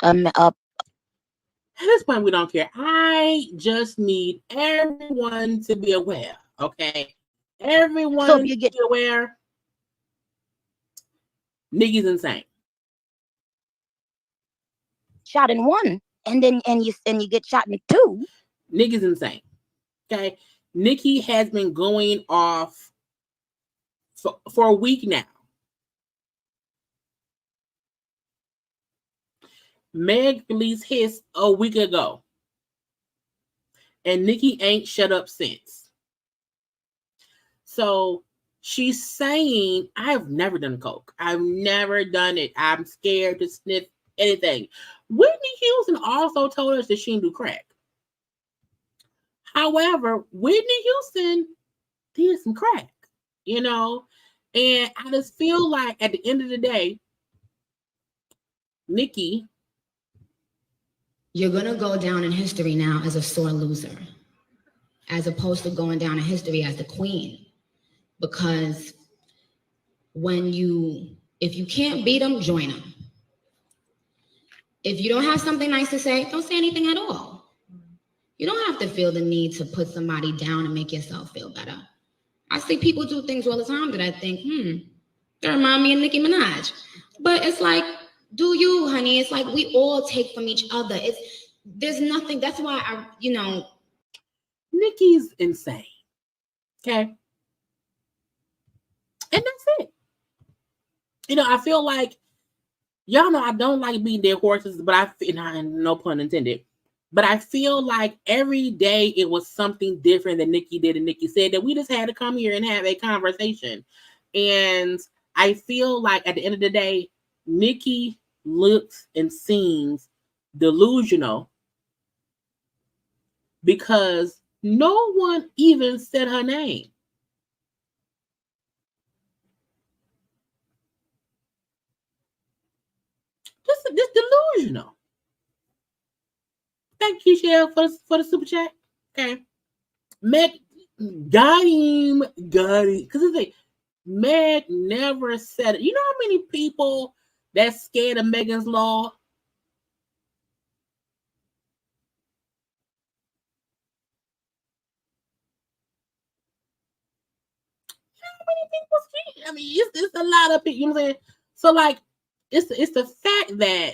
A: At this point, we don't care. I just need everyone to be aware, okay? Everyone to be aware. Nicki's insane.
L: Shot in one, and you get shot in 2.
A: Nicki's insane. Okay, Nicki has been going off for a week now. Meg released his a week ago, and Nicki ain't shut up since. So she's saying, I've never done coke. I've never done it. I'm scared to sniff anything. Whitney Houston also told us that she didn't do crack. However, Whitney Houston did some crack, and I just feel like at the end of the day, Nicki,
O: you're gonna go down in history now as a sore loser, as opposed to going down in history as the queen. Because if you can't beat them, join them. If you don't have something nice to say, don't say anything at all. You don't have to feel the need to put somebody down and make yourself feel better. I see people do things all the time that I think, they remind me of Nicki Minaj. But it's like, do you, honey? It's like we all take from each other. There's nothing. That's why
A: Nicki's insane. Okay. And that's it. I feel like, y'all know I don't like beating dead horses, but no pun intended. But I feel like every day it was something different that Nicki did and Nicki said that we just had to come here and have a conversation. And I feel like at the end of the day, Nicki looks and seems delusional because no one even said her name. This delusional. Thank you, Shell, for the super chat. Okay. Meg got him. Because it's like, Meg never said it. You know how many people that's scared of Megan's Law. I mean, it's a lot of people. You know what I'm saying? So like, it's the fact that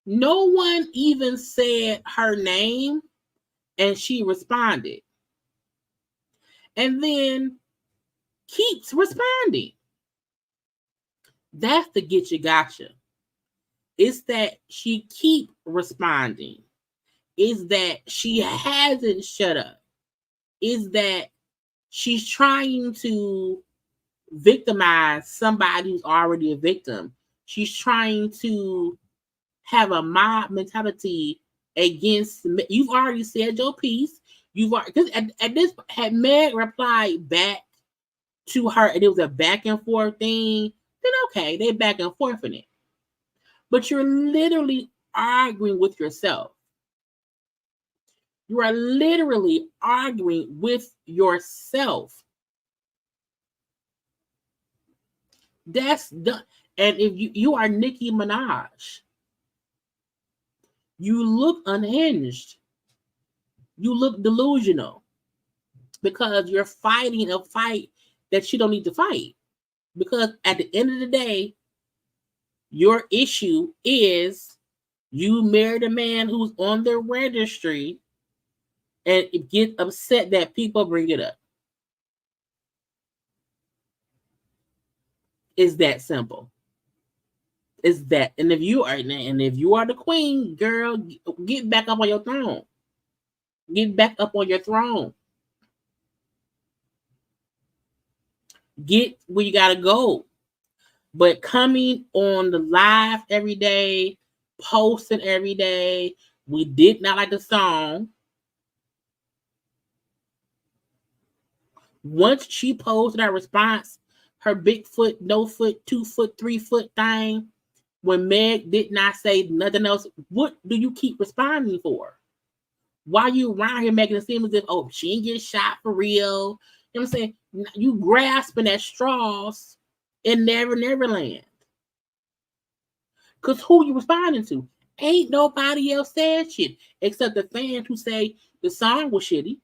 A: no one even said her name, and she responded, and then keeps responding. That's the get you gotcha. It's that she keep responding. Is that she hasn't shut up. Is that she's trying to victimize somebody who's already a victim. She's trying to have a mob mentality against. You've already said your piece. You've already, at this, had Meg replied back to her and it was a back and forth thing, then okay, they back and forth in it. But you're literally arguing with yourself. You are literally arguing with yourself. That's the, and if you are Nicki Minaj, you look unhinged. You look delusional because you're fighting a fight that you don't need to fight. Because at the end of the day, your issue is you married a man who's on the registry and get upset that people bring it up. It's that simple. It's that. And if you are the queen, girl, get back up on your throne. Get back up on your throne. Get where you gotta go. But coming on the live every day, posting every day, we did not like the song. Once she posted her response, her big foot, no foot, 2 foot, 3 foot thing, when Meg did not say nothing else, what do you keep responding for? Why are you around here making it seem as if, oh, she ain't get shot for real? You know what I'm saying? You grasping at straws in Never Land. Because who you responding to? Ain't nobody else said shit except the fans who say the song was shitty.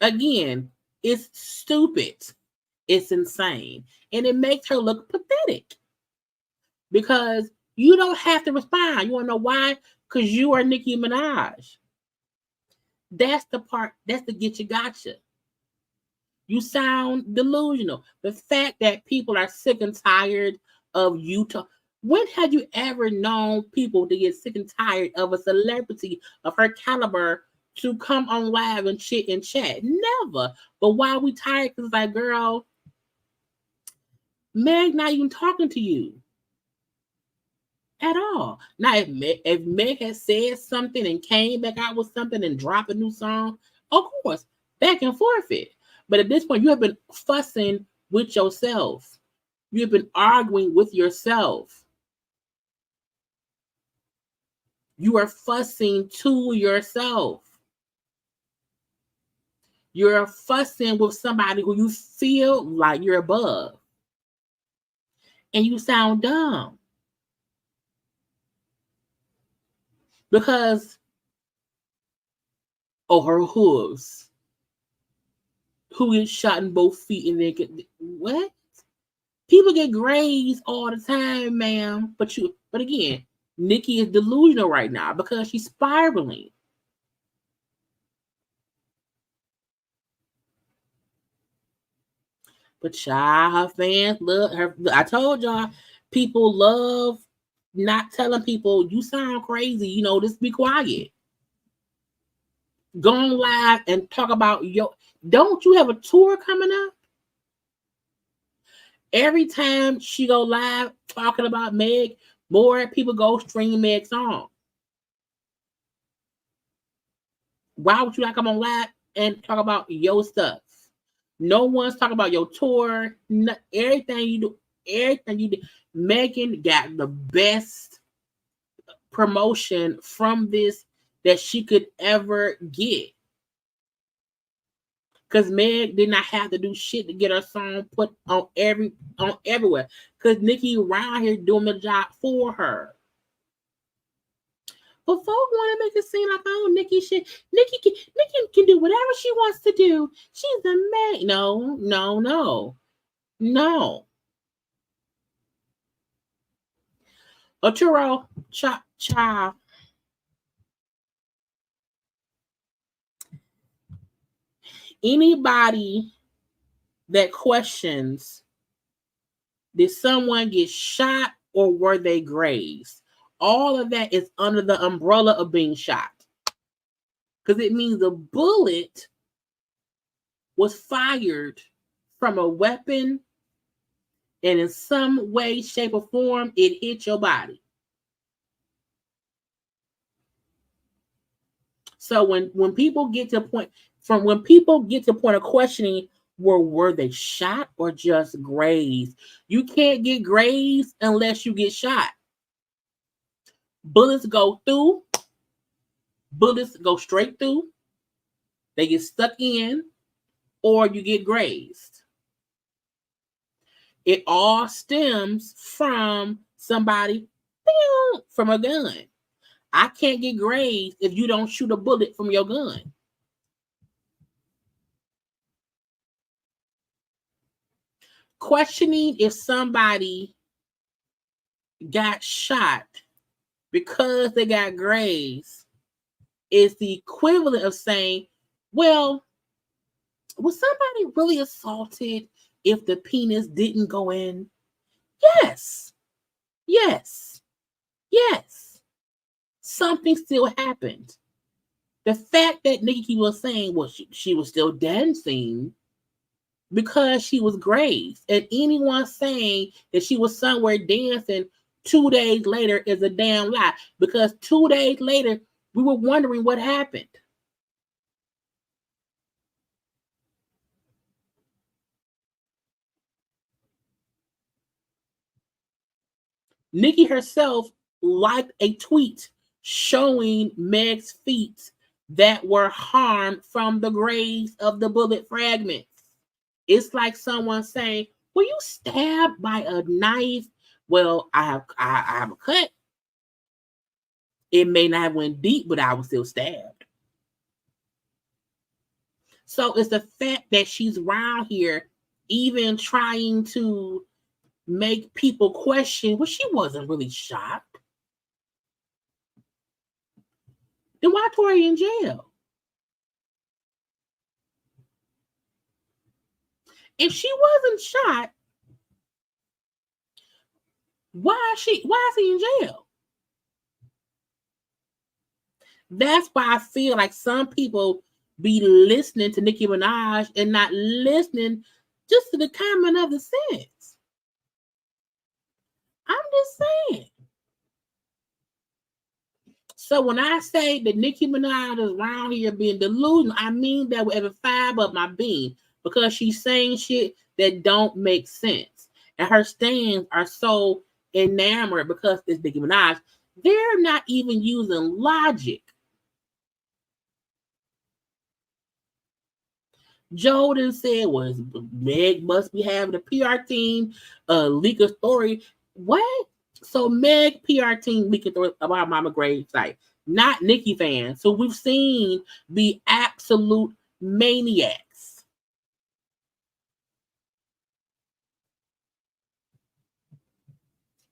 A: Again, it's stupid. It's insane. And it makes her look pathetic. Because you don't have to respond. You want to know why? Because you are Nicki Minaj. That's the part. That's the get you gotcha. You sound delusional. The fact that people are sick and tired of you. When have you ever known people to get sick and tired of a celebrity of her caliber to come on live and shit and chat? Never. But why are we tired? Because it's like, girl, Meg not even talking to you at all. Now, if Meg had said something and came back out with something and dropped a new song, of course, back and forth it. But at this point, you have been fussing with yourself. You have been arguing with yourself. You are fussing to yourself. You're fussing with somebody who you feel like you're above. And you sound dumb. Because, her hooves. Who gets shot in both feet and they get, what? People get grazed all the time, ma'am. But again, Nicki is delusional right now because she's spiraling. But child, her fans love her. I told y'all, people love not telling people you sound crazy. Just be quiet. Go on live and talk about don't you have a tour coming up? Every time she go live talking about Meg, more people go stream Meg's song. Why would you not come on live and talk about your stuff? No one's talking about your tour. Everything you do. Megan got the best promotion from this that she could ever get. Because Meg did not have to do shit to get her song put on everywhere. Because Nicki around here doing the job for her. But folk want to make it seem like, oh, Nicki can do whatever she wants to do. She's a man. No. Oturo, child. Anybody that questions, did someone get shot or were they grazed? All of that is under the umbrella of being shot. Because it means the bullet was fired from a weapon and in some way, shape, or form, it hit your body. So when people get to a point of questioning, were they shot or just grazed? You can't get grazed unless you get shot. Bullets go through. Bullets go straight through. They get stuck in, or you get grazed. It all stems from somebody, from a gun. I can't get grazed if you don't shoot a bullet from your gun. Questioning if somebody got shot because they got grazed is the equivalent of saying, well, was somebody really assaulted if the penis didn't go in? Yes. Something still happened. The fact that Nicki was saying, well, she was still dancing because she was grazed. And anyone saying that she was somewhere dancing 2 days later is a damn lie. Because 2 days later, we were wondering what happened. Nicki herself liked a tweet showing Meg's feet that were harmed from the graze of the bullet fragments. It's like someone saying, were you stabbed by a knife? Well, I have a cut. It may not have went deep, but I was still stabbed. So it's the fact that she's around here even trying to make people question, well, she wasn't really shot. Then why Tory in jail? If she wasn't shot, why is he in jail? That's why I feel like some people be listening to Nicki Minaj and not listening just to the comment of the sense. I'm just saying. So when I say that Nicki Minaj is around here being delusional, I mean that with every fiber of my being, because she's saying shit that don't make sense. And her stands are so enamored because it's Nicki Minaj. They're not even using logic. Jordan said, well, Meg must be having a PR team leak a story. What? So Meg PR team leaking story about Mama Graves site, not Nicki fans, who we've seen be absolute maniacs.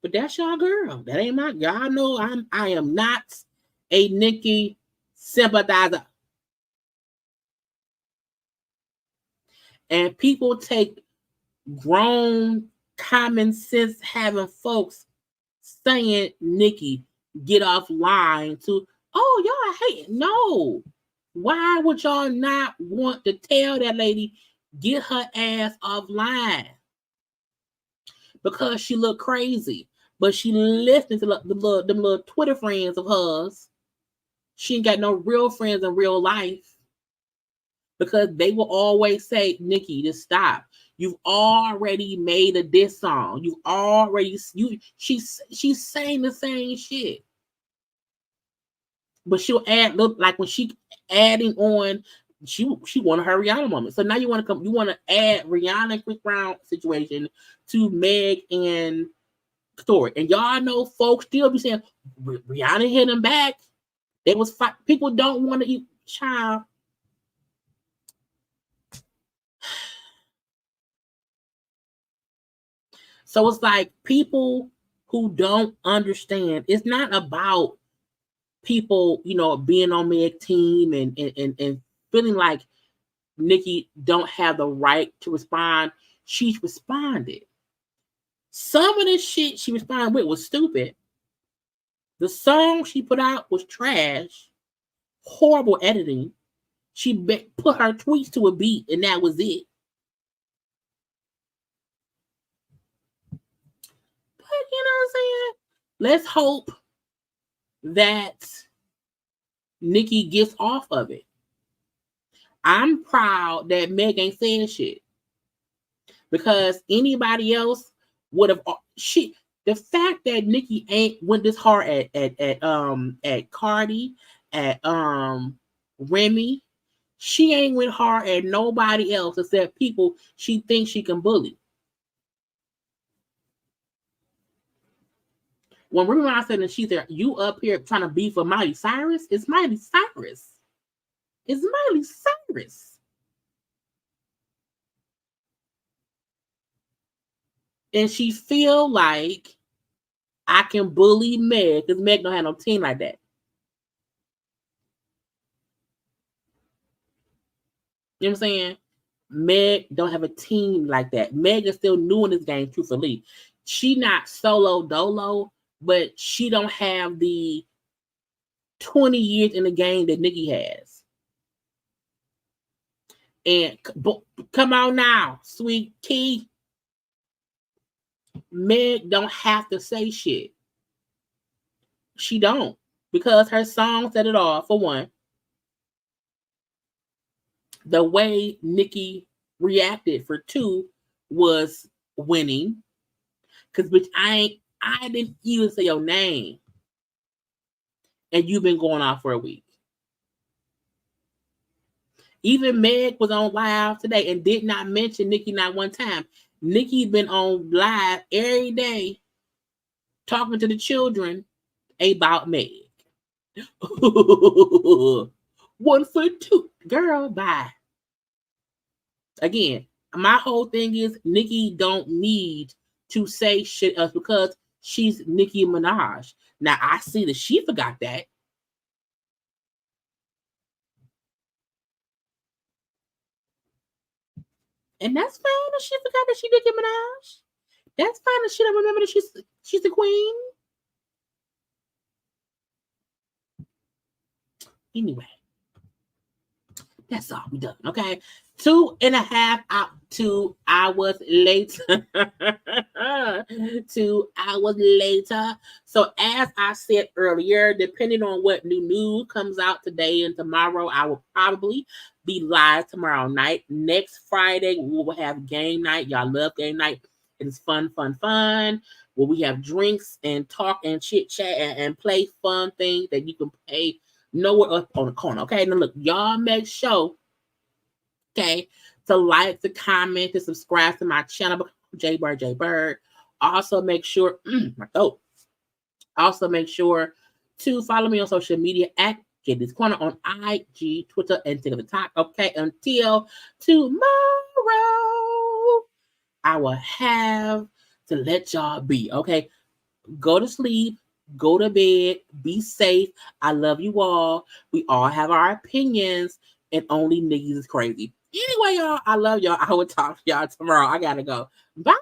A: But that's y'all girl. That ain't my y'all know I am not a Nicki sympathizer. And people take grown common sense having folks saying, Nicki, get offline to, oh, y'all hate it. No. Why would y'all not want to tell that lady, get her ass offline? Because she looked crazy. But she listened to them little Twitter friends of hers. She ain't got no real friends in real life. Because they will always say, Nicki, just stop. You've already made a diss song. She's saying the same shit. But she'll add, look like when she adding on she wanted her Rihanna moment. So now you want to add Rihanna and Chris Brown situation to Meg and Story. And y'all know folks still be saying Rihanna hit him back. They was people don't want to eat child. So it's like people who don't understand. It's not about people, being on Meg's team and feeling like Nicki don't have the right to respond. She's responded. Some of the shit she responded with was stupid. The song she put out was trash. Horrible editing. She put her tweets to a beat, and that was it. But you know what I'm saying? Let's hope that Nicki gets off of it. I'm proud that Meg ain't saying shit. Because anybody else would have the fact that Nicki ain't went this hard at Cardi, at Remy, she ain't went hard at nobody else except people she thinks she can bully. When Rihanna said that she's there, you up here trying to beef with Miley Cyrus? It's Miley Cyrus. It's Miley Cyrus. And she feel like I can bully Meg because Meg don't have no team like that. You know what I'm saying? Meg don't have a team like that. Meg is still new in this game, truthfully. She not solo dolo, but she don't have the 20 years in the game that Nicki has. And come on now, sweet tea. Meg don't have to say shit. She don't. Because her song said it all, for one. The way Nicki reacted, for two, was winning. Because, bitch, I didn't even say your name. And you've been going off for a week. Even Meg was on live today and did not mention Nicki not one time. Nicki's been on live every day talking to the children about Meg. 1 foot 2. Girl, bye. Again, my whole thing is Nicki don't need to say shit else because she's Nicki Minaj. Now, I see that she forgot that. And that's fine that she forgot that she Nicki Minaj. That's fine that she don't remember that she's the queen. Anyway, that's all we done. Okay. 2 hours later. 2 hours later. So as I said earlier, depending on what new news comes out today and tomorrow, I will probably be live tomorrow night. Next Friday, we will have game night. Y'all love game night. It is fun. Where we have drinks and talk and chit chat and play fun things that you can play nowhere up on the corner. Okay. Now look, y'all make sure, okay, to like, to comment, to subscribe to my channel, JayBird. Also make sure, my throat. Also make sure to follow me on social media at JayLeesCorner on IG, Twitter, and TikTok. Okay, until tomorrow, I will have to let y'all be. Okay, go to sleep, go to bed, be safe. I love you all. We all have our opinions, and only niggas is crazy. Anyway, y'all, I love y'all. I will talk to y'all tomorrow. I gotta go. Bye.